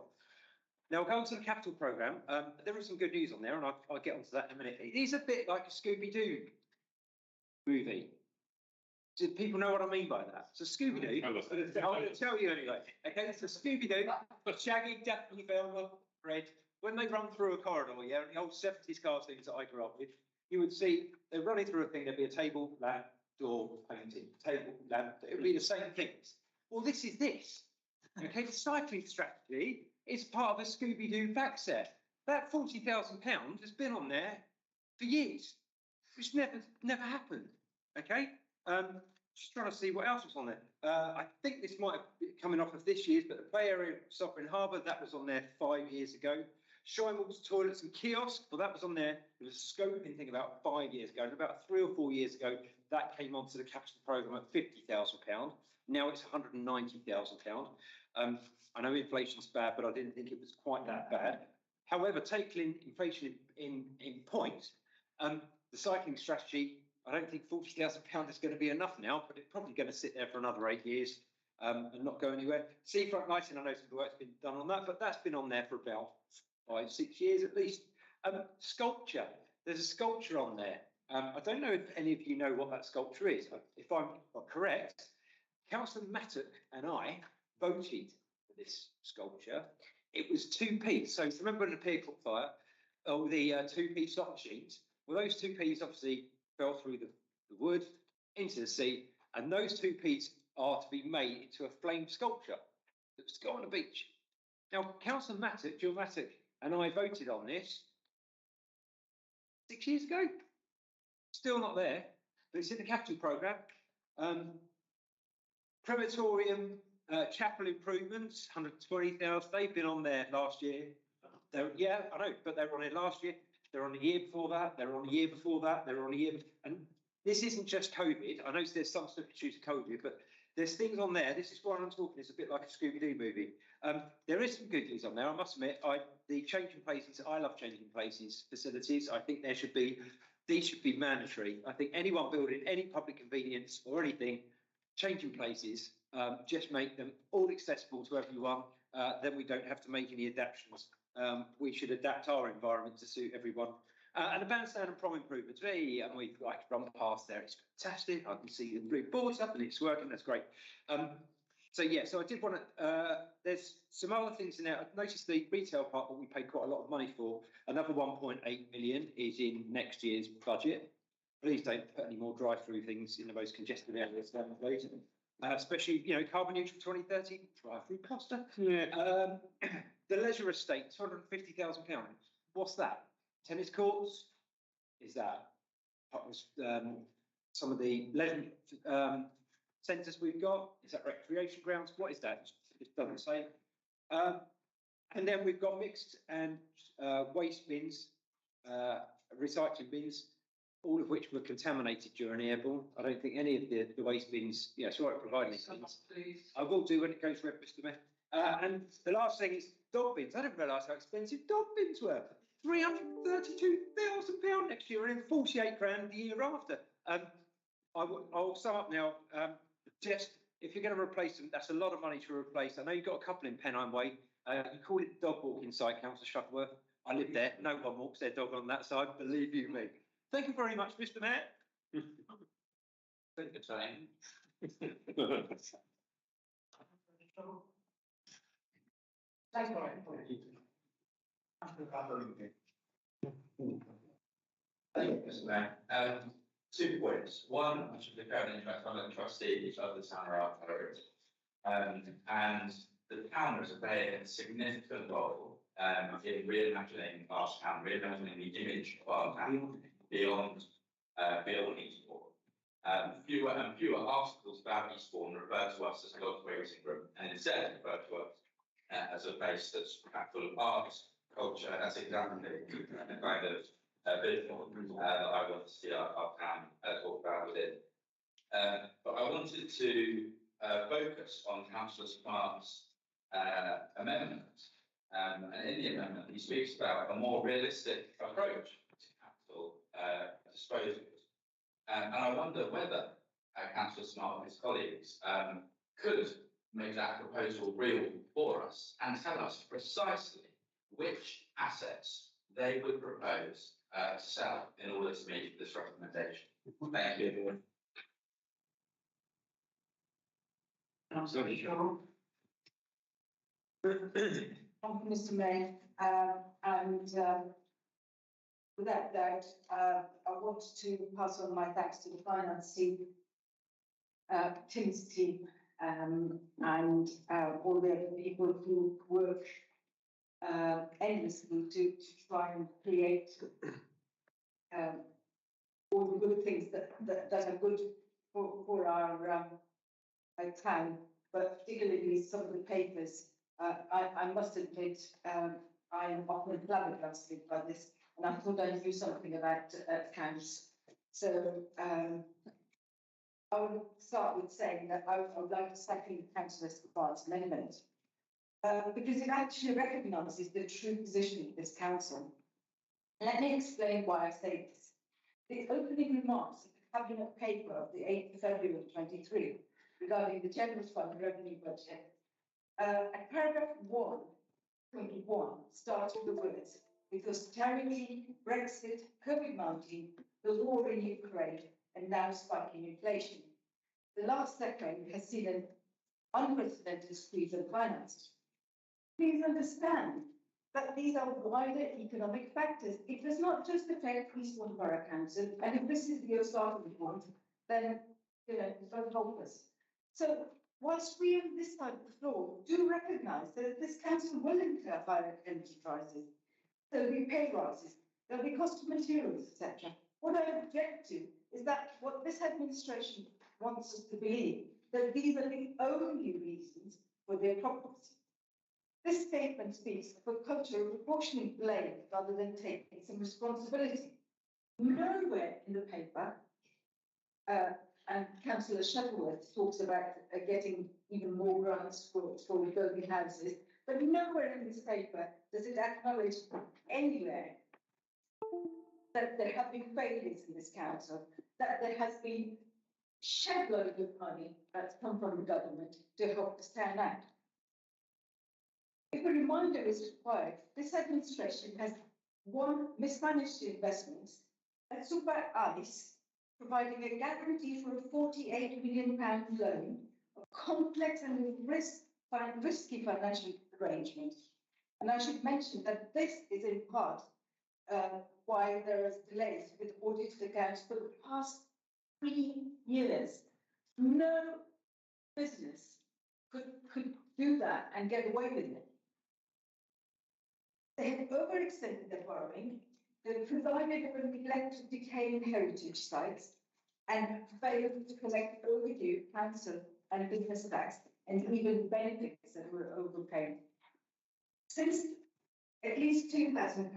Now, going to the capital programme, there is some good news on there, and I'll get onto that in a minute. It is a bit like a Scooby-Doo movie. Do people know what I mean by that? So Scooby-Doo, I'm going to tell you anyway. Okay, so Scooby-Doo, Shaggy, Daphne, Velma, Fred, when they run through a corridor, yeah, the old 70s cartoons that I grew up with, you would see they're running through a thing, there'd be a table, lamp, door, painting, table, lamp, it would be the same things. Well, this is this. Okay, the cycling strategy is part of a Scooby-Doo back set. That £40,000 has been on there for years, which never happened. Okay, just trying to see what else was on there. I think this might have been coming off of this year's, but the play area of Sovereign Harbour, that was on there 5 years ago. Shinewards toilets and kiosks, well, that was on there. There was a scoping thing about 5 years ago, and about 3 or 4 years ago, that came onto the capital programme at £50,000. Now it's £190,000. I know inflation's bad, but I didn't think it was quite that bad. However, taking inflation in point, the cycling strategy, I don't think £40,000 is going to be enough now, but it's probably going to sit there for another 8 years and not go anywhere. Seafront lighting, I know some work's been done on that, but that's been on there for about 5, 6 years at least. Sculpture, there's a sculpture on there. I don't know if any of you know what that sculpture is. If I'm correct, Councillor Mattock and I voted for this sculpture. It was 2p. So remember the Pier Cook fire, or the 2p slot machines? Well, those 2p's obviously fell through the wood into the sea, and those 2p's are to be made into a flame sculpture that was to go on the beach. Now, Councillor Mattock, Jill Mattock, and I voted on this 6 years ago. Still not there, but it's in the capital programme. Crematorium, chapel improvements, 120,000. They've been on there last year. Yeah, I know, but they were on it last year. They're on the year before that. They're on the year before that. They're on the year. And this isn't just COVID. I know there's some stuff due to COVID, but there's things on there. This is why I'm talking. It's a bit like a Scooby-Doo movie. There is some good things on there. I must admit, the changing places. I love changing places facilities. I think these should be mandatory. I think anyone building any public convenience or anything, changing places, just make them all accessible to everyone. Then we don't have to make any adaptations. We should adapt our environment to suit everyone. And the bandstand and prom improvements, hey, and we've like run past there. It's fantastic. I can see the blue boards up and it's working. That's great. So I did want to. There's some other things in there. I noticed the retail part that we paid quite a lot of money for. Another 1.8 million is in next year's budget. Please don't put any more drive-through things in the most congested areas down the road. Especially, carbon neutral 2030 drive-through Costa. Yeah. The leisure estate, £250,000. What's that? Tennis courts? Is that some of the leisure centres we've got? Is that recreation grounds? What is that? It doesn't say. And then we've got mixed and waste bins, recycling bins, all of which were contaminated during airborne. I don't think any of the waste bins, it's all right providing these things. I will do when it goes red, Mr. Mayor. And the last thing is dog bins. I didn't realise how expensive dog bins were. £332,000 next year and then 48 grand the year after. I'll sum up now. Just if you're going to replace them, that's a lot of money to replace. I know you've got a couple in Pennine Way. You call it dog walking site, Councillor Shuttleworth. I live there. No one walks their dog on that side, believe you me. Thank you very much, Mr. Mayor. Think of time. Thank you, Mr. Mayor. 2 points. One, I should declare an interest on the trustees of the Town Art Gallery. And the town is playing a significant role in reimagining our town, reimagining the image of our town beyond Eastbourne. Fewer and fewer articles about Eastbourne refer to us as a God's waiting room, and instead refer to us as a place that's full of art, culture. That's exactly the kind of visual that I want to see our town talk about within. But I wanted to focus on Councillor Smart's amendment. And in the amendment, he speaks about a more realistic approach to capital disposals. And I wonder whether Councillor Smart and his colleagues could make that proposal real for us and tell us precisely which assets they would propose to sell in order to meet this recommendation. Thank you. Thank you, Mr. Mayor, without doubt, I want to pass on my thanks to the finance team, Tim's team, and all the other people who work endlessly to try and create all the good things that are good for our town, but particularly some of the papers. I must admit, I am often flabbergasted by this, and I thought I'd do something about accounts. So I would start with saying that I would like to second Councillor Scott's amendment, because it actually recognises the true position of this council. Let me explain why I say this. The opening remarks of the Cabinet paper of the 8th of February 23 regarding the General Fund revenue budget, at paragraph 1.1 starts with the words, because austerity, Brexit, COVID-19, the war in Ukraine, and now spiking inflation. The last decade has seen an unprecedented squeeze on finance. Please understand that these are wider economic factors. It does not just affect Eastbourne Borough Council, and if this is your starting point, then don't help us. So whilst we on this side of the floor do recognise that this council will incur higher energy prices, there'll be pay rises, there'll be cost of materials, etc. What I object to is that what this administration wants us to believe, that these are the only reasons for their problems. This statement speaks of a culture of apportioning blame rather than taking some responsibility. Nowhere in the paper, and Councillor Shuttleworth talks about getting even more grants for building houses, but nowhere in this paper does it acknowledge anywhere that there have been failures in this council, that there has been shed load of money that's come from the government to help us town out. If a reminder is required, this administration has mismanaged investments at Super ICE, providing a guarantee for a £48 million loan, a complex and risky financial arrangement. And I should mention that this is in part why there is delays with audited accounts for the past 3 years. No business could do that and get away with it. They have overextended their borrowing, they've provided for neglected decaying heritage sites, and failed to collect overdue council and business tax, and even benefits that were overpaid. Since at least 2000,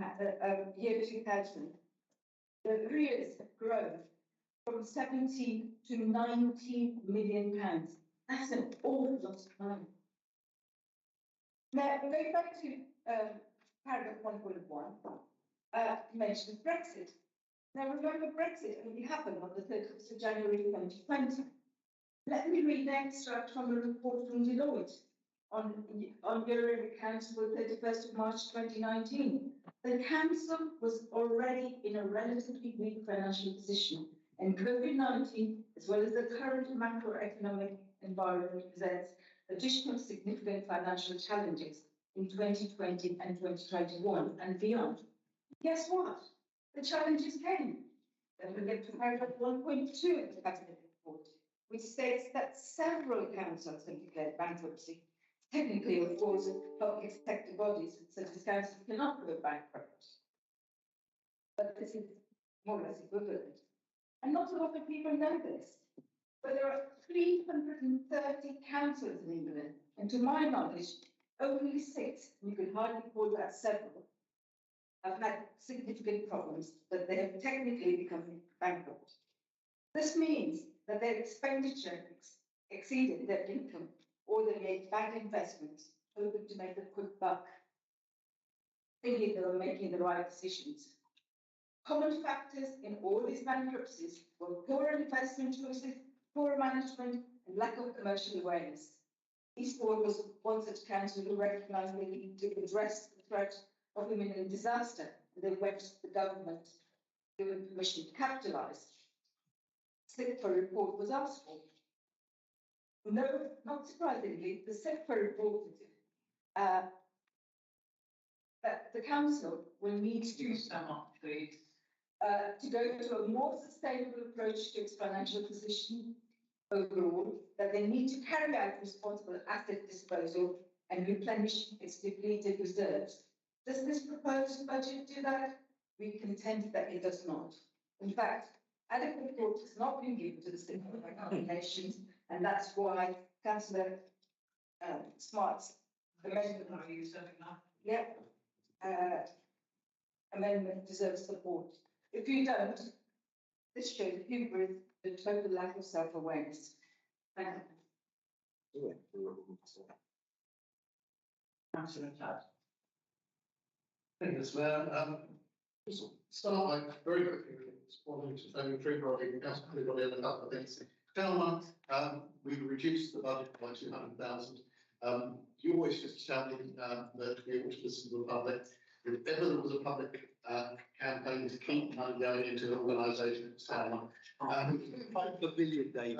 the arrears have grown from 17 to 19 million pounds. That's an awful lot of money. Now, going back to paragraph 1.1, mentions Brexit. Now, remember, Brexit only happened on the 30th of January 2020. Let me read an extract from a report from Deloitte on year-end accounts for 31st of March 2019. The council was already in a relatively weak financial position, and COVID-19, as well as the current macroeconomic environment, presents additional significant financial challenges in 2020 and 2021 and beyond. Guess what? The challenges came. Then we get to paragraph 1.2 of the Cabinet report, which states that several councils have declared bankruptcy. Technically, of course, public sector bodies such as councils cannot go bankrupt. But this is more or less equivalent. And not a lot of people know this, but there are 330 councils in England, and to my knowledge, only 6, and you can hardly call that several, have had significant problems, that they have technically become bankrupt. This means that their expenditure exceeded their income, or they made bad investments, hoping to make a quick buck, thinking they were making the right decisions. Common factors in all these bankruptcies were poor investment choices, poor management, and lack of commercial awareness. Eastbourne was one such council who recognised the need to address the threat of imminent disaster, and they went to the government given permission to capitalise. SIPFA report was asked for. No, not surprisingly, the SIPFA reported that the council will need to sum up, please. To go to a more sustainable approach to its financial position overall, that they need to carry out responsible asset disposal and replenish its depleted reserves. Does this proposed budget do that? We contend that it does not. In fact, adequate thought has not been given to the simplified calculations, and that's why Councillor Smart's amendment. Are you saying that? Yep. Amendment deserves support. If you don't, this shows hubris, the total lack of self-awareness. Thank you. Councillor Todd. Thank you, Mayor. Just start by very quickly responding to Tony Trooper, and everybody in a couple of things. Belmont, we reduced the budget by 200,000. You always just tell me that we ought to listen to the public. If ever there was a public campaign to keep money going into an organisation, it's Belmont. Pavilion, Dave.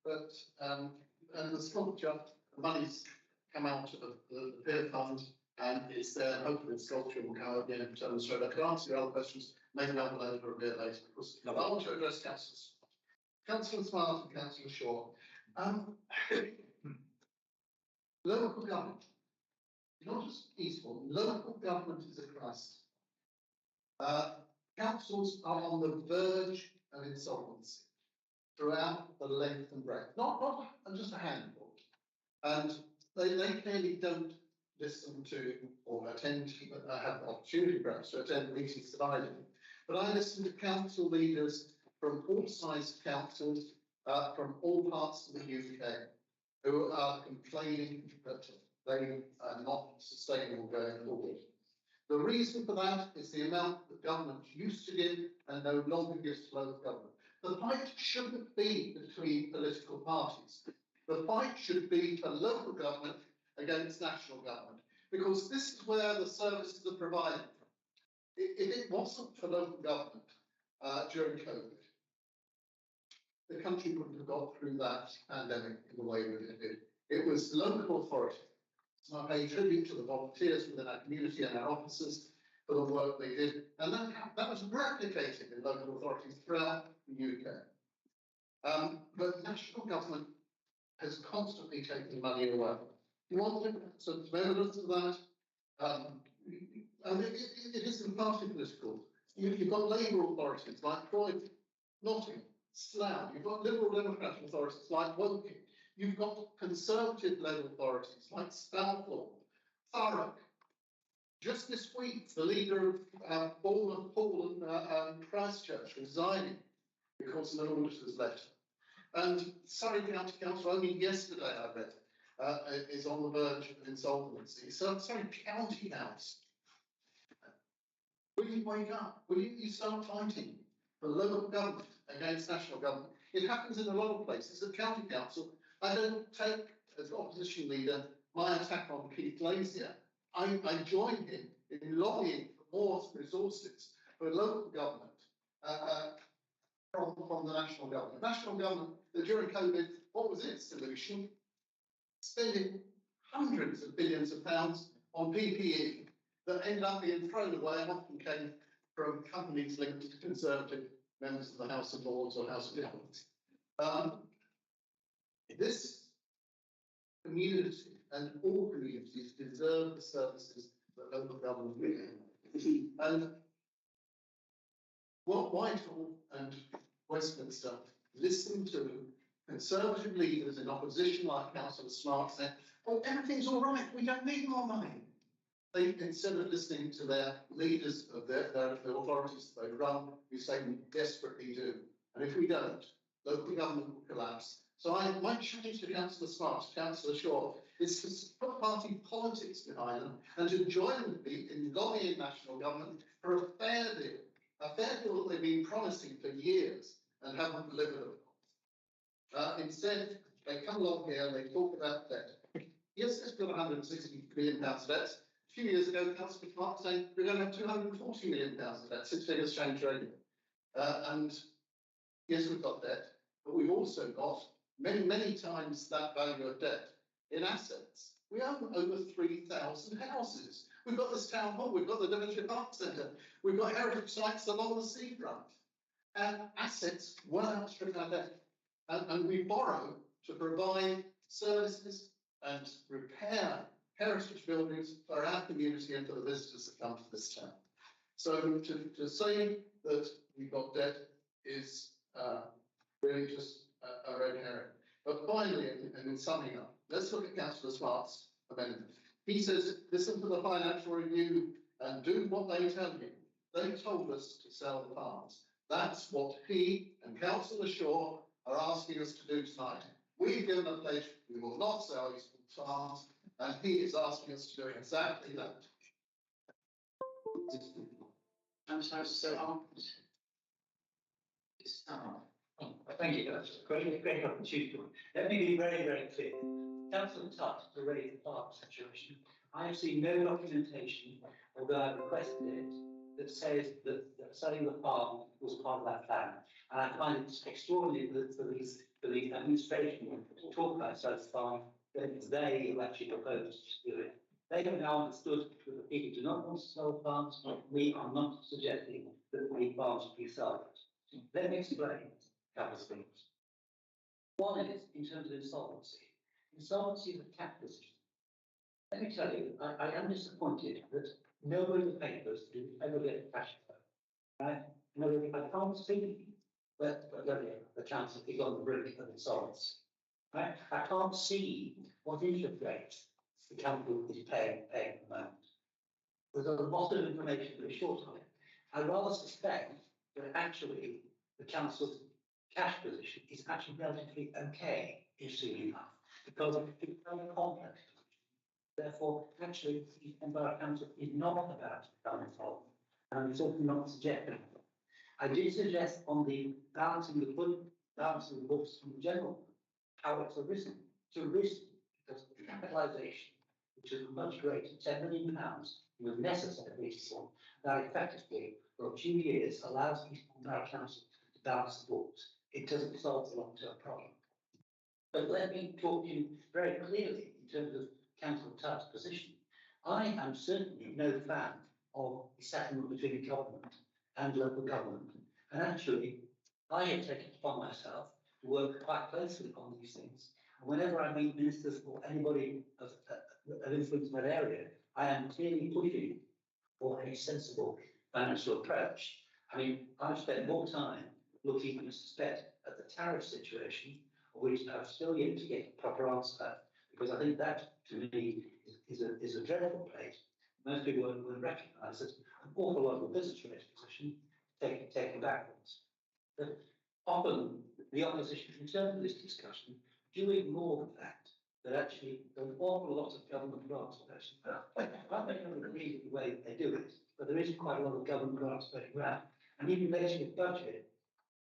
And the sculpture, the money's come out of the peer fund, and it's there. Hopefully, the sculpture will come again in terms of. I can answer your other questions. Maybe I'll go over a bit later. Because I want to address Councillor Smart and Councillor Shaw. Local government, not just Eastbourne, local government is a crisis. Councils are on the verge of insolvency throughout the length and breadth, not just a handful. And they clearly don't listen to or attend, have the opportunity perhaps to attend meetings that I do. But I listen to council leaders from all sized councils, from all parts of the UK, who are complaining that they are not sustainable going forward. The reason for that is the amount that government used to give and no longer gives to local government. The fight shouldn't be between political parties. The fight should be for local government against national government, because this is where the services are provided from. If it wasn't for local government during COVID, the country wouldn't have got through that pandemic in the way that it did. It was local authority. So I pay tribute to the volunteers within our community and our officers for the work they did, and that was replicated in local authorities throughout the UK. But national government has constantly taken money away. You want some evidence of that? It isn't partly political. You've got Labour authorities like Croydon, Nottingham, Slough. You've got Liberal Democratic authorities like Woking. You've got Conservative-led authorities like Spalthorne, Thurrock. Just this week, the leader of Bournemouth, Paul and Christchurch resigning because of an auditor's letter. And Surrey County Council, only yesterday I read, is on the verge of insolvency. So Surrey County Council, will you wake up? Will you start fighting for local government against national government? It happens in a lot of places. At County Council, I don't take, as opposition leader, my attack on Keith Glazier. I join him in lobbying for more resources for local government from the national government. National government, during COVID, what was its solution? Spending hundreds of billions of pounds on PPE that ended up being thrown away and often came from companies linked to Conservative members of the House of Lords or House of Commons. This community and all communities deserve the services that local government give. And what Whitehall and Westminster listen to Conservative leaders in opposition like Councillor Smart said, oh, everything's all right, we don't need more money. They, instead of listening to their leaders of the authorities that they run, who say we desperately do. And if we don't, local government will collapse, So my challenge to Councillor Smart, Councillor Shaw, is to put party politics behind them and to join with me in lobbying national government for a fair deal that they've been promising for years and haven't delivered upon. Instead, they come along here and they talk about debt. Yes, it's got 160 million pounds of debt. A few years ago, Councillor Clark saying we're going to have 240 million pounds of debt, 6 figures change regularly. And yes, we've got debt, but we've also got many times that value of debt in assets. We own over 3,000 houses. We've got this town hall, we've got the Devonshire Park Centre, we've got heritage sites along the seafront. And assets well outstrip our debt. And we borrow to provide services and repair heritage buildings for our community and for the visitors that come to this town. So to say that we've got debt is really just a red herring. But finally, and in summing up, let's look at Councillor Smart's amendment. He says, listen to the financial review and do what they tell you. They told us to sell the farms. That's what he and Councillor Shaw are asking us to do tonight. We've given a pledge, we will not sell Eastbourne farms, and he is asking us to do exactly that. Thank you, that's a great opportunity. Let me be very, very clear. Councillor Tutt to raise the park situation. I have seen no documentation, although I requested it, that says that selling the farm was part of that plan. And I find it extraordinary that for the administration to talk about selling the farm, that it's they who actually proposed to do it. They have now understood that the people do not want to sell farms. We are not suggesting that the farms should be sold. Let me explain a couple of things. One is in terms of insolvency. Insolvency is a capitalist. Let me tell you, I am disappointed that nobody in the papers did ever get a cash flow. Right? No, I can't see where the chance of being on the brink of insolvency. Right? I can't see what interest rates the company is paying at the moment. There's a lot of information very short on it. I rather suspect that actually the council's cash position is actually relatively okay, interestingly enough, because it's a very complex position. Therefore, actually, the Eastbourne Borough Council is not about to become insolvent, and I'm certainly not suggesting it. I did suggest on the balancing the books from the general, how it's arisen because the capitalisation, which is much greater, £10 million, was necessary for that effectively for a few years allows Eastbourne Borough Council to balance the books. It doesn't solve the long-term problem. But let me talk to you very clearly in terms of Councillor Tutt's position. I am certainly no fan of the settlement between government and local government. And actually, I have taken it upon myself to work quite closely on these things. And whenever I meet ministers or anybody of influence in that area, I am clearly pushing for a sensible financial approach. I mean, I've spent more time looking, I suspect, at the tariff situation, which I've still yet to get a proper answer, because I think that, to me, is a dreadful place. Most people won't recognise that an awful lot of the business rate position taken backwards. But often the opposition, in terms of this discussion, do ignore the fact that actually there's an awful lot of government grants actually. I may not agree with the way they do it, but there is quite a lot of government grants going around. And even legislative budget,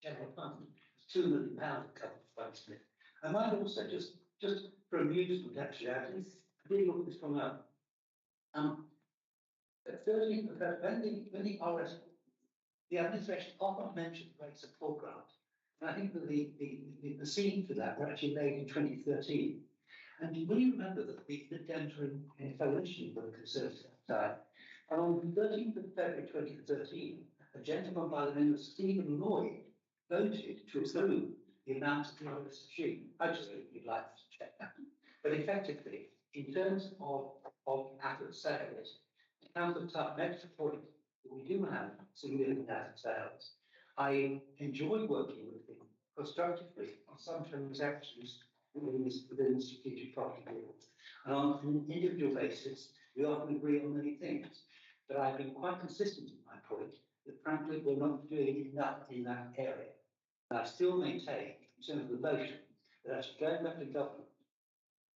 general fund, £2 million of government funds in it. I might also just for amusement, actually, I did look this one up. 13th of February, when the RS, the administration often mentioned the Great Support Grant, and I think that the scene for that were actually laid in 2013. And will you remember that we did enter in coalition with the Conservatives at the time? And on the 13th of February 2013, a gentleman by the name of Stephen Lloyd voted to approve the amount of the RSG. I just think we'd like to check that. But effectively, in terms of asset sales, Councillor Tutt makes the point that we do have significant asset sales. I enjoy working with him constructively on some transactions within the strategic property board. And on an individual basis, we often agree on many things. But I've been quite consistent in my point that frankly we're not doing enough in that area. And I still maintain, in terms of the motion, that actually going back to government,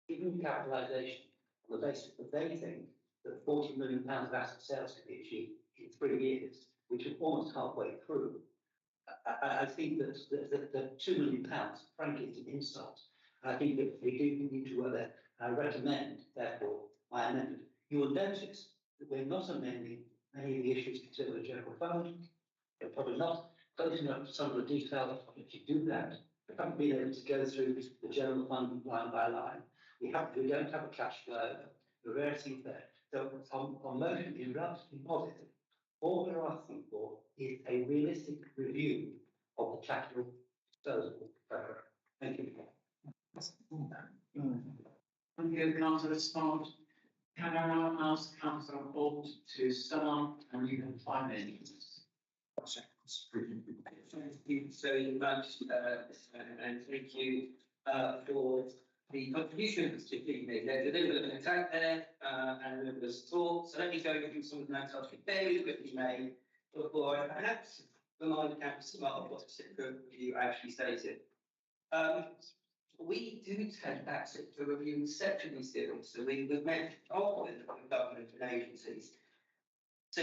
giving capitalisation on the basis that they think that £40 million of asset sales can be achieved in 3 years, which is almost halfway through. I think that the £2 million, frankly, is an insult. I think that we do need to recommend, therefore, my amendment. You will notice that we're not amending many of the issues considered the general fund. We're probably not closing up some of the details if you do that. We haven't been able to go through the general fund line by line. We don't have a cash flow. There are various things there. So on motion, being relatively positive, all we're asking for is a realistic review of the capital disposal program. Thank you. Thank you, Councillor Smart. Can I now ask Councillor Holt to sum up, and you can 5 minutes. Thank you very much, and thank you for the contributions to being made. There's a little bit of an attack there, and a little bit of support. So let me go through some of the notes I've been very quickly made before I perhaps remind Councillor Smart of what the sector review actually stated. We do take that sector review exceptionally serious. So we've met all with government and agencies. So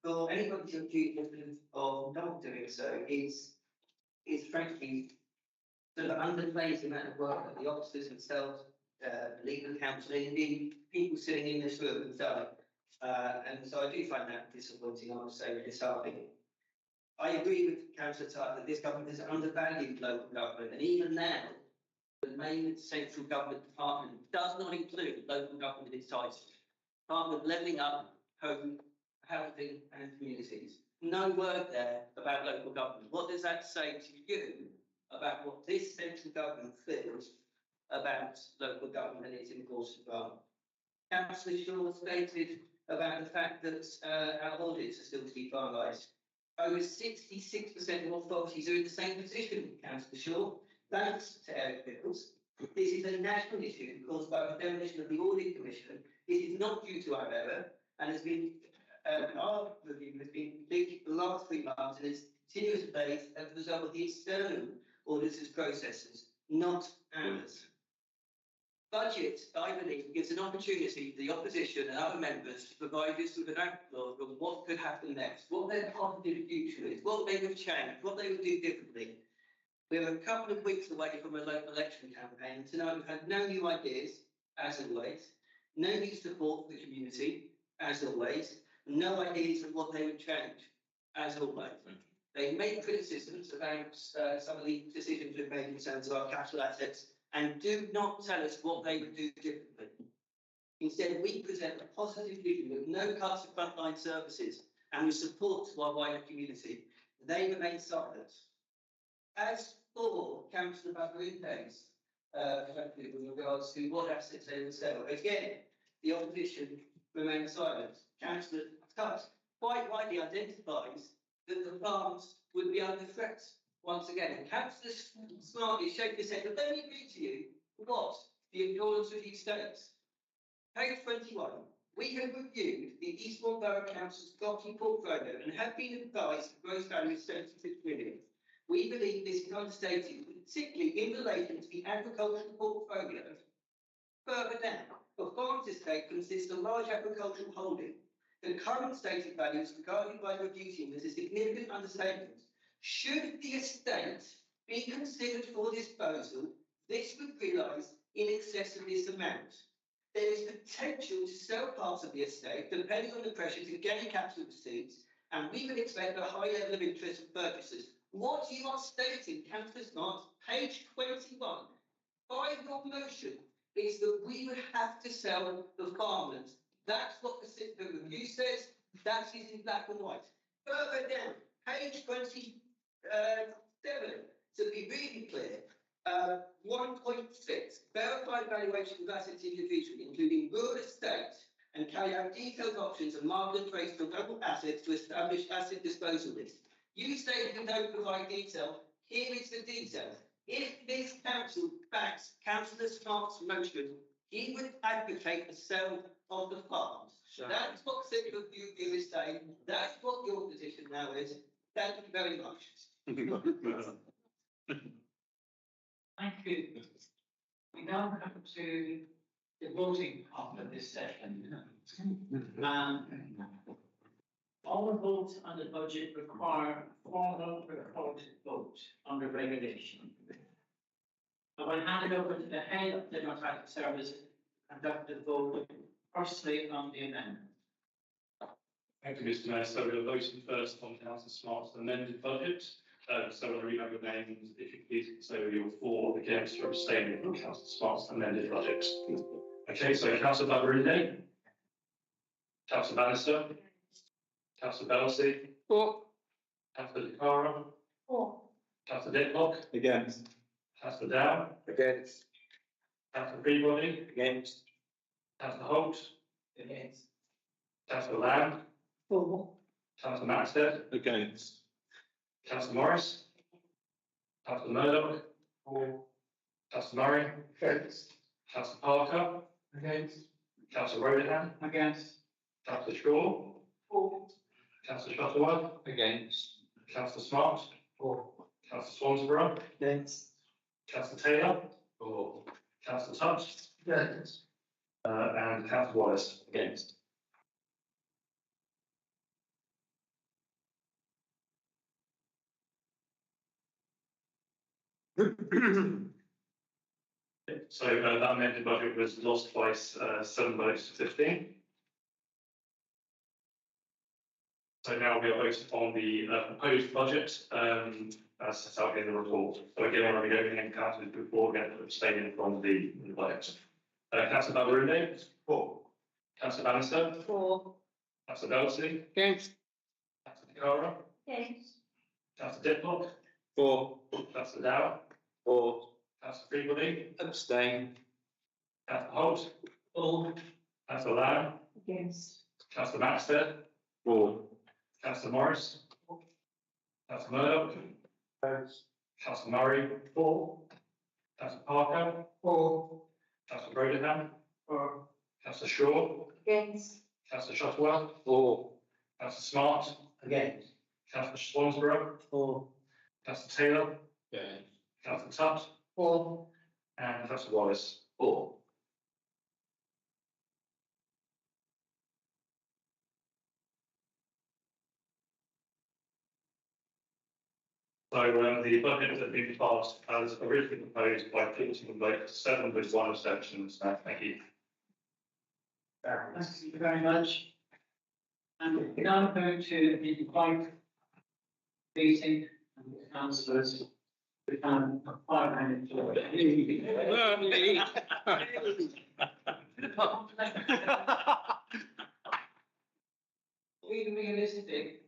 for anybody to accuse of not doing so is frankly sort of underplays the amount of work that the officers themselves, legal counsel, indeed people sitting in this room have done. And so I do find that disappointing, I must say, disheartening. I agree with Councillor Tutt that this government has undervalued local government, and even now, the main central government department does not include local government in its title. Department levelling up, home, housing and communities. No word there about local government. What does that say to you about what this central government feels about local government and its important role? Councillor Shaw stated about the fact that our audits are still to be finalised. Over 66% of authorities are in the same position, Councillor Shaw. Thanks to Eric Pickles. This is a national issue caused by the demolition of the Audit Commission. It is not due to our error and has been, our review has been completed for the last 3 months and is continuous debate as a result of the external auditors' processes, not ours. Budget, I believe, gives an opportunity for the opposition and other members to provide us with an outlook of what could happen next, what their positive future is, what they would change, what they would do differently. We're a couple of weeks away from a local election campaign, and tonight we've had no new ideas, as always, no new support for the community, as always, no ideas of what they would change, as always. They made criticisms about some of the decisions we've made in terms of our capital assets, and do not tell us what they would do differently. Instead, we present a positive vision with no cuts to frontline services and with support to our wider community. They remain silent. As for Councillor Bagrinde's perspective with regards to what assets they would sell, again, the opposition remains silent. Councillor Tutt quite rightly identifies that the farms would be under threat once again. And Councillor Smart is shaking his head. But let me read to you what the importance of the estates. Page 21. We have reviewed the Eastbourne Borough Council's property portfolio and have been advised the gross value is 76 million. We believe this is understated, particularly in relation to the agricultural portfolio. Further down, the farms estate consists of large agricultural holding. The current stated values regarded by the review team is a significant understatement. Should the estate be considered for disposal, this would realise in excess of this amount. There is potential to sell parts of the estate depending on the pressure to gain capital receipts, and we would expect a high level of interest from purchasers. What you are stating, Councillor Smart, page 21, by your motion, is that we would have to sell the farmlands. That's what the review says. That is in black and white. Further down, page 27, to be really clear, 1.6, verified valuation of assets individually, including rural estate, and carry out detailed options and market trace for local assets to establish asset disposal lists. You say you don't provide detail. Here is the detail. If this council backs Councillor Smart's motion, he would advocate the sale of the farms. Sure. That's what Central View is saying. That's what your position now is. Thank you very much. Thank you. We now come to the voting part of this session. All the votes on the budget require a formal recorded vote under regulation. I will hand it over to the head of the Democratic Service to conduct the vote firstly on the amendment. Thank you, Mr. Mayor. So we're voting first on Councillor Smart's amended budget. So I'll read out your names. If you please say whether you're for, against, or abstaining on Councillor Smart's amended budget. Okay, so Councillor Babarinde, Councillor Bannister, Councillor Bellsy, For. Councillor De Cara, For. Councillor Ditlock, Against. Councillor Dow, Against. Councillor Peabody, Against. Councillor Holt, Against. Councillor Lamb, For. Councillor Maxted, Against. Councillor Morris, Councillor Murdoch, For. Councillor Murray, Against. Councillor Parker, Against. Councillor Rowlingham, Against. Councillor Shaw, For. Councillor Shuttleworth, Against. Councillor Smart, For. Councillor Swansborough, Against. Councillor Taylor, For. Councillor Tubbs, Against. and Councillor Wallace. Against. So that amended budget was lost by 7 votes to 15. So now we are voting on the proposed budget as set out in the report. So again, I'm going to go again, councillors before again abstaining from the budget. Councillor Babarinde. For. Councillor Bannister. For. Councillor Bellsy. Against. Councillor De Cara. Against. Councillor Ditlock. For. Councillor Dow. For. Councillor Peabody. Abstain. Councillor Holt. For. Councillor Lamb. Against. Councillor Maxted. For. Councillor Morris. Councillor Murdoch. Councillor Murray. For. Councillor Parker. For. Councillor Rowlingham. For. Councillor Shaw. Against. Councillor Shuttleworth. For. Councillor Smart. Against. Councillor Swansborough. For. Councillor Taylor. Yeah. Councillor Tubbs. For. And Councillor Wallace. Or, So the budget has been passed as originally proposed by 14 votes, 7 with 1 abstention. So thank you. Thank you very much. And we're now going to invite meeting and the councillors. We have 5 minutes. Being realistic,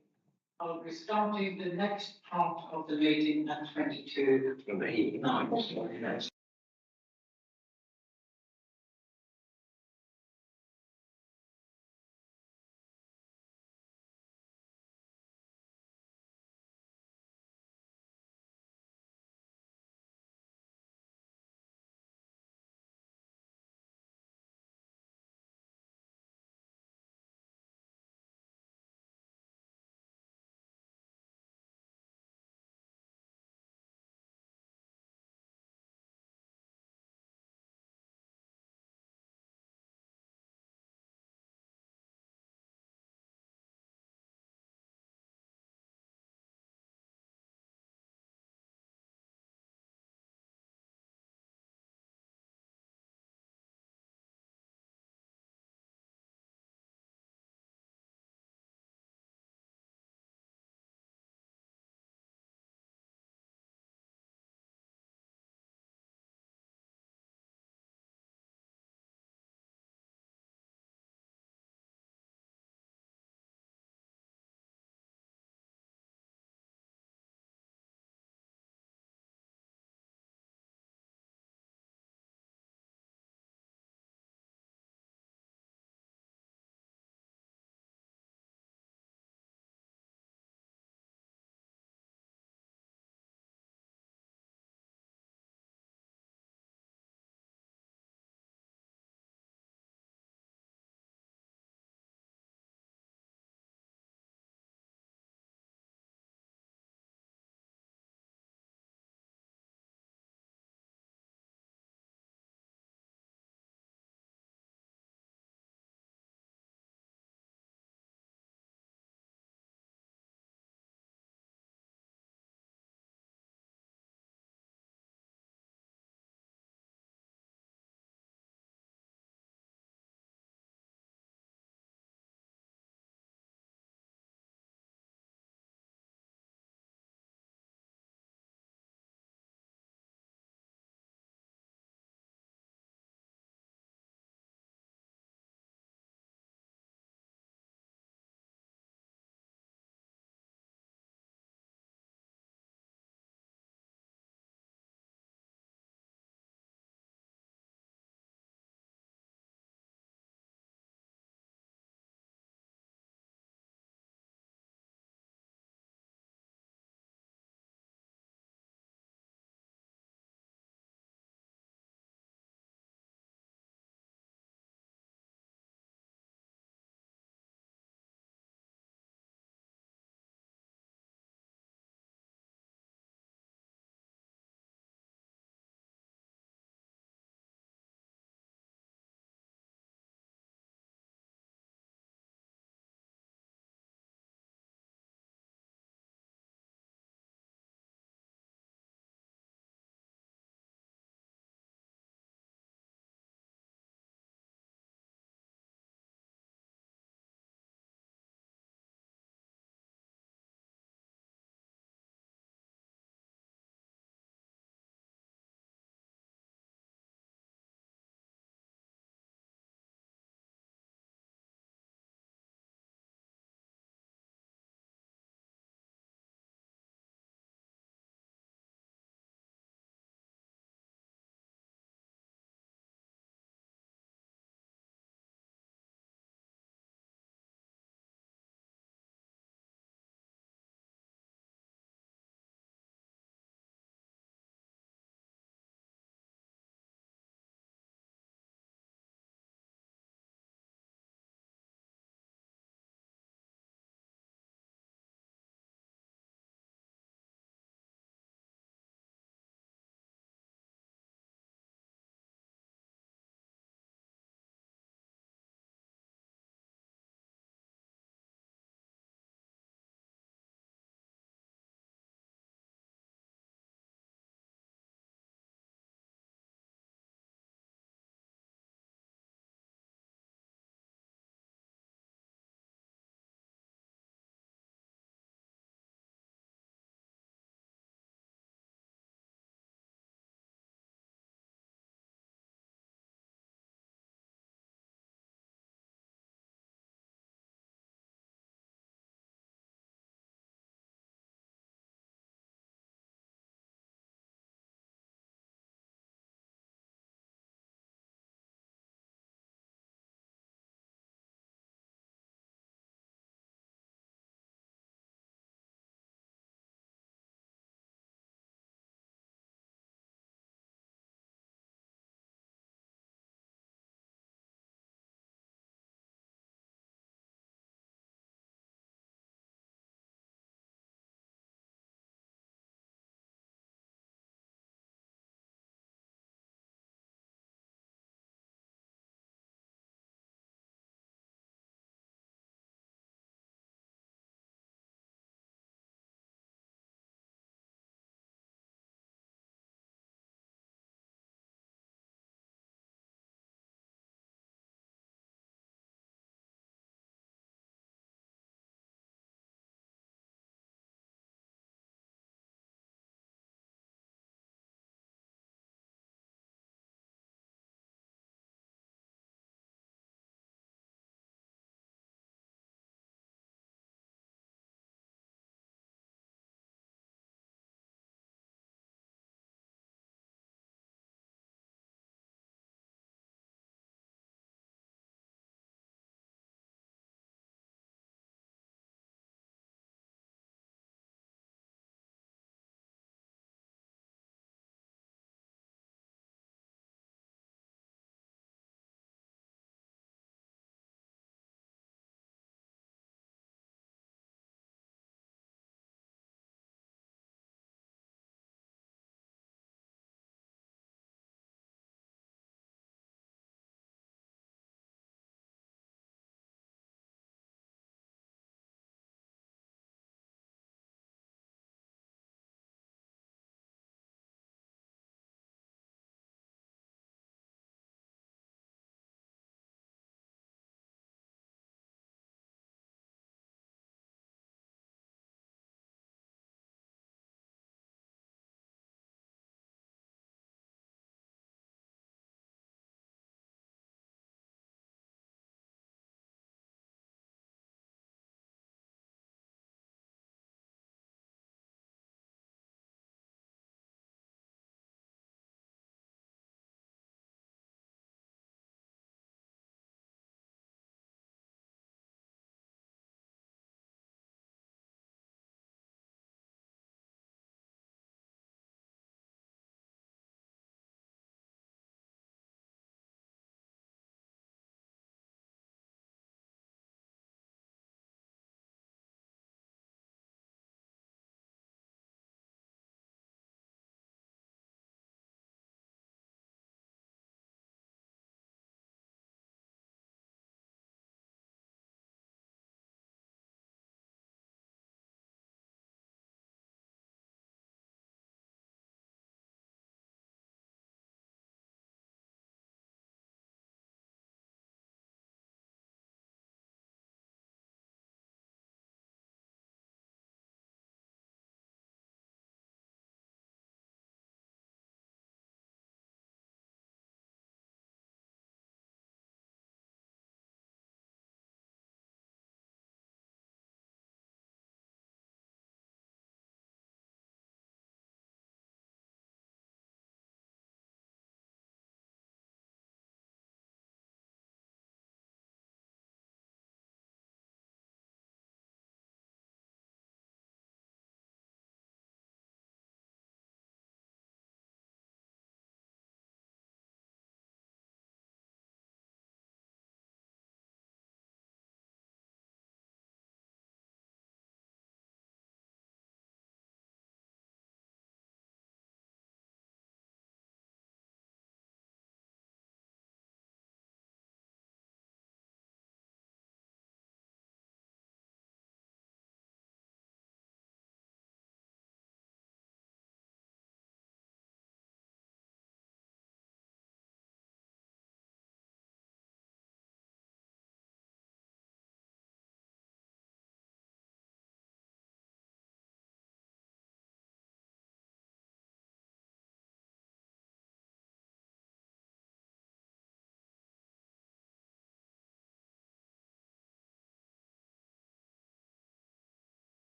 I'll be starting the next part of the meeting at 22:09.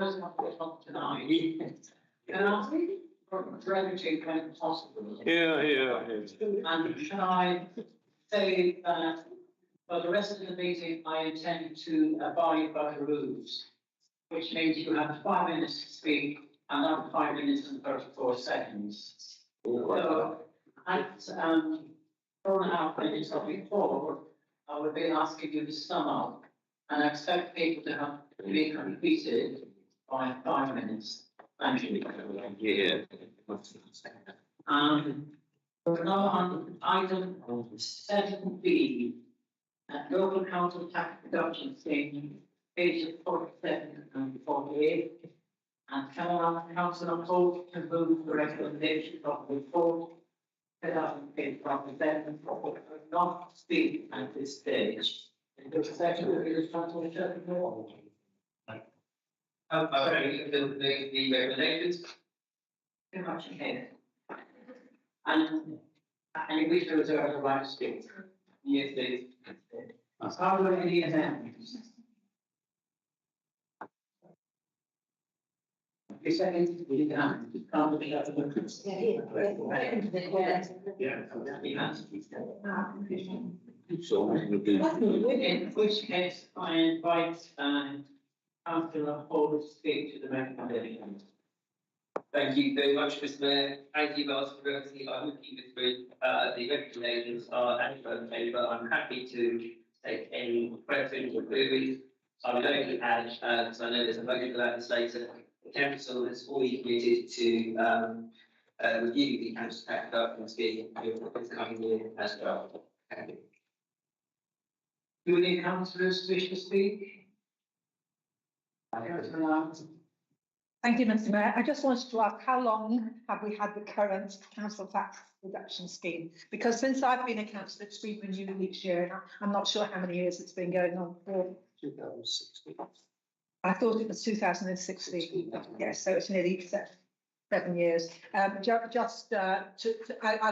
always want to talk tonight. Can I ask for brevity when possible? Yeah. And can I say that for the rest of the meeting, I intend to abide by the rules, which means you have 5 minutes to speak and not 5 minutes and 34 seconds. So at 4.5 minutes or before, I will be asking you to sum up, and I expect people to have to be completed by 5 minutes. Thank you. Yeah. We're now on item 7B, local council tax reduction scheme, pages 47 and 48. And can I ask Councillor Holt to move the recommendation of the report? Page 47, not speak at this stage. The secretary is trying to The recommendations. Very much okay. And we wish to reserve the right to speak. Yes, please. Are there any amendments? The second, we can. In which case, I invite Councillor Hall to speak to the recommendation. Thank you very much, Mr. Mayor. Thank you, Lars, for brevity. I will keep it through. The recommendations are as per in favour. I'm happy to take any questions or queries. I would only add, because I know there's a vote about this later, the council has already committed to review the council tax reduction scheme over the coming year as well. Thank you. Do any councillors wish to speak? Thank you, Mr. Mayor. I just wanted to ask, how long have we had the current council tax reduction scheme? Because since I've been a councillor, it's been renewed each year, and I'm not sure how many years it's been going on for. 2016. I thought it was 2016. Yes, so it's nearly 7 years. I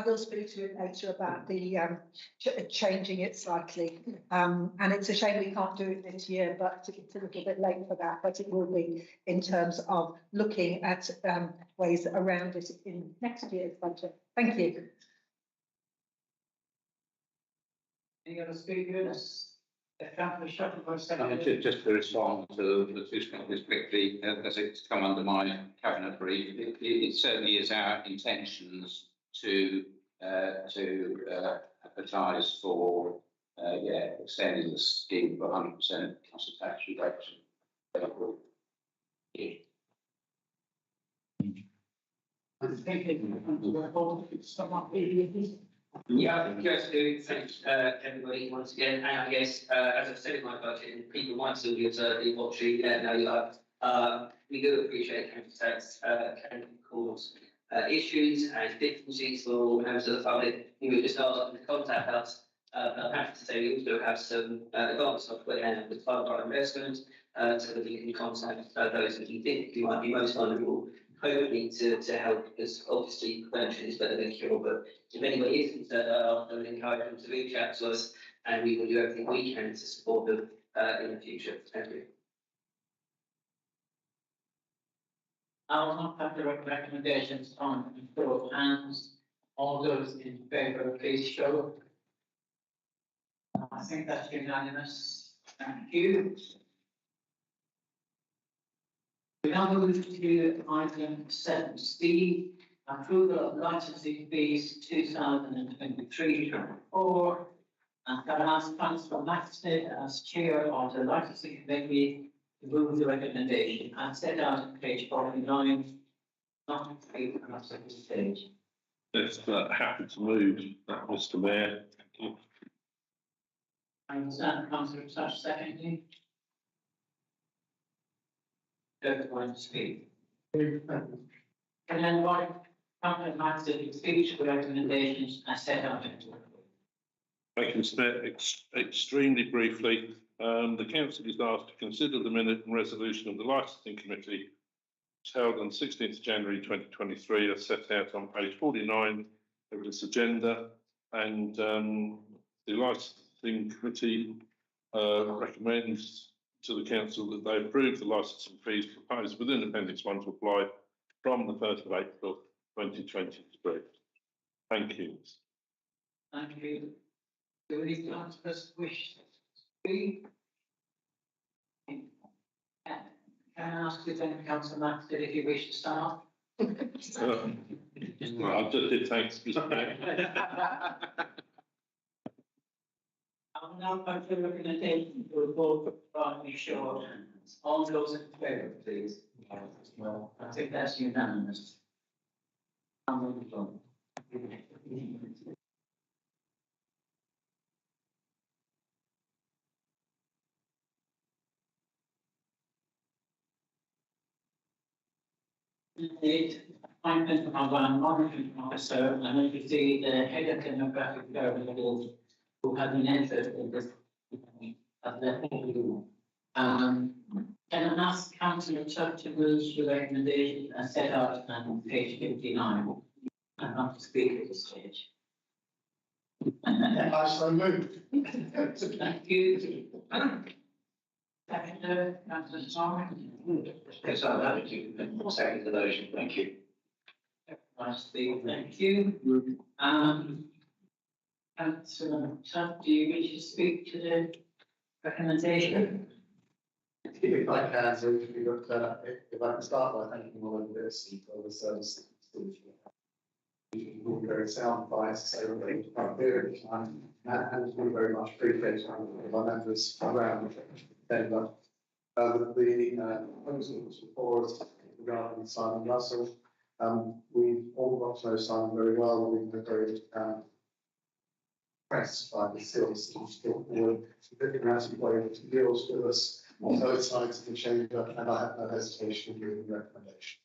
will speak to it later about the changing it slightly. And it's a shame we can't do it this year, but it's a little bit late for that. But it will be in terms of looking at ways around it in next year's budget. Thank you. Any other speakers? Just to respond to the two speakers quickly, as it's come under my cabinet brief, it certainly is our intentions to advertise for extending the scheme for 100% council tax reduction. Yeah, just to thank everybody once again, and I guess as I've said in my budget, and people might still be observing, watching, we do appreciate council tax can cause issues and difficulties for all members of the public. You would just ask them to contact us. But I'm happy to say we also have some advanced software and with fund our investment, so that you can contact those that you think you might be most vulnerable. Hopefully to help, because obviously prevention is better than cure, but if anybody is concerned, I would encourage them to reach out to us, and we will do everything we can to support them in the future. Thank you. I will not have the recommendations on the show of hands. All those in favour, please show. I think that's unanimous. Thank you. We now move to item 7C, approval of licensing fees 2023-24. And can I ask Councillor Maxted as chair of the licensing committee to move the recommendation as set out on page 49, not three and not second stage. Yes, happy to move that, Mr. Mayor. Thank you. I understand Councillor Sash secondly. Don't want to speak. And then what Councillor Maxted speech for recommendations as set out in I can speak extremely briefly. The council is asked to consider the minute and resolution of the licensing committee, which was held on 16th January 2023, as set out on page 49 of this agenda, and the licensing committee recommends to the council that they approve the licensing fees proposed within Appendix 1 to apply from the 1st of April 2023. Thank you. Thank you. Do any councillors wish to speak? Can I ask if any councillor Max did, if you wish to start? Well, I just did, thanks, Mr. Mayor. I'm now going to recommendation to report from the short hands. All those in favour, please. Well, I think that's unanimous. I'm moving on. The appointment of our monitoring officer, and then you see the head of demographic variables who have been entered in this. Can I ask Councillor Tuck to move the recommendation as set out on page 59? I'm not to speak at this stage. I so moved. Thank you. Seconder, Councillor Storm. Yes, I'll have to second the motion, thank you. Thank you. Councillor Tuck, do you wish to speak to the recommendation? If I can, so if I can start by thanking all of this and all the services. Very sound advice over a period of time, and we very much appreciate our members around Denver. The proposals before us regarding Simon Russell, we all got to know Simon very well. We've been very impressed by the skills that he's brought forward, the different way that he deals with us on both sides of the chamber, and I have no hesitation in giving the recommendation.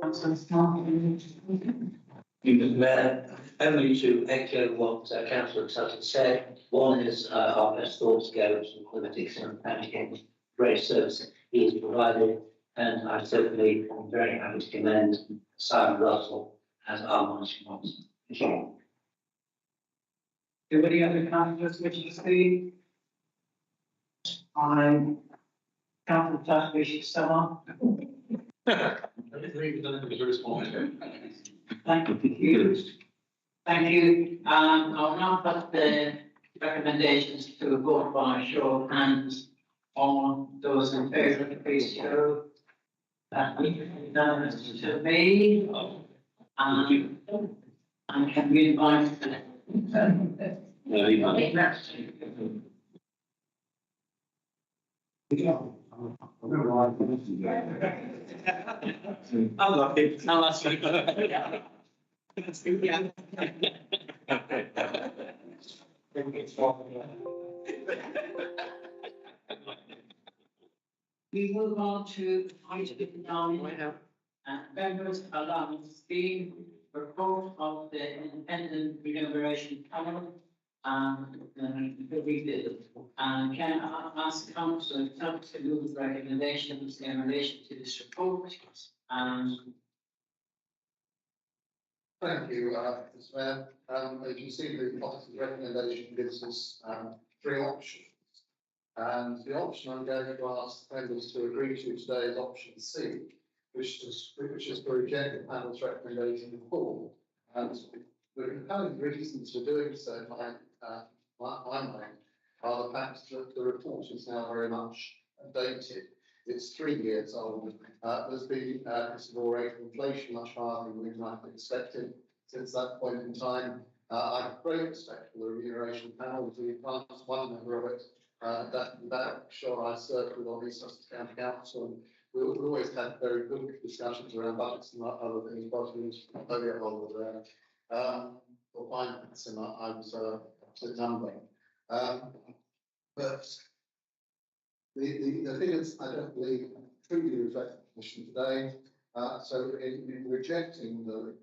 Councillor Storm. Mr. Mayor, only to echo what Councillor Sutton said. One is our best thoughts go to politics and thanking great service he has provided, and I certainly am very happy to commend Simon Russell as our monitoring officer. Thank you. Do any other councillors wish to speak? Councillor Tuck wishes to start. Thank you. Thank you. I'll now put the recommendations to a vote by show of hands. All those in favour, please show. Unanimous to me. And can we invite I love it. Now that's we move on to item 9, members allowance scheme, report of the independent remuneration panel, the rebuild. Can I ask Councillor Tuck to move recommendations in relation to this report? Thank you, Mr. Mayor. As you see, the policy recommendation gives us 3 options. And the option I'm going to ask members to agree to today is option C, which is to reject the panel's recommendation in full. And the compelling reasons for doing so, in my mind, are the fact that the report is now very much dated. It's 3 years old. There's been a considerable rate of inflation, much higher than we might have expected since that point in time. I have great respect for the remuneration panel. We advanced one member of it. That sure I served with on East Sussex County Council, and we always had very good discussions around budgets and other things, but we was earlier holder there. For finance, and I was opposite numbering. But the figures, I don't believe, truly reflect the Commission today. So in rejecting the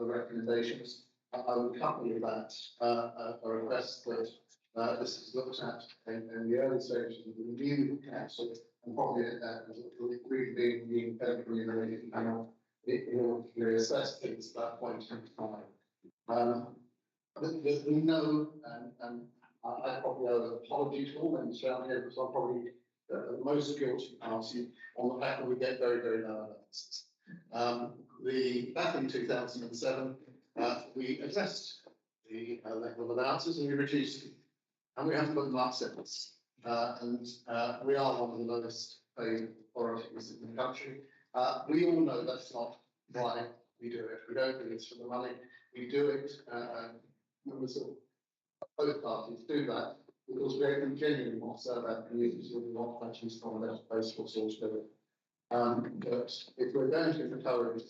recommendations, I would couple with that a request that this is looked at in the early stages of the review council, and probably really being the independent remuneration panel, it will reassess things at that point in time. We know, and I probably owe an apology to all members around here because I'm probably the most guilty party on the fact that we get very, very low allowances. Back in 2007, we addressed the level of allowances and we reduced them. And we have put them up since. We are one of the lowest paid authorities in the country. We all know that's not why we do it. We don't do this for the money. We do it, members of both parties do that because we genuinely want to serve our communities and we want to actually from a better place for us all to live. But if we're going to encourage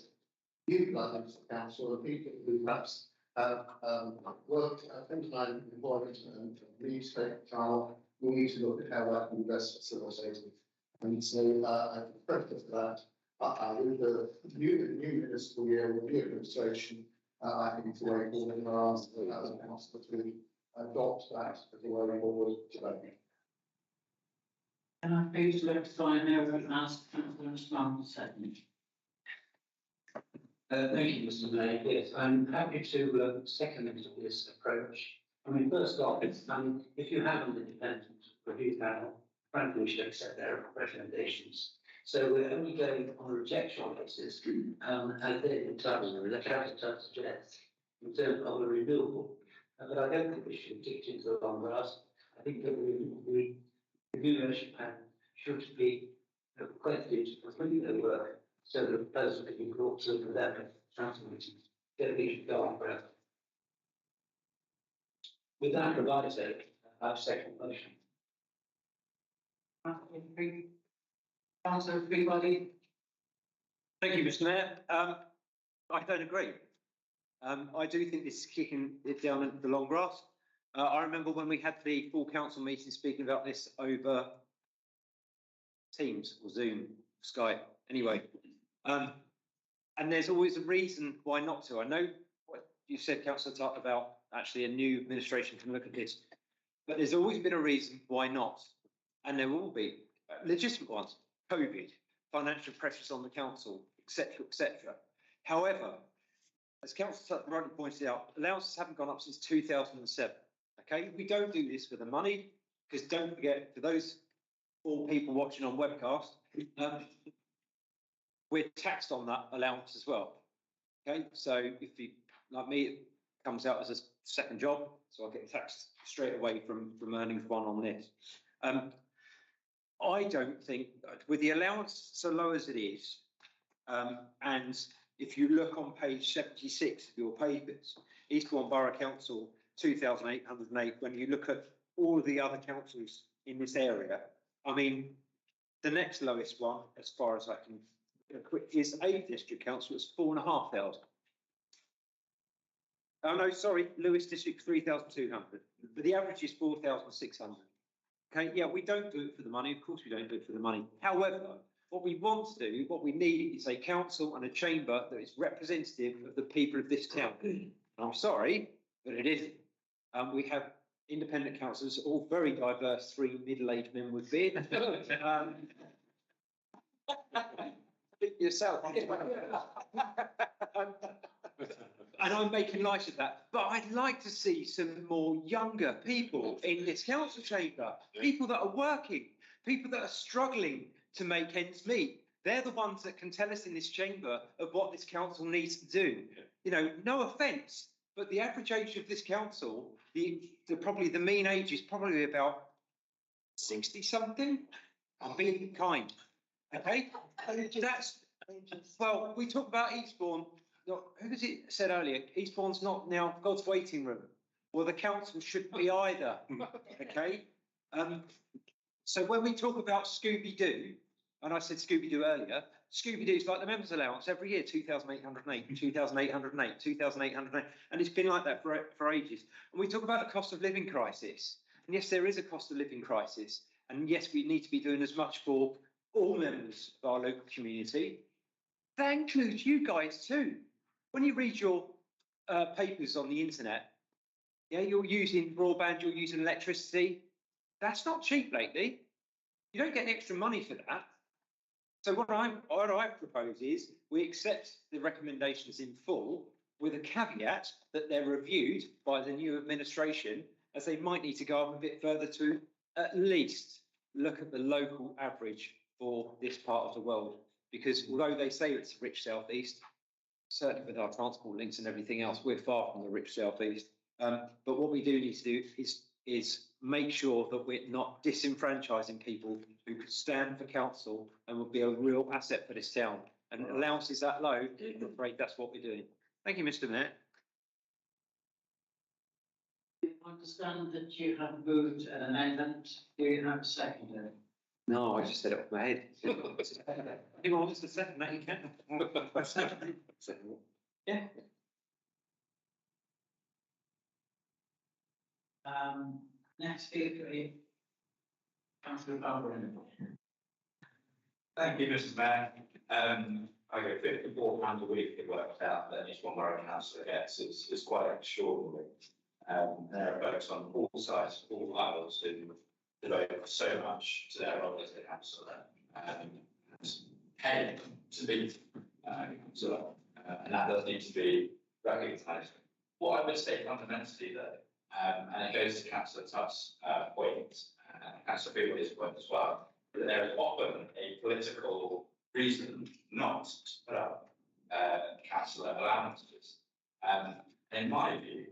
new blood into the council, the people who perhaps have worked at full-time employment and need to take a child, we need to look at how that can be best facilitated. And so I preface that with the new municipal year, with new administration, I think it's the way forward in our answer as a council to adopt that as the way forward today. Can I please look sign over and ask Councillor Swan to second? Thank you, Mr. Mayor. Yes, I'm happy to second this approach. I mean, first off, if you have an independent review panel, frankly, we should accept their recommendations. So we're only going on a rejection basis, as they in terms of the character suggests, in terms of a renewal. But I don't think we should dig into the long grass. I think that the remuneration panel should be requested to complete their work so that the proposal can be brought to the level of council meetings. Then we should go on forever. With that provided, I second the motion. Councillor Peabody. Thank you, Mr. Mayor. I don't agree. I do think this is kicking it down into the long grass. I remember when we had the full council meeting speaking about this over Teams or Zoom, Skype, anyway. And there's always a reason why not to. I know what you said, Councillor Tutt, about actually a new administration can look at this, but there's always been a reason why not. And there will be legitimate ones, COVID, financial pressures on the council, etc., etc. However, as Councillor Tutt rightly pointed out, allowances haven't gone up since 2007. Okay, we don't do this for the money, because don't forget, for those all people watching on webcast, we're taxed on that allowance as well. Okay, so if you, like me, it comes out as a second job, so I get taxed straight away from earnings one on this. I don't think, with the allowance so low as it is, and if you look on page 76 of your papers, Eastbourne Borough Council 2,808, when you look at all of the other councils in this area, I mean, the next lowest one, as far as I can is 8th District Council, it's 4,500. Oh no, sorry, Lewis District 3,200, but the average is 4,600. Okay, yeah, we don't do it for the money. Of course, we don't do it for the money. However, what we want to do, what we need is a council and a chamber that is representative of the people of this town. And I'm sorry, but it isn't. We have independent councillors, all very diverse, 3 middle-aged men with beard. Yourself. And I'm making light of that. But I'd like to see some more younger people in this council chamber, people that are working, people that are struggling to make ends meet. They're the ones that can tell us in this chamber of what this council needs to do. You know, no offence, but the average age of this council, probably the mean age is probably about 60 something. I'm being kind. Okay, that's, well, we talk about Eastbourne. Who was it said earlier? Eastbourne's not now God's waiting room. Well, the council shouldn't be either. Okay. So when we talk about Scooby-Doo, and I said Scooby-Doo earlier, Scooby-Doo's like the members' allowance every year, 2,808, 2,808, 2,808, and it's been like that for ages. And we talk about the cost of living crisis, and yes, there is a cost of living crisis, and yes, we need to be doing as much for all members of our local community. That includes you guys too. When you read your papers on the internet, yeah, you're using broadband, you're using electricity. That's not cheap lately. You don't get any extra money for that. So what I propose is we accept the recommendations in full with a caveat that they're reviewed by the new administration as they might need to go up a bit further to at least look at the local average for this part of the world. Because although they say it's a rich southeast, certainly with our transport links and everything else, we're far from the rich southeast. But what we do need to do is make sure that we're not disenfranchising people who could stand for council and would be a real asset for this town. And allowances that low, I'm afraid that's what we're doing. Thank you, Mr. Mayor. I understand that you have moved an amendment. Do you have a second? No, I just said it off my head. Anyone wants to second that, you can. Yeah. Next speaker, Councillor Barbara. Thank you, Mr. Mayor. I get £54 a week, it works out, that Eastbourne Borough Council gets, is quite extraordinary. There are folks on all sides, all aisles, who devote so much to their role as a councillor, and paid to be councillor, and that does need to be recognised. What I would say fundamentally, though, and it goes to Councillor Tutt's point, and Councillor Beardsley's point as well, that there is often a political reason not to put up councillor allowances. In my view,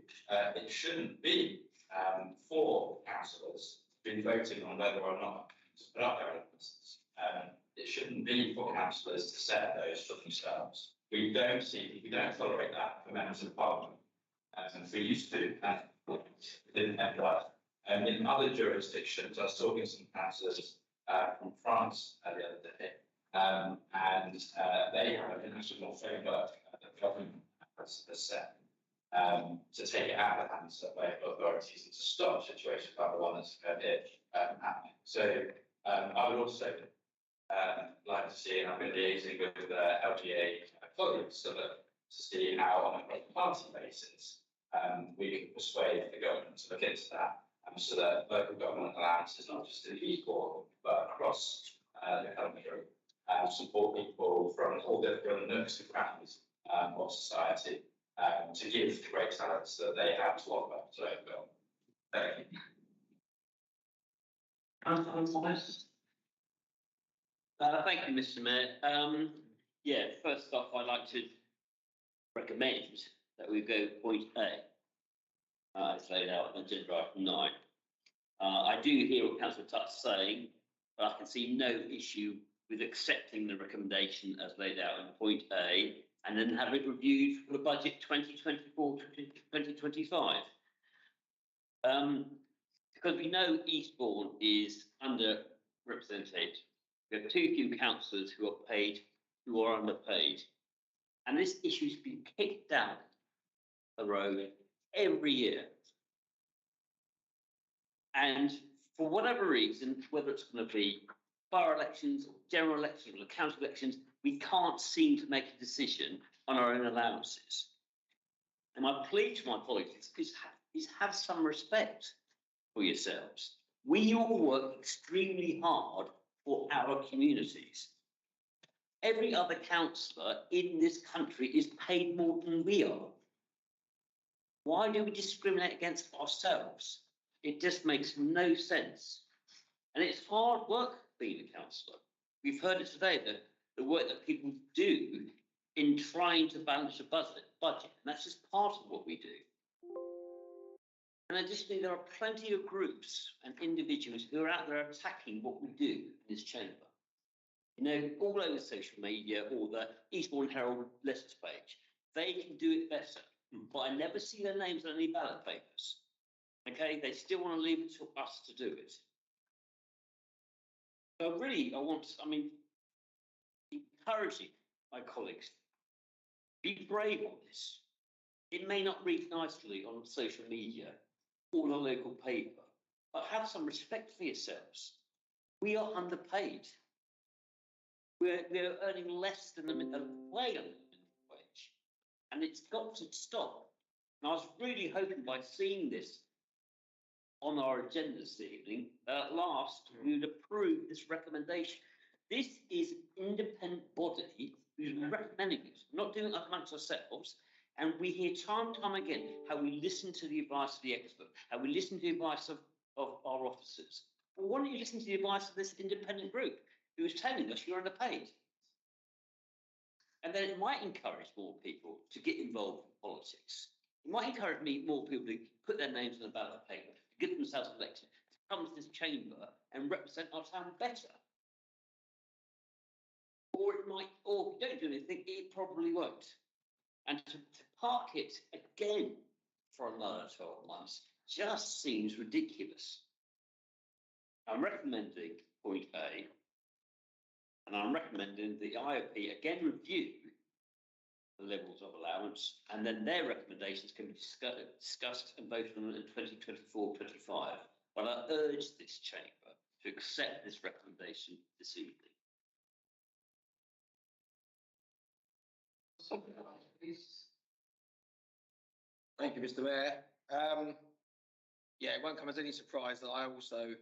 it shouldn't be for councillors to be voting on whether or not to put up their allowances. It shouldn't be for councillors to set those for themselves. We don't tolerate that for members of parliament. And we used to, didn't end up. In other jurisdictions, I was talking to some councillors from France the other day, and they have a national framework that the government has set to take it out of the hands of local authorities and to stop situations like the one that's happening. So I would also like to see, and I've been liaising with LGA colleagues to see how on a party basis we can persuade the government to look into that. So that local government allowances, not just in Eastbourne, but across the country, support people from all different nooks and crannies of society to give the great talents that they have to offer. So, thank you. Thank you, Mr. Mayor. Yeah, first off, I'd like to recommend that we go point A. It's laid out on agenda item 9. I do hear what Councillor Tutt's saying, but I can see no issue with accepting the recommendation as laid out in point A and then have it reviewed for the budget 2024 to 2025. Because we know Eastbourne is underrepresented. We have too few councillors who are paid, who are underpaid. And this issue has been kicked down the road every year. And for whatever reason, whether it's going to be borough elections or general elections or council elections, we can't seem to make a decision on our own allowances. And my plea to my colleagues is have some respect for yourselves. We all work extremely hard for our communities. Every other councillor in this country is paid more than we are. Why do we discriminate against ourselves? It just makes no sense. And it's hard work being a councillor. We've heard it today, the work that people do in trying to balance a budget, and that's just part of what we do. And additionally, there are plenty of groups and individuals who are out there attacking what we do in this chamber. You know, all over social media or the Eastbourne Herald letters page, they can do it better. But I never see their names on any ballot papers. Okay, they still want to leave it to us to do it. So really, encouraging my colleagues, be brave on this. It may not read nicely on social media or the local paper, but have some respect for yourselves. We are underpaid. We're earning less than the way under the minimum wage, and it's got to stop. And I was really hoping by seeing this on our agenda this evening, at last we would approve this recommendation. This is an independent body who's recommending it, not doing it amongst ourselves. And we hear time and time again how we listen to the advice of the expert, how we listen to the advice of our officers. Well, why don't you listen to the advice of this independent group who is telling us you're underpaid? And then it might encourage more people to get involved in politics. It might encourage more people to put their names on the ballot paper, to get themselves elected, to come to this chamber and represent our town better. Or it might, or if you don't do anything, it probably won't. And to park it again for another 12 months just seems ridiculous. I'm recommending point A, and I'm recommending the IOP again review the levels of allowance, and then their recommendations can be discussed and voted on in 2024-25. But I urge this chamber to accept this recommendation this evening. Thank you, Mr. Mayor. Yeah, it won't come as any surprise that I also,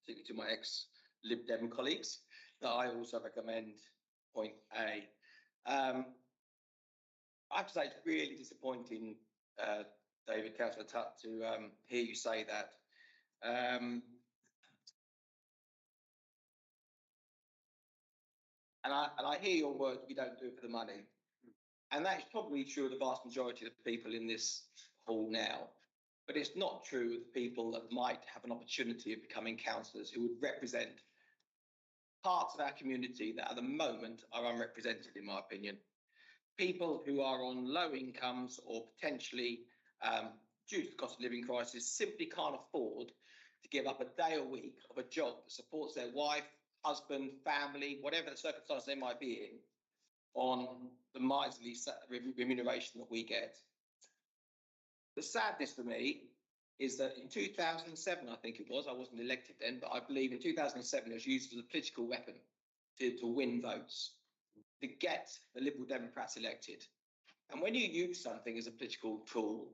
particularly to my ex-Lib Dem colleagues, that I also recommend point A. I have to say it's really disappointing, David, Councillor Tutt, to hear you say that. And I hear your words, we don't do it for the money. And that is probably true of the vast majority of the people in this hall now. But it's not true of the people that might have an opportunity of becoming councillors who would represent parts of our community that at the moment are unrepresented, in my opinion. People who are on low incomes or potentially, due to the cost of living crisis, simply can't afford to give up a day a week of a job that supports their wife, husband, family, whatever the circumstance they might be in, on the miserly remuneration that we get. The sadness for me is that in 2007, I think it was, I wasn't elected then, but I believe in 2007 it was used as a political weapon to win votes, to get the Liberal Democrats elected. And when you use something as a political tool,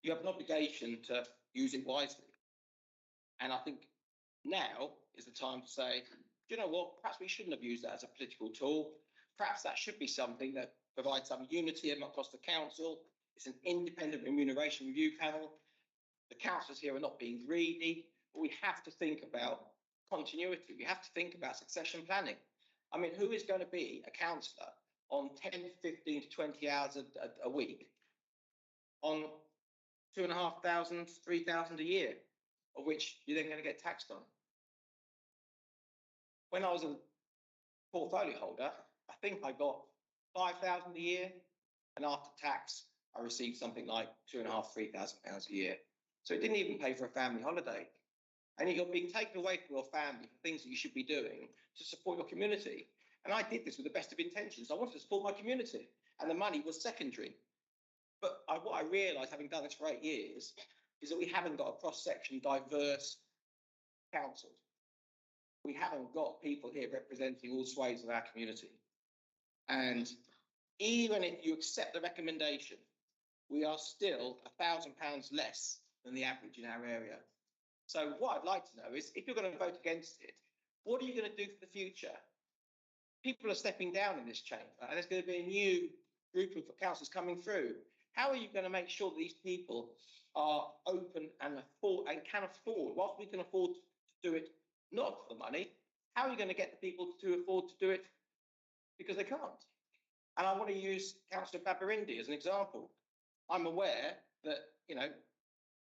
you have an obligation to use it wisely. And I think now is the time to say, do you know what, perhaps we shouldn't have used that as a political tool. Perhaps that should be something that provides some unity across the council. It's an independent remuneration review panel. The councillors here are not being greedy, but we have to think about continuity. We have to think about succession planning. I mean, who is going to be a councillor on 10, 15 to 20 hours a week on 2,500, 3,000 a year, of which you're then going to get taxed on? When I was a portfolio holder, I think I got 5,000 a year, and after tax, I received something like £2,500, £3,000 a year. So it didn't even pay for a family holiday. And you're being taken away from your family for things that you should be doing to support your community. And I did this with the best of intentions. I wanted to support my community, and the money was secondary. But what I realised, having done this for 8 years, is that we haven't got a cross-section, diverse council. We haven't got people here representing all swathes of our community. And even if you accept the recommendation, we are still £1,000 less than the average in our area. So what I'd like to know is, if you're going to vote against it, what are you going to do for the future? People are stepping down in this chamber, and there's going to be a new group of councillors coming through. How are you going to make sure that these people are open and can afford, whilst we can afford to do it not for the money, how are you going to get the people to afford to do it because they can't? And I want to use Councillor Babarindi as an example. I'm aware that, you know,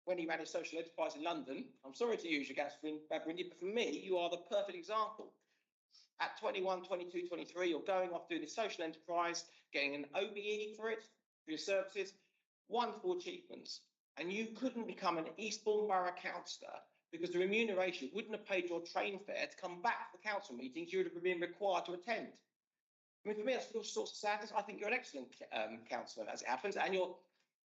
when he ran his social enterprise in London, I'm sorry to use you, Councillor Babarindi, but for me, you are the perfect example. At 21, 22, 23, you're going off doing this social enterprise, getting an OBE for it, for your services, wonderful achievements. And you couldn't become an Eastbourne Borough councillor because the remuneration wouldn't have paid your train fare to come back to the council meetings you would have been required to attend. I mean, for me, that's a source of sadness. I think you're an excellent councillor, as it happens, and you're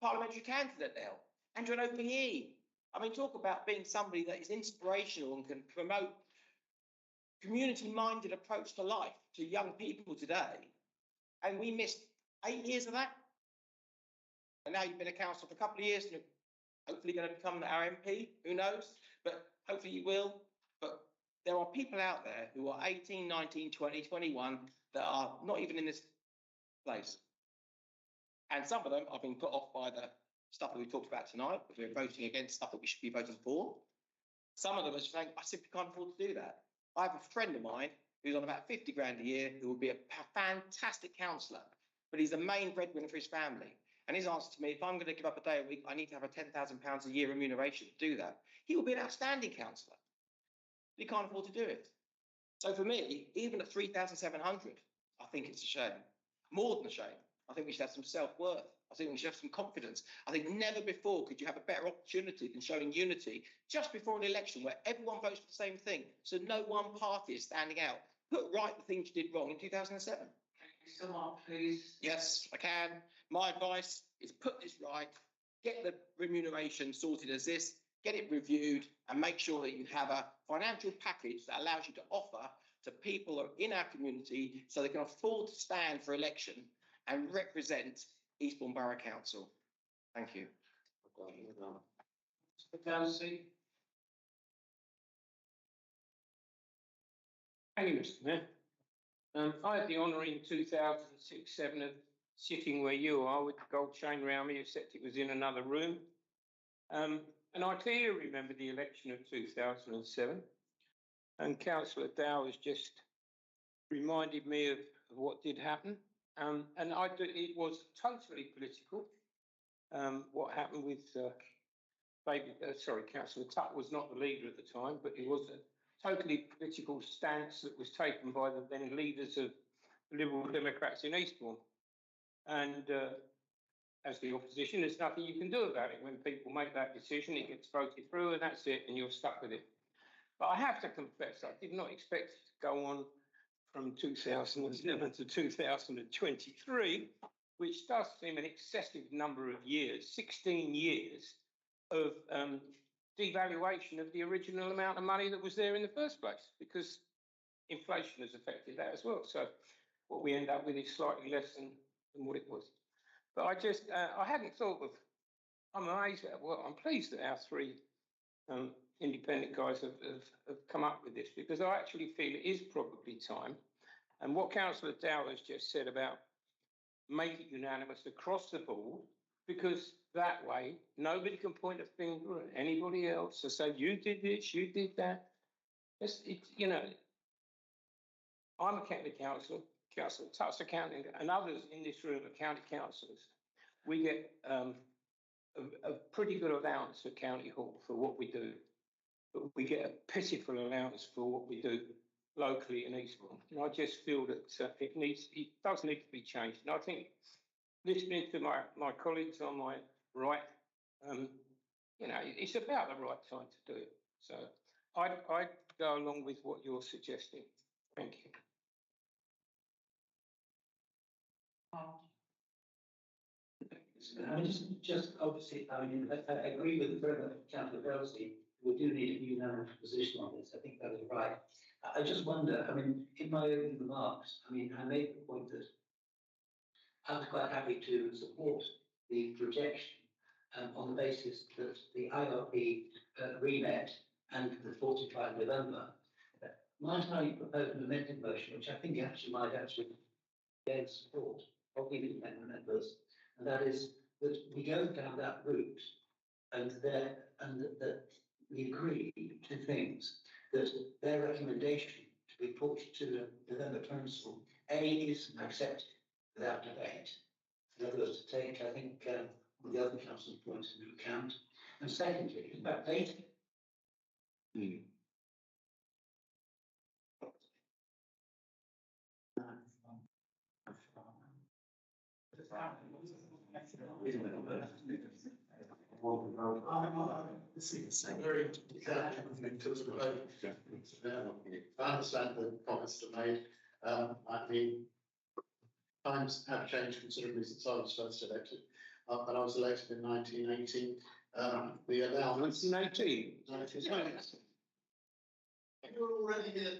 parliamentary candidate now, and you're an OBE. I mean, talk about being somebody that is inspirational and can promote community-minded approach to life to young people today. And we missed 8 years of that. And now you've been a councillor for a couple of years, and you're hopefully going to become our MP, who knows? But hopefully you will. But there are people out there who are 18, 19, 20, 21 that are not even in this place. And some of them I've been put off by the stuff that we talked about tonight, if we're voting against stuff that we should be voting for. Some of them are saying, I simply can't afford to do that. I have a friend of mine who's on about 50 grand a year, who will be a fantastic councillor, but he's the main breadwinner for his family. And his answer to me, if I'm going to give up a day a week, I need to have a £10,000 a year remuneration to do that. He will be an outstanding councillor. He can't afford to do it. So for me, even at 3,700, I think it's a shame. More than a shame. I think we should have some self-worth. I think we should have some confidence. I think never before could you have a better opportunity than showing unity just before an election where everyone votes for the same thing. So no one party is standing out. Put right the things you did wrong in 2007. Someone, please. Yes, I can. My advice is put this right, get the remuneration sorted as this, get it reviewed, and make sure that you have a financial package that allows you to offer to people in our community so they can afford to stand for election and represent Eastbourne Borough Council. Thank you. Thank you, Mr. Mayor. I had the honour in 2006-7 of sitting where you are with the gold chain round me, except it was in another room. And I clearly remember the election of 2007. And Councillor Dow has just reminded me of what did happen. And it was totally political. What happened with Councillor Tutt was not the leader at the time, but it was a totally political stance that was taken by the then leaders of the Liberal Democrats in Eastbourne. And as the opposition, there's nothing you can do about it. When people make that decision, it gets voted through and that's it, and you're stuck with it. But I have to confess, I did not expect it to go on from 2011 to 2023, which does seem an excessive number of years, 16 years of devaluation of the original amount of money that was there in the first place, because inflation has affected that as well. So what we end up with is slightly less than what it was. But I just, I hadn't thought of, I'm amazed at, well, I'm pleased that our three independent guys have come up with this, because I actually feel it is probably time. And what Councillor Dow has just said about make it unanimous across the board, because that way nobody can point a finger at anybody else and say, you did this, you did that. You know, I'm a county councillor, Councillor Tutt's a county, and others in this room are county councillors. We get a pretty good allowance at County Hall for what we do, but we get a pitiful allowance for what we do locally in Eastbourne. And I just feel that it does need to be changed. And I think listening to my colleagues on my right, you know, it's about the right time to do it. So I'd go along with what you're suggesting. Thank you. Just obviously, I mean, I agree with Councillor Belsey. We do need a unanimous position on this. I think that is right. I just wonder, I mean, in my opening remarks, I mean, I made the point that I was quite happy to support the projection on the basis that the IRP remet and the 45 November. Might I propose an amended motion, which I think might actually gain support of the independent members, and that is that we go down that route, and that we agree to things, that their recommendation to be put to the November Council, A, is accepted without debate. In other words, to take, I think, one of the other council's points into account. And secondly, it's about data. I understand the comments that are made. I mean, times have changed considerably since I was first elected. And I was elected in 1980. The allowance. 1980. You're already here.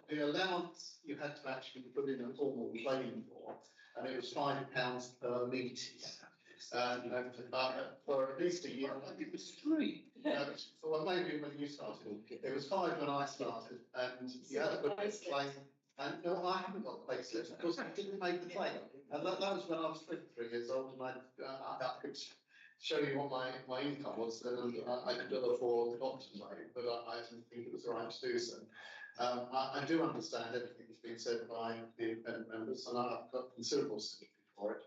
The allowance you had to actually put in a formal claim for, and it was £5 per meeting. For at least a year. I think it was 3. So well, maybe when you started, it was 5 when I started, and you had to put this claim And no, I haven't got the payslip, of course, I didn't make the claim. And that was when I was 23 years old and I could show you what my income was, and I could afford not to claim, but I didn't think it was right to do so. I do understand everything that's been said by the independent members, and I've got considerable sympathy for it.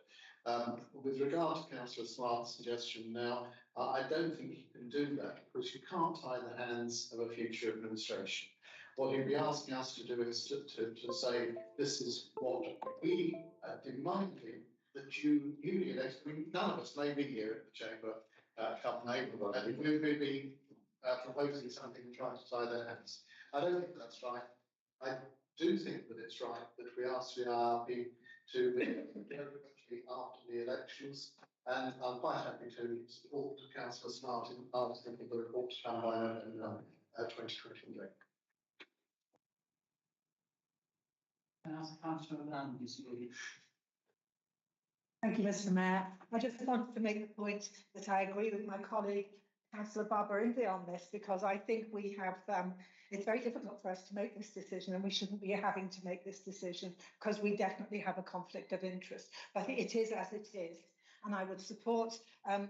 With regard to Councillor Smart's suggestion now, I don't think you can do that because you can't tie the hands of a future administration. What you'd be asking us to do is to say, this is what we demanding that you newly elected, I mean, none of us may be here at the Chamber come April, and we would be proposing something and trying to tie their hands. I don't think that's right. I do think that it's right that we ask the IRP to be after the elections, and I'm quite happy to support Councillor Smart in asking the report to come by November 2023. Thank you, Mr. Mayor. I just wanted to make the point that I agree with my colleague, Councillor Barbara Indy, on this, because I think we have, it's very difficult for us to make this decision, and we shouldn't be having to make this decision because we definitely have a conflict of interest. But it is as it is, and I would support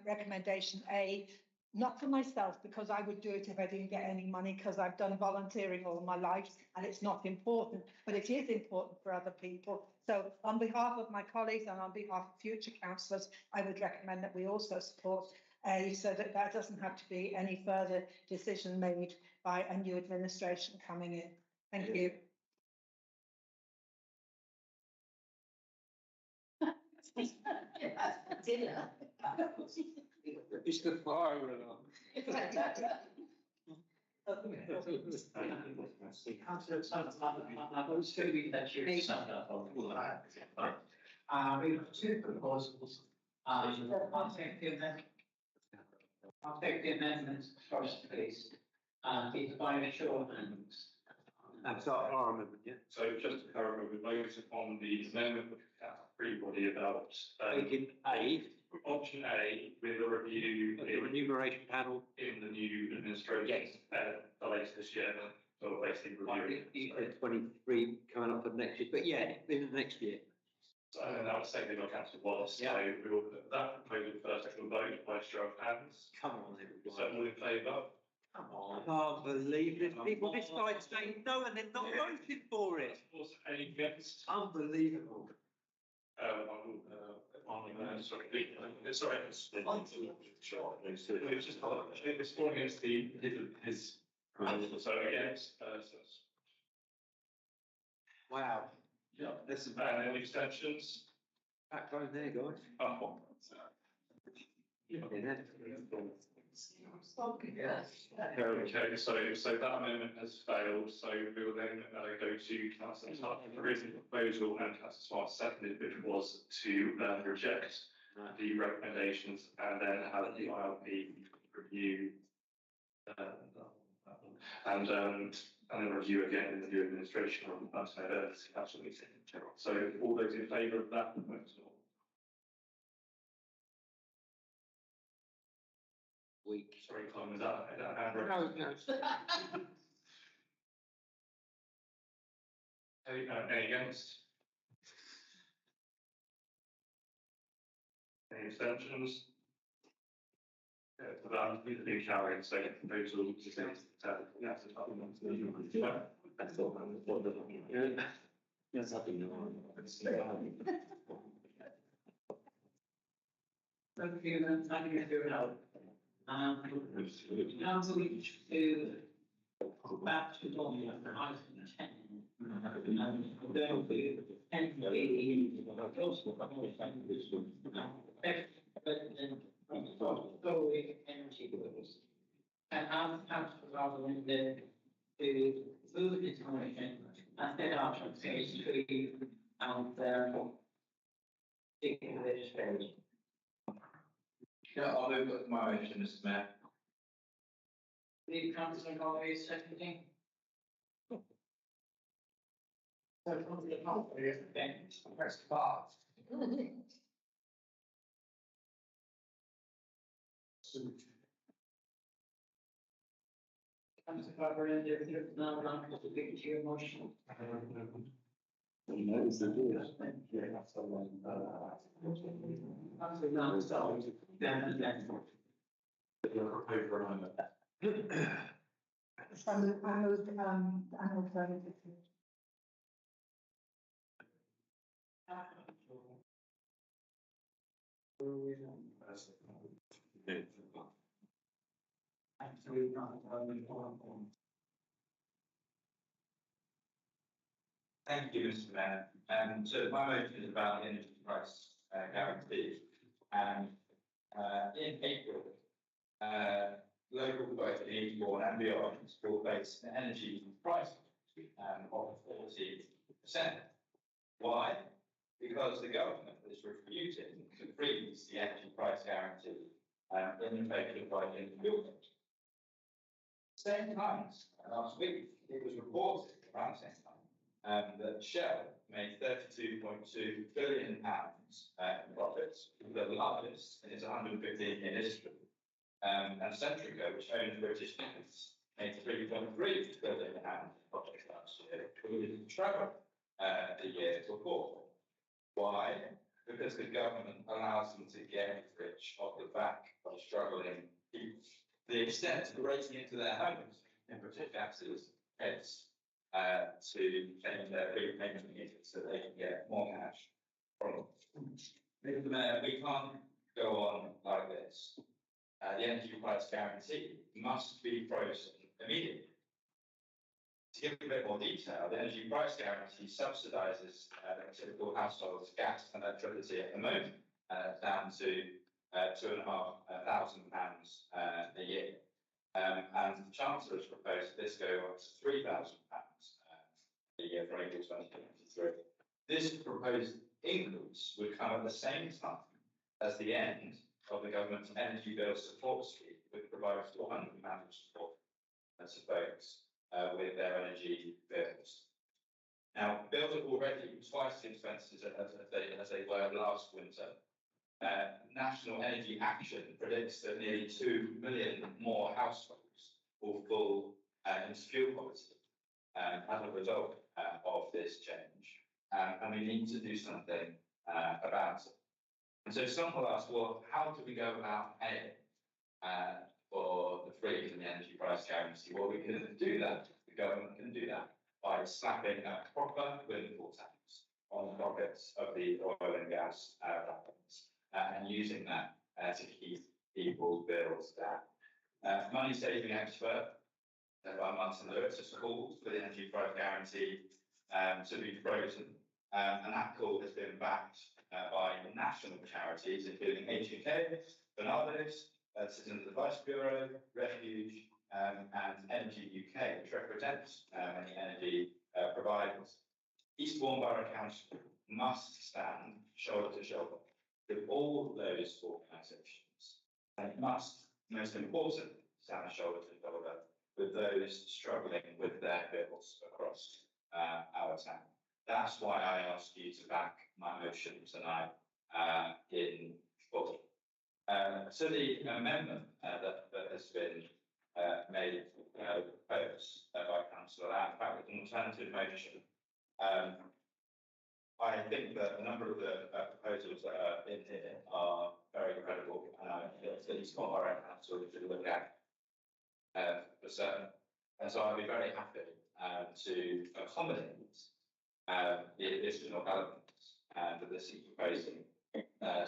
recommendation A, not for myself, because I would do it if I didn't get any money, because I've done volunteering all my life and it's not important, but it is important for other people. So on behalf of my colleagues and on behalf of future councillors, I would recommend that we also support A, so that there doesn't have to be any further decision made by a new administration coming in. Thank you. Dinner. It's the fire alarm. I was feeling that you summed up on all that. We have two proposals. I'll take the amendments first, please. It's by a show of hands. That's our amendment, yeah. So just to clarify, we voted on the amendment with everybody about Making A, option A with a review the remuneration panel. in the new administration later this year. So basically reviewing. 23 coming up for next year, but yeah, in the next year. So and that was seconded by Councillor Wallace. Yeah. So we will put that proposal first to a vote by show of hands. Come on, everybody. So all in favour? Come on. I can't believe it. People this side saying no and they're not voting for it. Of course, any against? Unbelievable. Sorry, it's just it's all against his proposal, so against, Wow. yeah, This is and any extensions? backbone there, guys. Oh. Okay, so that amendment has failed, so we will then go to Councillor Smart's original proposal and Councillor Smart's seconded, which was to reject the recommendations and then have the IRP review and then review again in the new administration on the council meeting. So all those in favour of that proposal? Week. Sorry, Tom, is that hand Any against? Any abstentions? Yeah, so that will be carried, so proposal to say, yes, That's all. Yes, I've been. Thank you, and thank you for your help. Now we to go back to item 10. There will be energy bills. And I'm rather than to move this motion and set out on page 3 and taking registration. Yeah, I'll move my motion, Mr. Mayor. The councillor Galway seconding. So from the councillor, then press bar. Councillor Barbara, now I'm going to your motion. So I moved, an alternative. Thank you, Mr. Mayor. So my motion is about the energy price guarantee. And in April, local both in Eastbourne and beyond will face an energy price of 40%. Why? Because the government is refusing to freeze the energy price guarantee in favour of rising fuel costs. Same time, last week, it was reported around the same time that Shell made £32.2 billion in profits, the largest in its 115-year history. And Centrica, which owns British Gas, made £3.3 billion in profits last year, which is treble the year before. Why? Because the government allows them to get rich off the back of struggling people. The extent of raising into their homes, in British Gas's case, to change their repayment meters so they can get more cash from them. We can't go on like this. The energy price guarantee must be frozen immediately. To give a bit more detail, the energy price guarantee subsidises a typical household's gas and electricity at the moment down to £2,500 a year. And the Chancellor has proposed this go up to £3,000 a year for April 2023. This proposed increase would come at the same time as the end of the government's energy bill support scheme, which provides £400 support to folks with their energy bills. Now, bills are already twice the expenses as they were last winter. National Energy Action predicts that nearly 2 million more households will fall into fuel poverty as a result of this change. And we need to do something about it. And so some will ask, well, how do we go about paying for the freeze and the energy price guarantee? Well, we can do that. The government can do that by slapping a proper windfall tax on the profits of the oil and gas companies and using that to keep people's bills down. Money saving expert by Martin Lewis has called for the energy price guarantee to be frozen. And that call has been backed by national charities, including HUK, Bernardo's, Citizens Advice Bureau, Refuge, and Energy UK, which represents many energy providers. Eastbourne Borough Council must stand shoulder to shoulder with all those organisations, and it must, most important, stand shoulder to shoulder with those struggling with their bills across our town. That's why I ask you to back my motion tonight in full. So the amendment that has been made, proposed by Councillor Lamb, in fact, with an alternative motion. I think that a number of the proposals that are in here are very credible, and I think that it's not our own council to look at for certain. And so I'd be very happy to accommodate the additional elements that this is proposing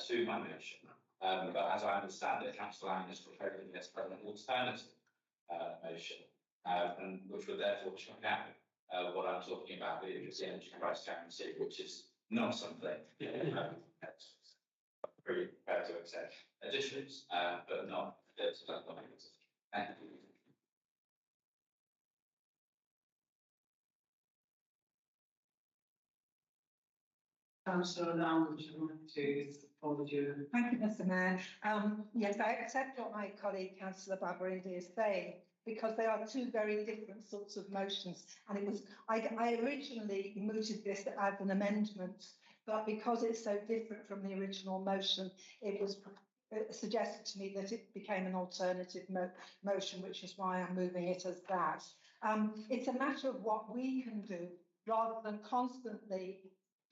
to my motion. But as I understand it, Councillor Lang is proposing this as an alternative motion, and which would therefore check out what I'm talking about, which is the energy price guarantee, which is not something pretty prepared to accept additions, but not Thank you. Councillor Lamb, would you like to support you? Thank you, Mr. Mayor. Yes, I accept what my colleague Councillor Babarindi is saying, because they are two very different sorts of motions. And it was, I originally mooted this as an amendment, but because it's so different from the original motion, it was suggested to me that it became an alternative motion, which is why I'm moving it as that. It's a matter of what we can do rather than constantly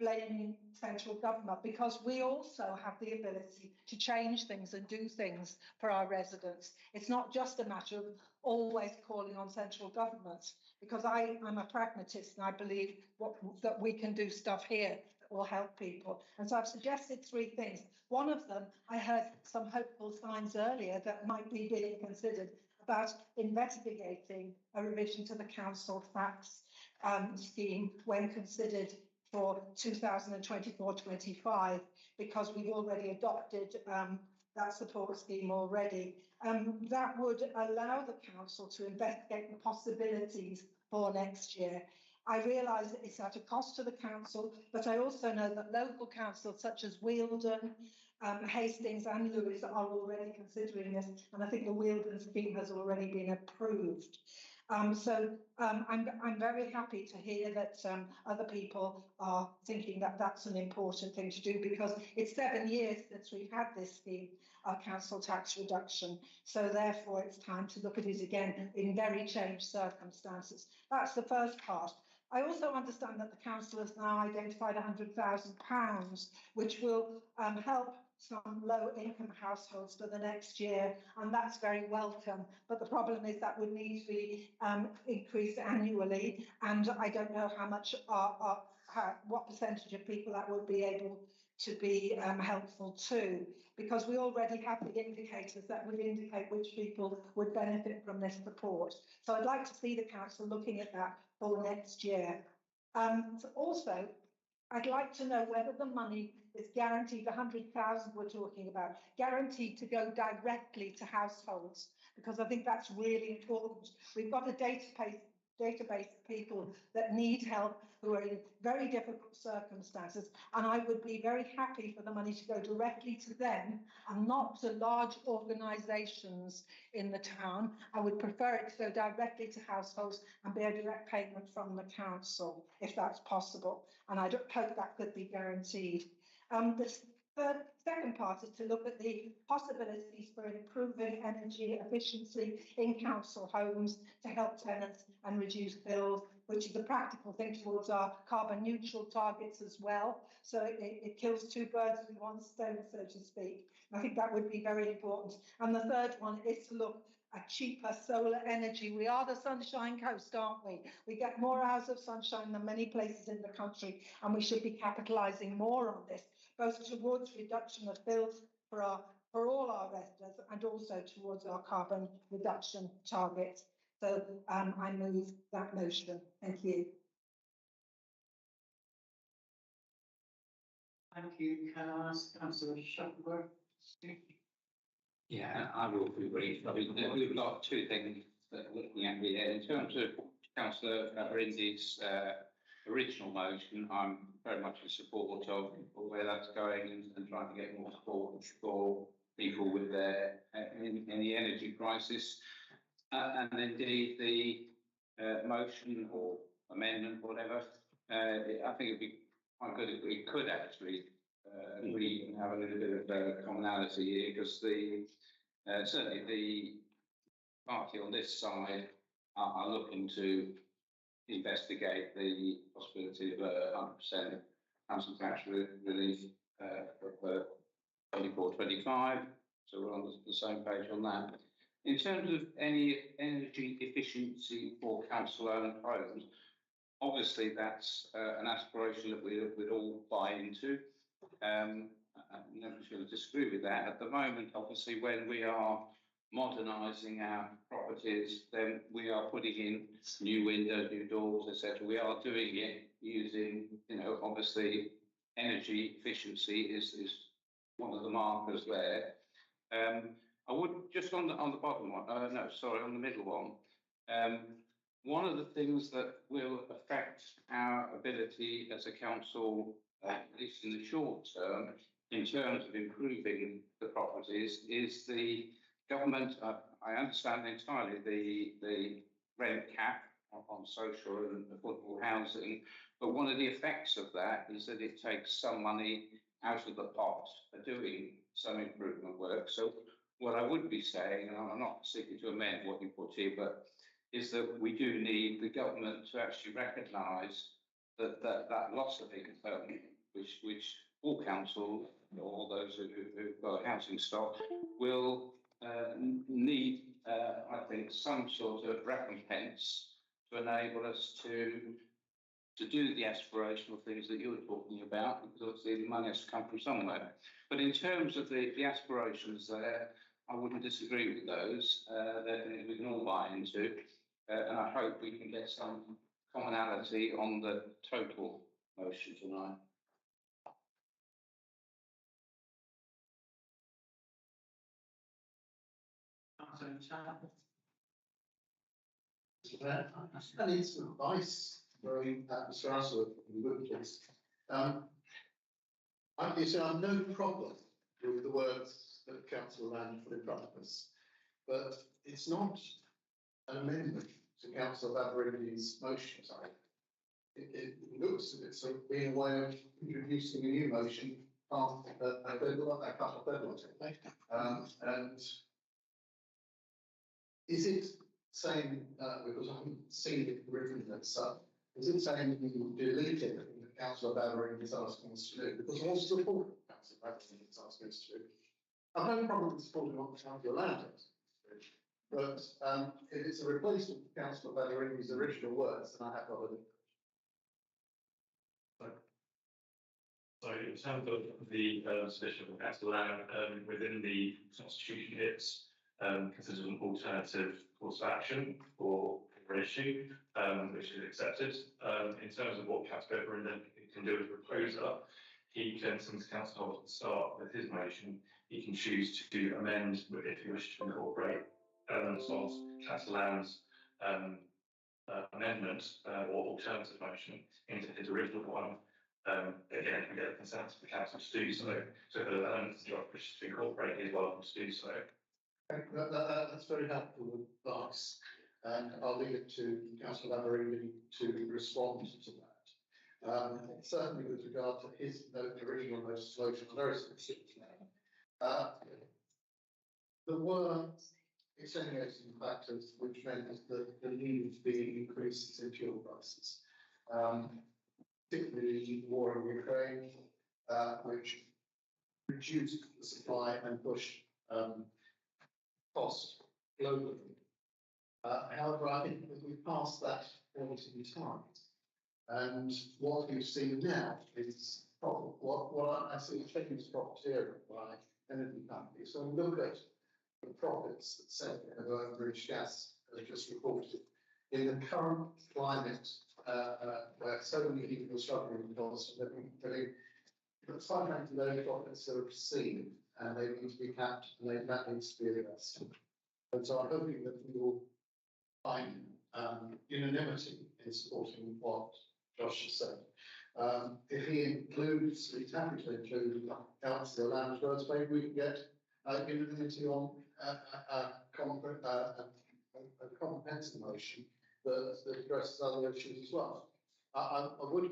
blaming central government, because we also have the ability to change things and do things for our residents. It's not just a matter of always calling on central government, because I'm a pragmatist and I believe that we can do stuff here that will help people. And so I've suggested 3 things. One of them, I heard some hopeful signs earlier that might be being considered about investigating a revision to the council tax scheme when considered for 2024-25, because we've already adopted that support scheme already. That would allow the council to investigate the possibilities for next year. I realise that it's at a cost to the council, but I also know that local councils such as Wealdon, Hastings and Lewis are already considering this, and I think the Wealdon scheme has already been approved. I'm very happy to hear that other people are thinking that that's an important thing to do, because it's 7 years since we've had this scheme of council tax reduction. So therefore it's time to look at it again in very changed circumstances. That's the first part. I also understand that the council has now identified £100,000, which will help some low-income households for the next year, and that's very welcome. But the problem is that would need to be increased annually, and I don't know how much, what percentage of people that would be able to be helpful to, because we already have the indicators that would indicate which people would benefit from this support. So I'd like to see the council looking at that for next year. Also, I'd like to know whether the money is guaranteed, the 100,000 we're talking about, guaranteed to go directly to households, because I think that's really important. We've got a database of people that need help, who are in very difficult circumstances, and I would be very happy for the money to go directly to them and not to large organisations in the town. I would prefer it to go directly to households and be a direct payment from the council, if that's possible, and I hope that could be guaranteed. The second part is to look at the possibilities for improving energy efficiency in council homes to help tenants and reduce bills, which is a practical thing towards our carbon neutral targets as well. So it kills 2 birds with 1 stone, so to speak. And I think that would be very important. And the third one is to look at cheaper solar energy. We are the Sunshine Coast, aren't we? We get more hours of sunshine than many places in the country, and we should be capitalising more on this, both towards reduction of bills for all our residents and also towards our carbon reduction target. So I move that motion. Thank you. Thank you. Can I ask Councillor Shuttleworth to speak? Yeah, I will be brief. I mean, we've got 2 things that we're looking at here. In terms of Councillor Rindy's original motion, I'm very much in support of where that's going and trying to get more support for people with their in the energy crisis. And indeed the motion or amendment, whatever, I think it'd be quite good if we could actually agree and have a little bit of commonality here, because certainly the party on this side are looking to investigate the possibility of 100% council tax relief for 24-25. So we're on the same page on that. In terms of any energy efficiency for council-owned homes, obviously that's an aspiration that we'd all buy into. Nobody's going to disagree with that. At the moment, obviously, when we are modernising our properties, then we are putting in new windows, new doors, etc. We are doing it using, obviously, energy efficiency is one of the markers there. I would just on the bottom one, on the middle one. One of the things that will affect our ability as a council, at least in the short term, in terms of improving the properties, is the government. I understand entirely the rent cap on social and affordable housing, but one of the effects of that is that it takes some money out of the pot for doing some improvement work. So what I would be saying, and I'm not seeking to amend what you put here, but is that we do need the government to actually recognise that loss of income which all council, or those who've got housing stock, will need, I think, some sort of recompense to enable us to do the aspirational things that you're talking about, because obviously the money has to come from somewhere. But in terms of the aspirations there, I wouldn't disagree with those. They're things we can all buy into, and I hope we can get some commonality on the total motion tonight. I need some advice from Mr. Russell, if you would please. You see, I've no problem with the words that Councillor Land put in front of us, but it's not an amendment to Councillor Bavarini's motion. It looks as if it's sort of being a way of introducing a new motion after a couple of deadlines. And is it saying, because I haven't seen it written as such, is it saying that you delete everything that Councillor Baverini is asking us to do? Because I support what Councillor Baverini is asking us to do. I've no problem supporting what Councillor Land is asking us to do. But if it's a replacement for Councillor Baverini's original words, then I have got to. So in terms of the submission of Councillor Lamb, within the constitution, it's considered an alternative course of action for an issue, which is accepted. In terms of what Councillor Baverini can do as a proposer, he can, since Councillor Holt start with his motion, he can choose to amend if he wishes to incorporate elements of Councillor Lamb's amendment or alternative motion into his original one. Again, we get a consent of the council to do so. So if there are elements that you wish to incorporate, he's welcome to do so. That's very helpful advice, and I'll leave it to Councillor Baverini to respond to that. Certainly with regard to his original motion, I'm very specific now. There were extenuating factors which meant that there needed to be increases in fuel prices. Particularly the war in Ukraine, which reduced the supply and pushed cost globally. However, I think that we've passed that point in time. And what we've seen now is what I see change profiteering by energy companies. So we look at the profits that Central and British Gas has just reported. In the current climate, where so many people are struggling with costs of living, but fundamentally those profits are obscene and they need to be capped and that needs to be addressed. And so I'm hoping that we will find unanimity in supporting what Josh has said. If he includes, he's happy to include Councillor Lamb's words, maybe we can get unanimity on a comprehensive motion that addresses other issues as well. I would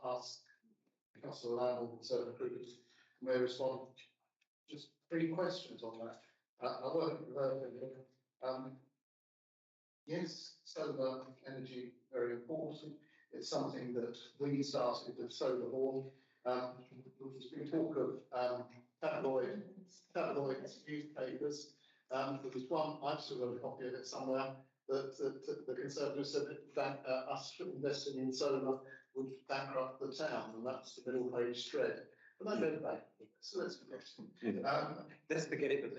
ask Councillor Lamb and certain groups may respond. Just 3 questions on that. I work with yes, solar energy very important. It's something that we started with Solar Hall. There's been talk of tabloids, newspapers. There was one, I've still got a copy of it somewhere, that the Conservatives said that us investing in solar would bankrupt the town, and that's the middle page spread. But I go back, so let's forget it. Let's forget it, but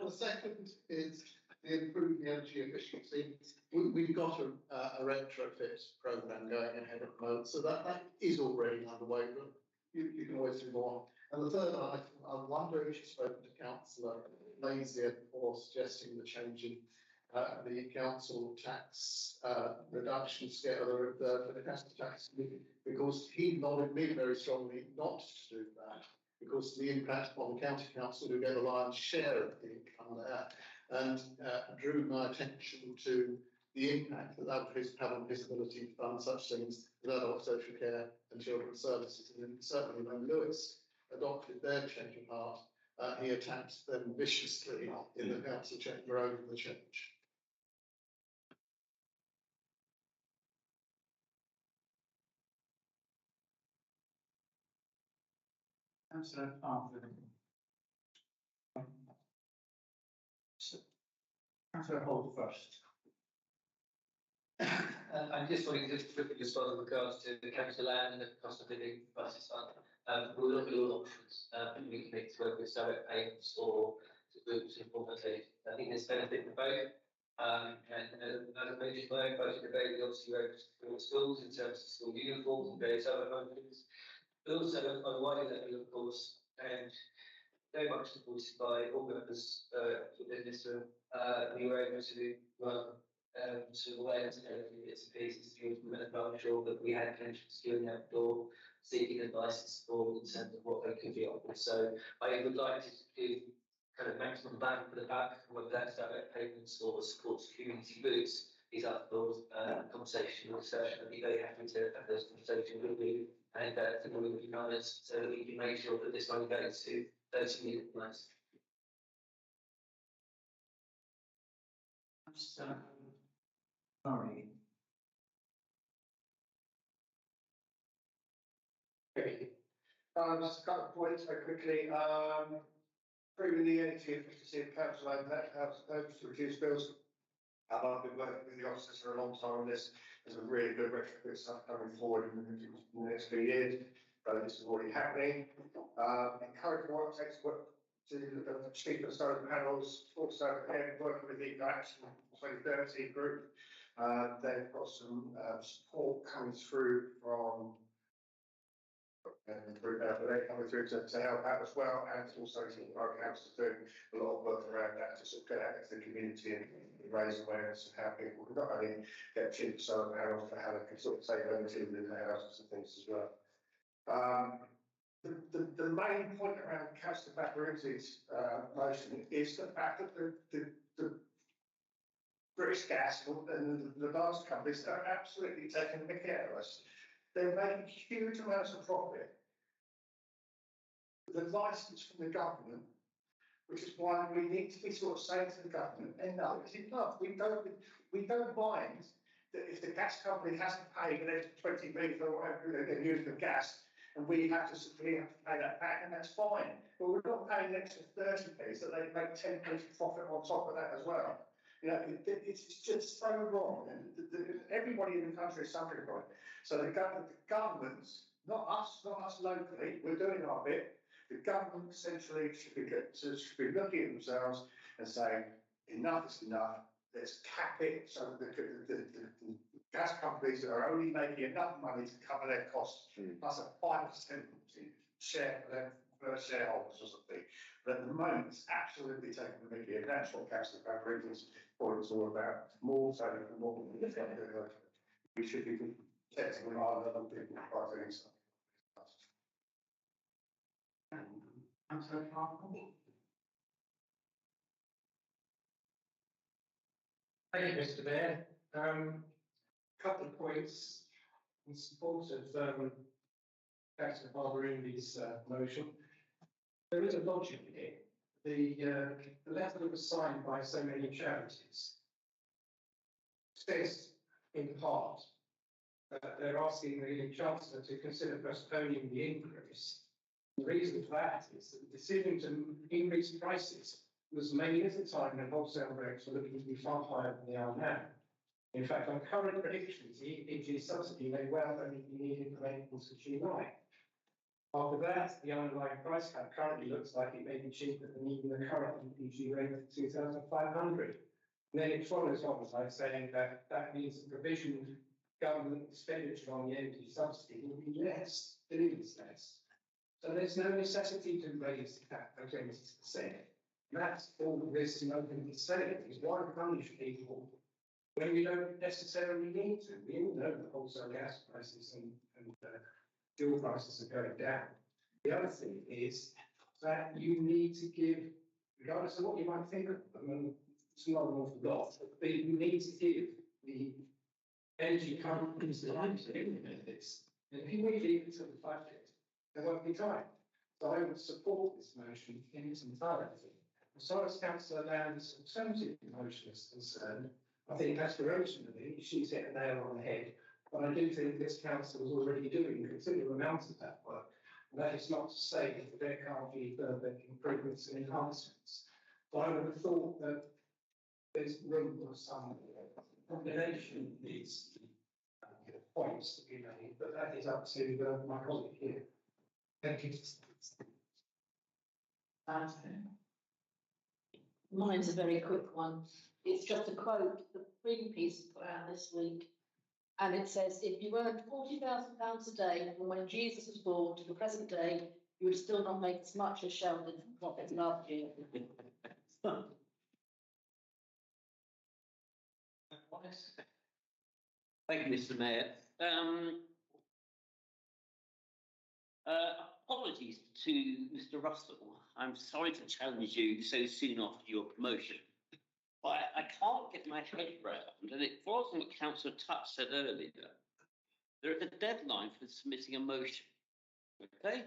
the second is the improving energy efficiency. We've got a retrofit programme going ahead at the moment, so that is already underway, but you can always do more. And the third item, I wonder if you've spoken to Councillor Lazier before suggesting the change in the council tax reduction scale or the council tax, because he nodded me very strongly not to do that, because the impact on the county council who get a lion's share of the income there, and drew my attention to the impact that would have on his ability to fund such things as adult social care and children's services. And certainly when Lewis adopted their change of heart, he attacked them viciously in the council chamber over the change. Councillor Arthur. Councillor Holt first. I just wanted to quickly respond with regards to the council land and the cost of living crisis fund. We'll look at all options, and we can make to whether it's direct payments or to groups informally. I think there's benefit for both. And as I mentioned, my budget debate, we obviously wrote for schools in terms of school uniforms and various other functions. But also on a wider level, of course, and very much supported by all members within this room, we were able to run sort of awareness and everything bits and pieces to implement and sure that we had clinicians queuing out the door, seeking advice and support in terms of what they could be offered. So I would like to do kind of maximum bang for the buck, whether that's direct payments or support to community groups, is up for conversation or discussion. I'd be very happy to have those conversations with you and to know with you guys so that we can make sure that this money goes to those who need it most. Sorry. Okay. Just a couple of points very quickly. Improving the energy efficiency of council land, that helps to reduce bills. I've been working with the officers for a long time on this. There's a really good retrofit stuff coming forward in the next few years. But this is already happening. Encourage more architects to work to cheaper solar panels. Also, working with the Action 2030 group. They've got some support coming through from they're coming through to help out as well, and also our council doing a lot of work around that to sort of get out into the community and raise awareness of how people can not only get cheap solar panels, but how they can sort of save energy within their houses and things as well. The main point around Councillor Babaruzzi's motion is the fact that the British Gas and the large companies are absolutely taking the mickey out of us. They're making huge amounts of profit. The licence from the government, which is why we need to be sort of saying to the government, enough is enough. We don't mind that if the gas company has to pay an extra 20p for whatever they're using the gas, and we have to pay that back, and that's fine. But we're not paying an extra 30p so they make 10p profit on top of that as well. You know, it's just so wrong, and everybody in the country is suffering from it. So the governments, not us locally, we're doing our bit. The government essentially should be looking at themselves and saying, enough is enough. Let's cap it so that the gas companies are only making enough money to cover their costs, plus a 5% share for their shareholders or something. But at the moment, it's absolutely taking the mickey, and that's what Councillor Babaruzzi's point was all about. More so than what we should be protecting our other people by doing something. Councillor Parker. Thank you, Mr. Mayor. Couple of points in support of Councillor Babaruzzi's motion. There is a logic here. The letter that was signed by so many charities says, in part, that they're asking the Chancellor to consider postponing the increase. The reason for that is that the decision to increase prices was made at a time when wholesale rates were looking to be far higher than they are now. In fact, on current predictions, the EPG subsidy may well only be needed from April to July. After that, the underlying price cap currently looks like it may be cheaper than even the current EPG rate of 2,500. And then it follows on by saying that that means the provision government expenditure on the energy subsidy will be less, billions less. So there's no necessity to raise the cap by 26%. That's all this motion is saying, is why punish people when you don't necessarily need to. We all know that wholesale gas prices and fuel prices are going down. The other thing is that you need to give, regardless of what you might think of them, and it's not an awful lot, but you need to give the energy companies the time to implement this. And if you leave it to the budget, there won't be time. So I would support this motion in its entirety. As far as Councillor Land's alternative motion is concerned, I think aspirationally she's hit a nail on the head. But I do think this council is already doing considerable amounts of that work. That is not to say that there can't be further improvements and enhancements. But I would have thought that there's room for some combination of these points to be made, but that is up to my colleague here. Thank you. Mine's a very quick one. It's just a quote that Greenpeace put out this week. And it says, if you earned £40,000 a day from when Jesus was born to the present day, you would still not make as much as Sheldon from profits last year. Thank you, Mr. Mayor. Apologies to Mr. Russell. I'm sorry to challenge you so soon after your promotion. But I can't get my head around, and it follows on what Councillor Tutt said earlier. There is a deadline for submitting a motion. Okay?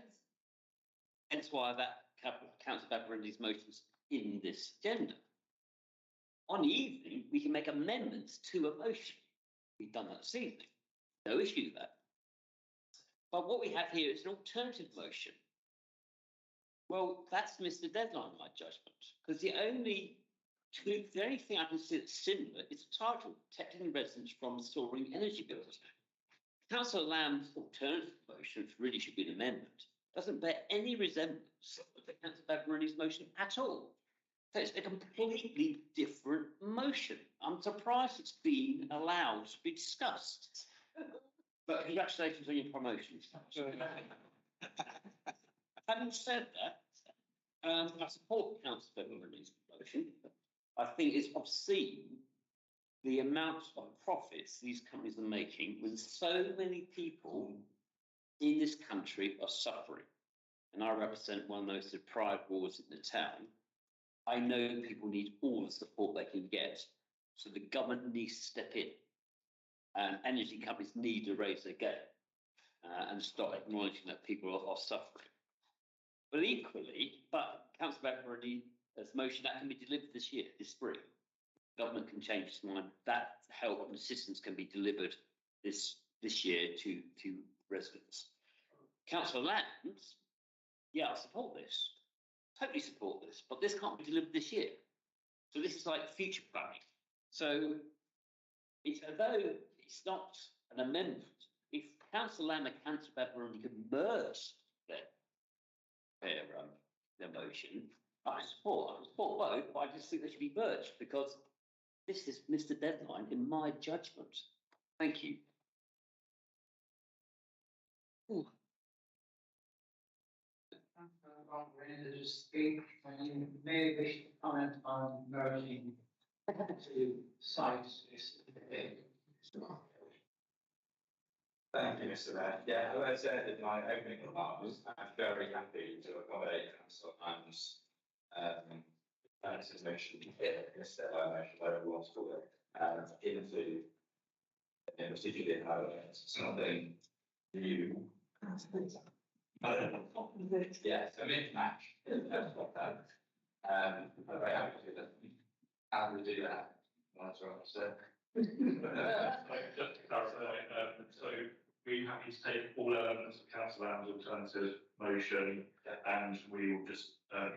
Hence why that Councillor Babberini's motion's in this agenda. On the evening, we can make amendments to a motion. We've done that this evening. No issue with that. But what we have here is an alternative motion. Well, that's missed the deadline, in my judgment, because the only thing I can see that's similar is the title, Protecting Residents from Soaring Energy Bills. Councillor Lamb's alternative motion, which really should be an amendment, doesn't bear any resemblance to Councillor Babberini's motion at all. So it's a completely different motion. I'm surprised it's been allowed to be discussed. But congratulations on your promotion. Having said that, I support Councillor Babberini's motion. I think it's obscene the amount of profits these companies are making when so many people in this country are suffering. And I represent one of the most deprived wards in the town. I know people need all the support they can get, so the government needs to step in. And energy companies need to raise their game and start acknowledging that people are suffering. But equally, Councillor Babberini's motion, that can be delivered this year, this spring. Government can change its mind. That help and assistance can be delivered this year to residents. Councillor Lambs, yeah, I support this. Totally support this, but this can't be delivered this year. So this is like future planning. So although it's not an amendment, if Councillor Lamb and Councillor Babberini could merge their motion, I support both, but I just think they should be merged because this is missed the deadline in my judgment. Thank you. I'm ready to speak, and you may wish to comment on merging two sites. Thank you, Mr. Mayor. Yeah, as I said in my opening remarks, I'm very happy to accommodate Councillor Lamb's motion here, instead of motion, whatever you want to call it, into, particularly in Ireland, something new. Yes, a mismatch. I'm very happy to do that. How do we do that? That's what I said. Just to clarify, so we're happy to take all elements of Councillor Lamb's alternative motion and we will just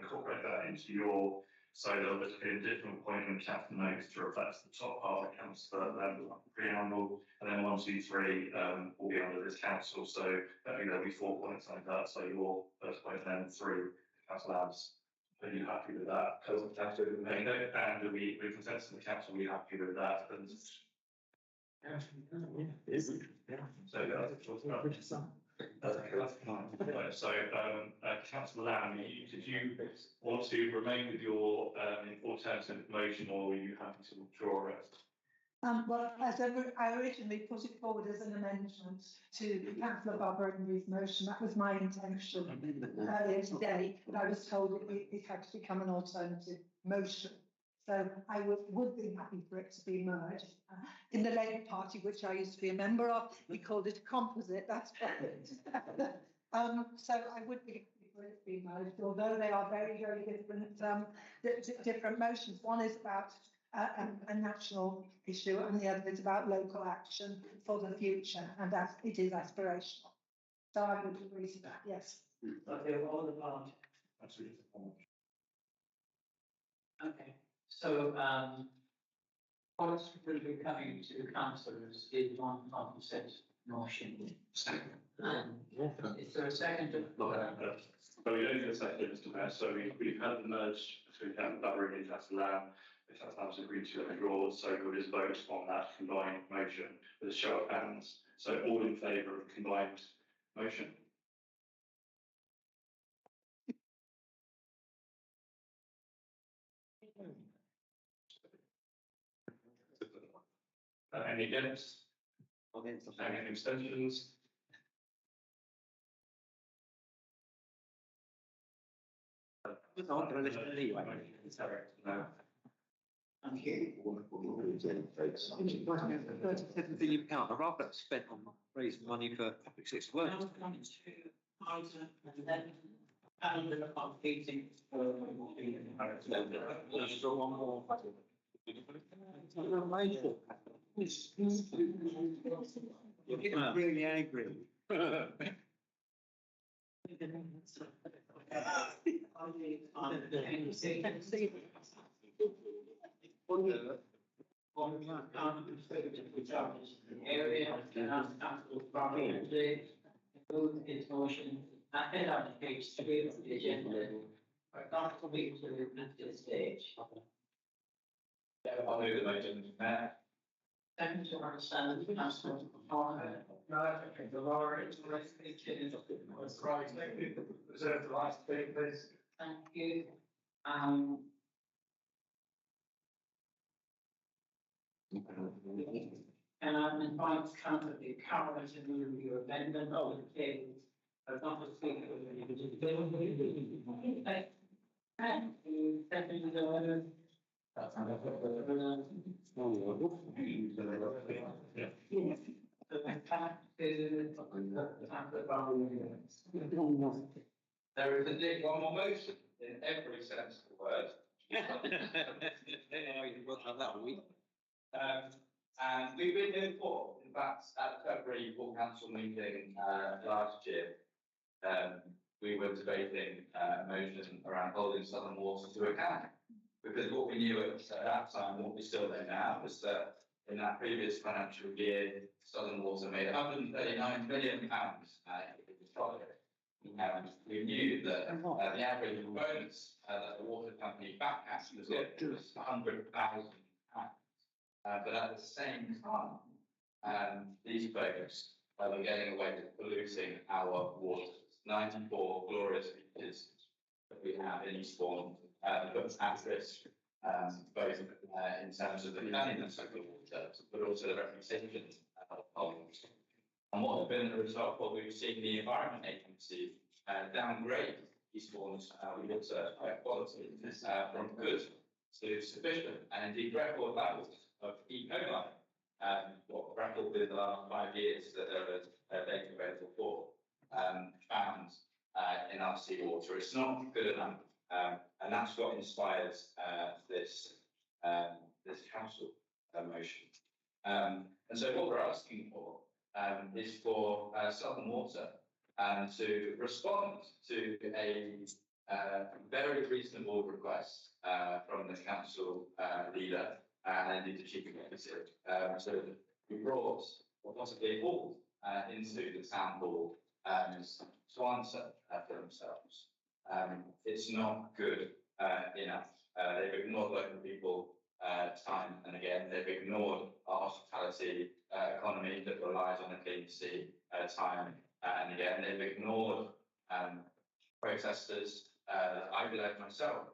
incorporate that into your, so there'll just be a different point in chapter notes to reflect the top part of Councillor Lamb's preamble, and then 1, 2, 3 will be under this council, so there'll be 4 points like that, so your first point then 3, Councillor Lamb's. Are you happy with that? And we consensus in the council, are you happy with that? And so Councillor Lamb, did you want to remain with your alternative motion, or were you happy to withdraw it? Well, as I originally put it forward as an amendment to Councillor Babberini's motion, that was my intention earlier today, but I was told it had to become an alternative motion. So I would be happy for it to be merged. In the Labour Party, which I used to be a member of, we called it a composite, that's right. So I would be happy for it to be merged, although they are very, very different motions. One is about a national issue and the other is about local action for the future, and it is aspirational. So I would agree to that, yes. Okay, all the part. Absolutely. Okay, so, what's will be coming to councillors is 1% motion. Is there a second? So we don't get a second, Mr. Mayor, so we've had the merge between Canterbury and Catalan. If that's now agreed to withdraw, so we'll just vote on that combined motion with a show of hands. So all in favour of combined motion? Any against? Any abstentions? No. Thank you. £37 billion. I'd rather have spent on raising money for public sector work. Now coming to item 11, calendar of meetings for. There's one more. You're getting really angry. Area, council property, move its motion ahead on page 3 of the agenda, but not to be to this stage. I'll move the motion, Mayor. Second to understand, councillor Parker. No, okay, the Laura is right, was right, reserve the right to speak, please. Thank you. And I'm invite councillor Carroll to move your amendment of the table. But not to speak. Thank you, second to order. There is indeed one more motion in every sense of the word. And we've been here before, in fact, at the February full council meeting last year, we were debating a motion around holding Southern Water to account. Because what we knew at that time, what we still know now, was that in that previous financial year, Southern Water made £139 million in its profit. And we knew that the average bonus that the water company back at was £100,000. But at the same time, these folks were getting away with polluting our waters. 94 glorious beaches that we have in Eastbourne put at risk, both in terms of the cleanliness of the water, but also the reputation of ponds. And what has been the result? Well, we've seen the Environment Agency downgrade Eastbourne's water quality from good to sufficient, and indeed record levels of E. coli. What record in the last 5 years that there was data available for found in our seawater. It's not good enough, and that's what inspires this council motion. And so what we're asking for is for Southern Water to respond to a very reasonable request from the council leader and indeed the chief executive. So we brought, or possibly all, into the town hall to answer for themselves. It's not good enough. They've ignored local people time and again. They've ignored our hospitality economy that relies on a clean sea time and again. They've ignored protesters that I've led myself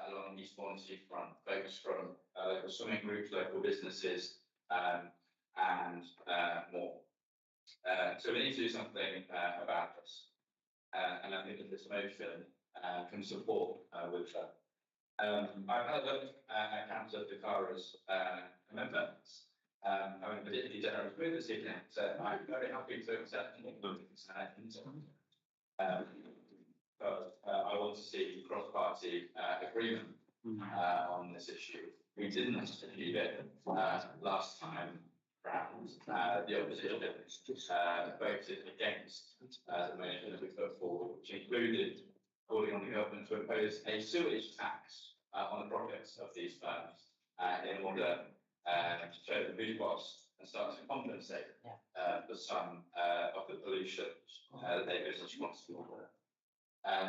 along the Eastbourne seafront, folks from local swimming groups, local businesses, and more. So we need to do something about this. And I think that this motion can support with that. I've had a look at Councillor Ficarra's amendments. I'm particularly generous with this evening, so I'm very happy to accept but I want to see cross-party agreement on this issue. We didn't achieve it last time round. the opposition voted against the motion that we put forward, which included calling on the government to impose a sewage tax on the profits of these firms in order to show the food costs and start to compensate for some of the pollution that they are responsible for.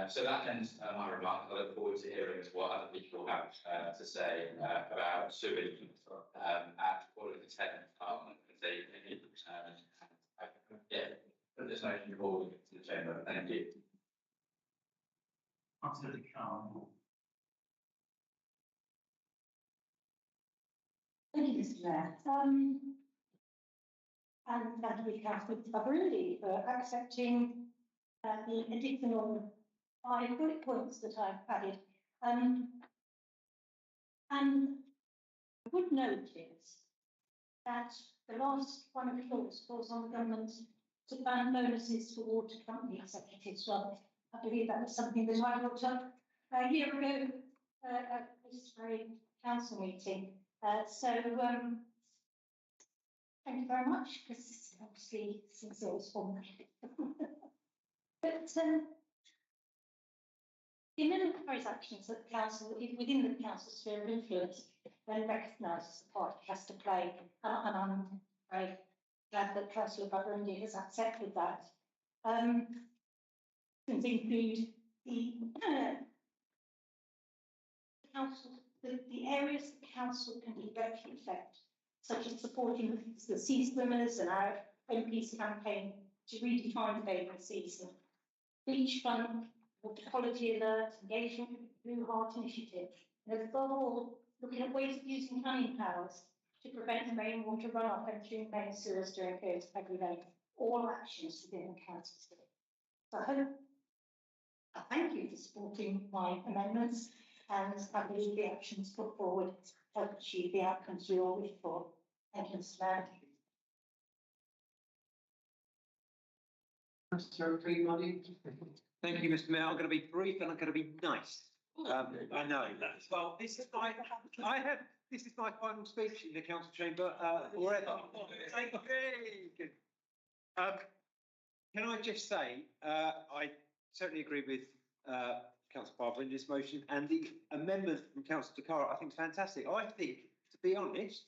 So that ends my remarks. I look forward to hearing what other people have to say about sewage at Quality Tech Department. Put this motion forward to the Chamber. Thank you. Absolutely calm. Thank you, Mr. Mayor. And thank you, Councillor Fabrili, for accepting the additional 5 bullet points that I've added. And I would note is that the last one of the clause calls on the government to ban bonuses for water company executives. Well, I believe that was something that I brought up a year ago at this very council meeting. Thank you very much, because obviously since it was formulated. But the amendment proposed actions that the council, within the council's sphere of influence, then recognises the part it has to play. And I'm very glad that Councillor Burundi has accepted that. Things include the council, the areas the council can directly affect, such as supporting the sea swimmers and our MP's campaign to redefine the bathing season, beachfront, water quality alert, engagement with the Blue Heart Initiative, and above all, looking at ways of using planning powers to prevent rainwater runoff entering main sewers during periods of heavy rain. All actions within the council sphere. So I thank you for supporting my amendments, and I believe the actions put forward help achieve the outcomes we all wish for. Thank you, Mr. Mayor. Thank you, Mr. Mayor. I'm going to be brief and I'm going to be nice. I know that. Well, this is my final speech in the council chamber. Can I just say, I certainly agree with Councillor Barber in this motion, and the amendment from Councillor Takara I think is fantastic. I think, to be honest,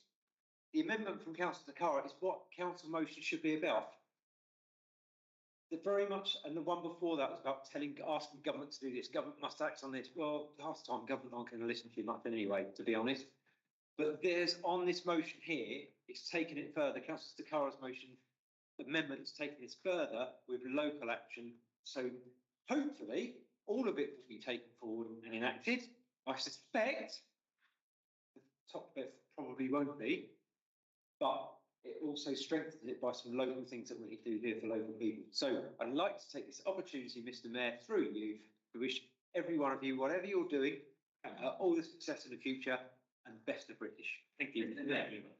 the amendment from Councillor Takara is what council motion should be about. Very much, and the one before that was about asking government to do this. Government must act on this. Well, half the time government aren't going to listen to you much anyway, to be honest. But there's on this motion here, it's taken it further. Councillor Takara's motion amendment is taking this further with local action. So hopefully all of it will be taken forward and enacted. I suspect the top bit probably won't be, but it also strengthens it by some local things that we need to do here for local people. So I'd like to take this opportunity, Mr. Mayor, through you, to wish every one of you, whatever you're doing, all the success in the future and best of British. Thank you very much.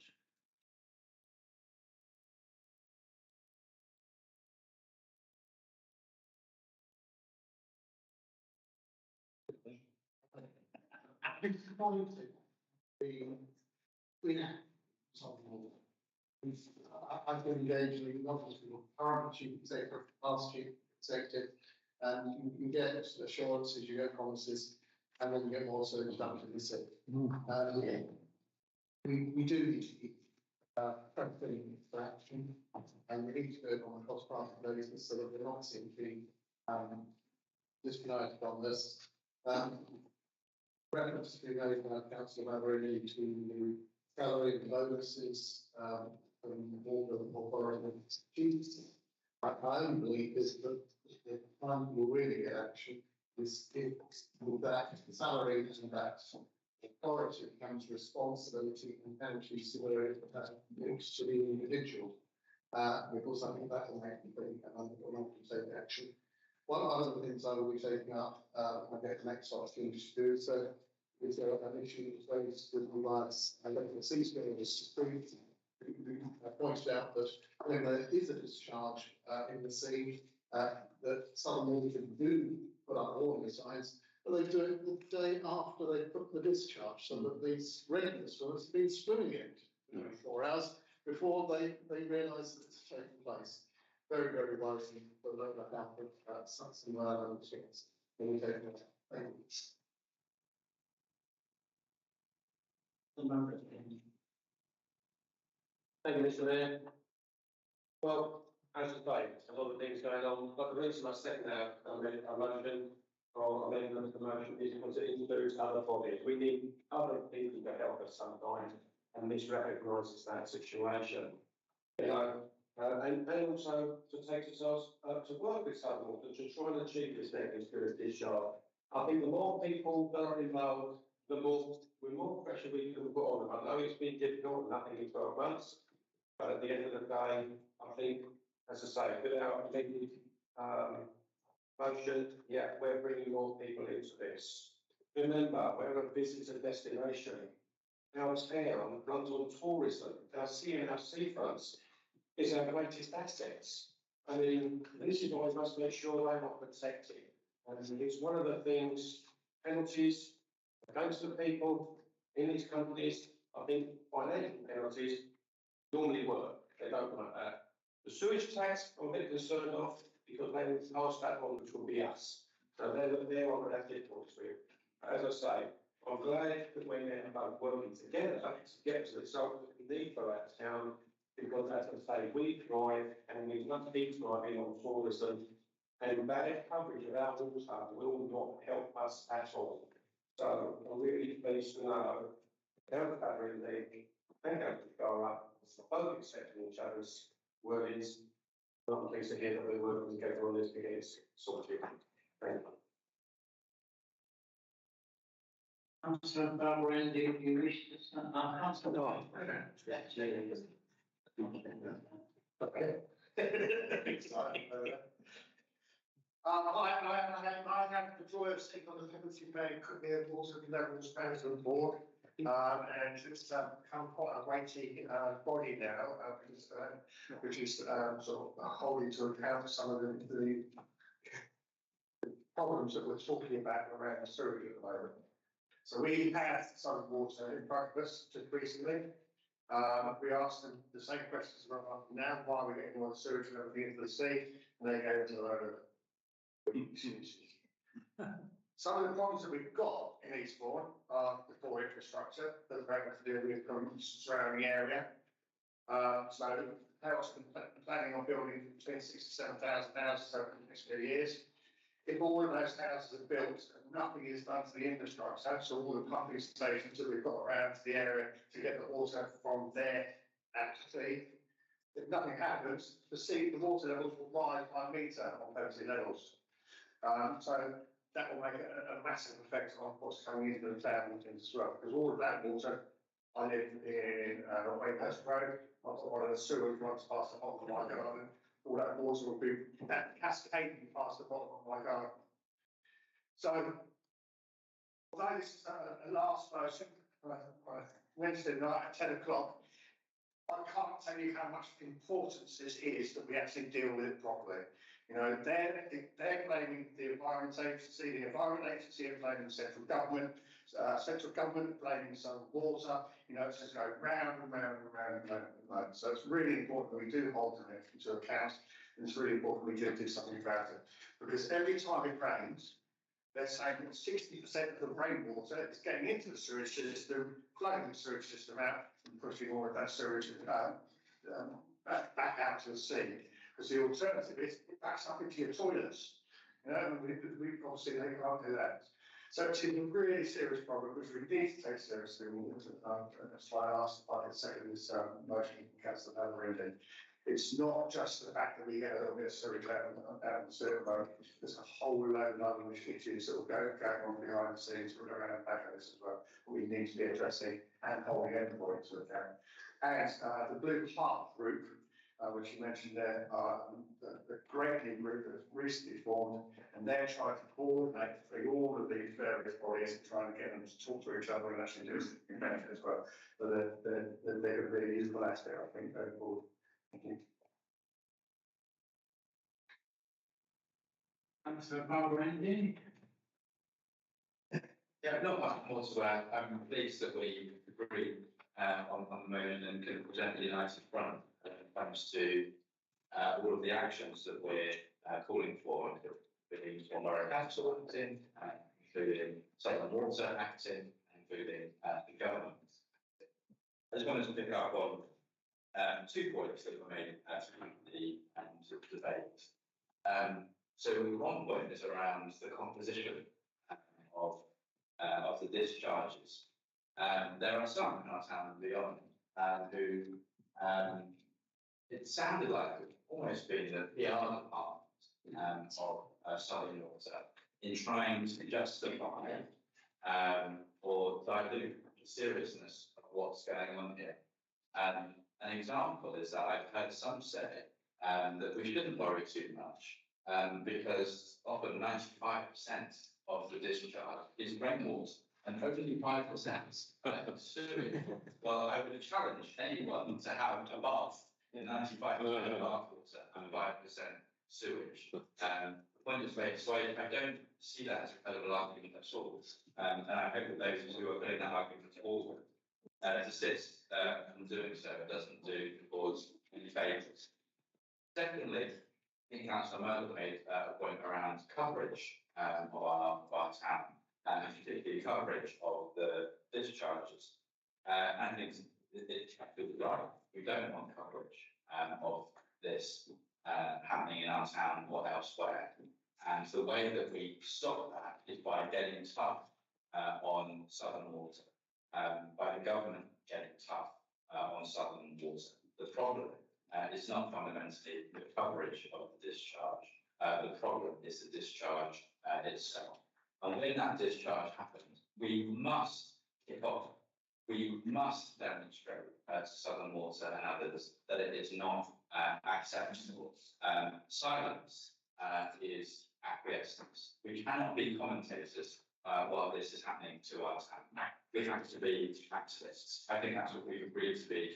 I've been engaged in obviously with current chief executive, past chief executive, and you can get assurances, you get promises, and then you get more so done for the city. We do need to keep strengthening for action, and we need to do it on a cross-party basis so that we're not simply disunited on this. Reference to be made by Councillor Maverini to the salary and bonuses from the board of borough chiefs. My own belief is that the time will really get action is if that salary and that authority becomes responsibility and penalty severity links to the individual. Because I think that will make me think and I'm not to take action. One of the things I will be taking up when I get the next opportunity to do so is there an issue raised with regards to the sea who pointed out that when there is a discharge in the sea, that some Northern do put up warning signs, but they do it the day after they put the discharge, so that these regular swimmers have been swimming in 24 hours, before they realise that it's taking place. Very, very worrisome for local health of some machines. Thank you. Thank you, Mr. Mayor. Well, as I say, a lot of things going on, but the reason I second that, a motion or amendment to the motion is because it includes other bodies. We need other people to help us sometimes, and this recognises that situation. You know, and also to take ourselves to work with someone to try and achieve this next good discharge. I think the more people that are involved, the more pressure we can put on them. I know it's been difficult, nothing in 12 months, but at the end of the day, I think, as I say, without amended motion, yeah, we're bringing more people into this. Remember, we're a visitor destination. Our town runs on tourism. Our sea and our seafronts is our greatest assets. I mean, this is why we must make sure they're not protected. And it's one of the things, penalties against the people in these companies, I think financial penalties normally work. They don't like that. The sewage tax, I'm a bit concerned of, because they will pass that on, which will be us. So they're on that difficult with. As I say, I'm glad that we're now working together to get to the result that we need for our town, because as I say, we thrive and we must be thriving on tourism, and bad coverage of our water will not help us at all. So I'm really pleased to know without covering the thank you to go up, both accepting each other's wordings. I'm pleased to hear that we're working together on this to get it sorted. Thank you. Councillor Balrandy, if you wish to start. Councillor Okay. I have the joy of sitting on the Liberty Bay Cookmere Water Levels Management Board, and it's become quite a weighty body now, which is sort of holding to account some of the problems that we're talking about around the sewage at the moment. So we had some water in front of us just recently. We asked them the same questions about now, why we're getting all the sewage and everything into the sea, and they gave us a load of some of the problems that we've got in Eastbourne are the poor infrastructure that are able to deal with the surrounding area. So House been planning on building between 6,000 to 7,000 houses over the next few years. If all of those houses are built and nothing is done to the infrastructure, so all the pumping stations that we've got around the area to get the water from there out to sea, if nothing happens, the water levels will rise by a metre on those levels. So that will make a massive effect on what's coming into the town and things as well, because all of that water, I live in Wakehurst Road, one of the sewage runs past the bottom of my garden. All that water will be cascading past the bottom of my garden. So, although this is a last motion, Wednesday night at 10 o'clock, I can't tell you how much importance this is that we actually deal with it properly. You know, they're blaming the Environment Agency, the Environment Agency are blaming the central government blaming some water, you know, it's just going round and round and round and round and round. So it's really important that we do hold it into account, and it's really important we do something about it. Because every time it rains, they're saying that 60% of the rainwater is getting into the sewage system, flooding the sewage system out and pushing all of that sewage back out to the sea. Because the alternative is it backs up into your toilets. You know, we obviously they can't do that. So it's a really serious problem which we need to take seriously. That's why I asked if I could second this motion from Councillor Balrandy. It's not just the fact that we get a little bit of sewage out of the sewer road. There's a whole load of other issues that will go on behind the scenes. We're going to back at this as well. We need to be addressing and holding everybody to account. And the Blue Heart Group, which you mentioned there, the great new group that's recently formed, and they're trying to coordinate through all of these various bodies and trying to get them to talk to each other and actually do something benefit as well. But they're a really useful asset, I think, going forward. Thank you. Councillor Balrandy. Yeah, not much more to add. I'm pleased that we agree on the moment and can present a united front when it comes to all of the actions that we're calling for, including Eastbourne Borough Council acting, including Southern Water acting, including the government. I just wanted to pick up on 2 points that were made through the debate. So one point is around the composition of the discharges. There are some in our town and beyond who it sounded like it almost been the PR department of Southern Water in trying to justify or dilute the seriousness of what's going on here. An example is that I've heard some say that we shouldn't worry too much because often 95% of the discharge is rainwater and only 5% sewage. Well, I would challenge anyone to have a bath in 95% bath water and 5% sewage. The point is made, so I don't see that as a credible argument at all. And I hope that those who are putting that argument forward desist from doing so. It doesn't do the cause any favours. Secondly, I think Councillor Murdoch made a point around coverage of our town, and particularly coverage of the discharges. And I think it's absolutely right. We don't want coverage of this happening in our town or elsewhere. And the way that we stop that is by getting tough on Southern Water, by the government getting tough on Southern Water. The problem is not fundamentally the coverage of the discharge. The problem is the discharge itself. And when that discharge happens, we must kick off. We must demonstrate to Southern Water and others that it is not acceptable. Silence is acquiescence. We cannot be commentators while this is happening to our town. We have to be activists. I think that's what we've agreed to be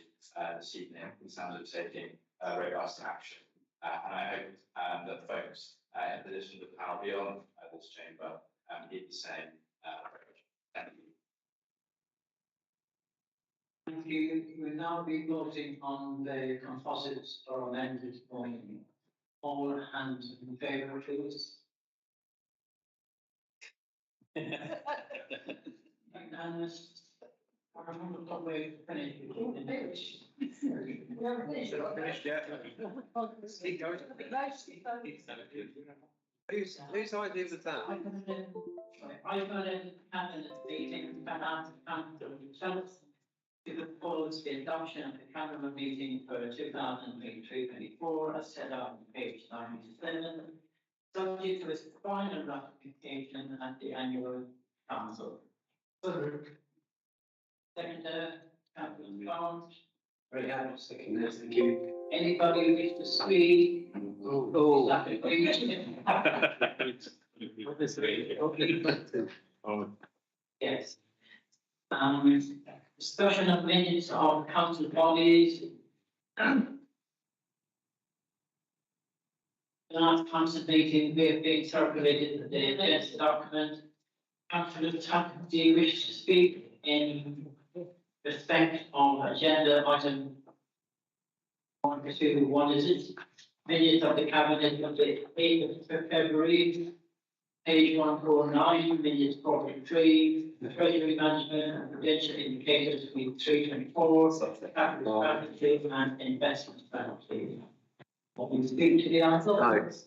this evening in terms of taking robust action. And I hope that folks in positions of power beyond this chamber need the same approach. Thank you. Thank you. We'll now be voting on the composites or amended point. All hands in favour, please. Unanimous. I remember not waiting to finish. We haven't finished. Finished yet? Keep going. Whose idea was that? I got in cabinet meeting about to propose the adoption of the cabinet meeting for 2023-24 as set out on page 97, subject to its final ratification at the annual council. Seconder, Councillor Grant. Very happy to second this, thank you. Anybody wish to speak? Oh. Yes. Discussion of minutes of council bodies. The last council meeting, we have been circulated the agenda document. Councillor Tucker, do you wish to speak in respect of agenda item 1 to 2? What is it? Minutes of the cabinet of the 8th of February. Page 149, minutes 43, the treasury management and prudential indicators between 324, the capital strategy and investment strategy. What we speak to the answer?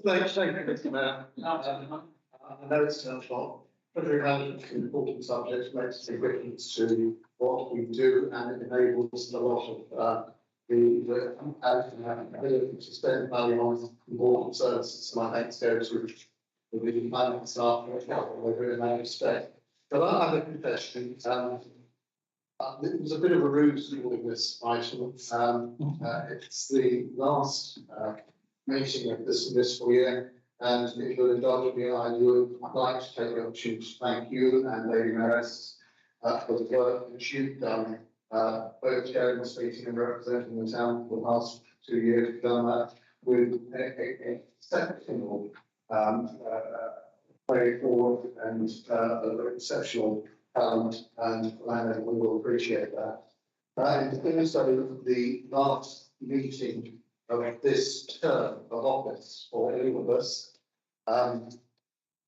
Thank you, Mr. Mayor. I know it's not long. Treasury management is an important subject, makes a difference to what we do, and it enables a lot of the ability to spend money on important services. So my thanks go to the management staff for what we're doing in that respect. But I have a confession. It was a bit of a ruse calling this item. It's the last meeting of this fiscal year, and if you'll indulge me, I would like to take the opportunity to thank you and Lady Mayoress for the work that you've done, both chairing this meeting and representing the town for the past 2 years. You've done that with exceptional way forward and exceptional talent, and we will appreciate that. And also the last meeting of this term of office for all of us.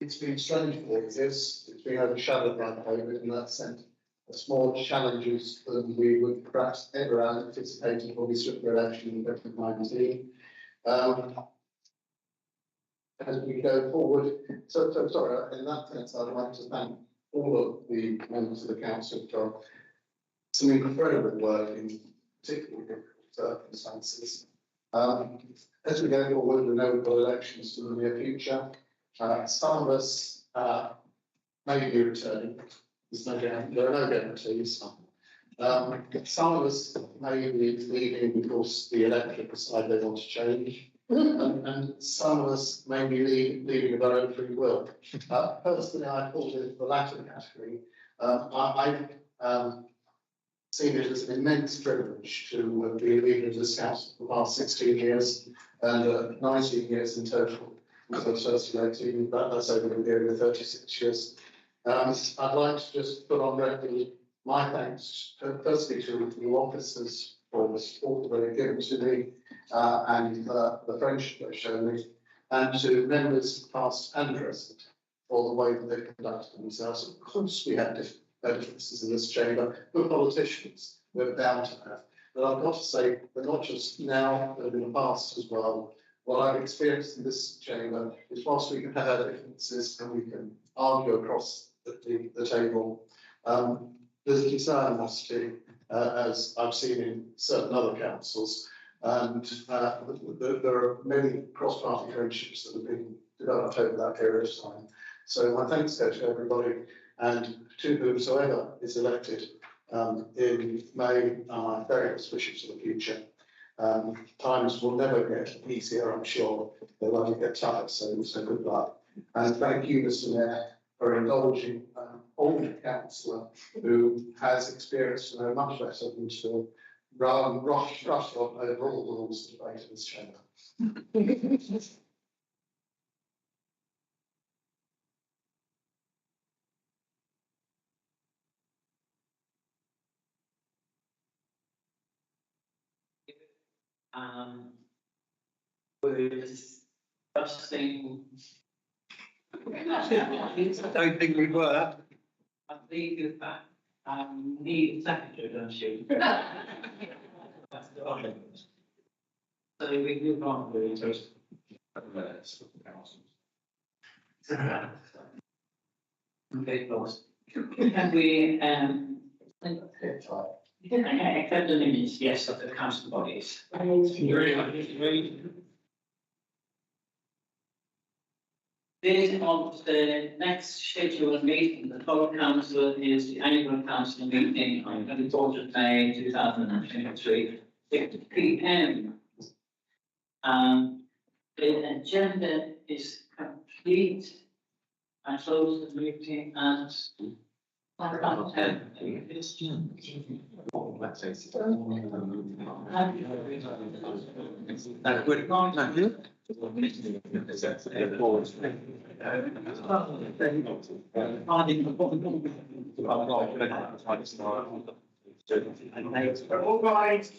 It's been strange for us. It's been overshadowed by COVID, and that's sent us more challenges than we would perhaps ever have anticipated when we took the election in 2019. As we go forward, so sorry, in that sense, I'd like to thank all of the members of the council for some incredible work in particularly difficult circumstances. As we go forward, we know we've got elections in the near future. Some of us may be returning. There are no guarantees. Some of us may be leaving because the electorate decide they want to change. And some of us may be leaving of our own free will. Personally, I fall into the latter category. I've seen it as an immense privilege to be a leader of this council for the past 16 years and 19 years in total. As I was first elected, that's over a period of 36 years. I'd like to just put on record my thanks, firstly to the officers for the support that they've given to me and the friendship they've shown me, and to members past and present for the way that they've conducted themselves. Of course, we have differences in this chamber. We're politicians, we're bound to have. But I've got to say that not just now, but in the past as well. What I've experienced in this chamber is whilst we can have our differences and we can argue across the table, there's a desire animosity, as I've seen in certain other councils, and there are many cross-party friendships that have been developed over that period of time. So my thanks go to everybody, and to whomsoever is elected in May, my very best wishes for the future. Times will never get easier, I'm sure. They'll only get tougher, so good luck. And thank you, Mr. Mayor, for indulging an older councillor who has experience to know much better than to rush on over all the rules of debate in this chamber. We're discussing. I don't think we were. I think in fact, need a secretary, don't you? That's the argument. So we move on with it. Okay, close. Can we, accept the minutes, yes, of the council bodies? This of the next scheduled meeting, the Borough Council is the annual council meeting on 24th of May 2023, 6 p.m. The agenda is complete. I close the meeting at 10:10. All right.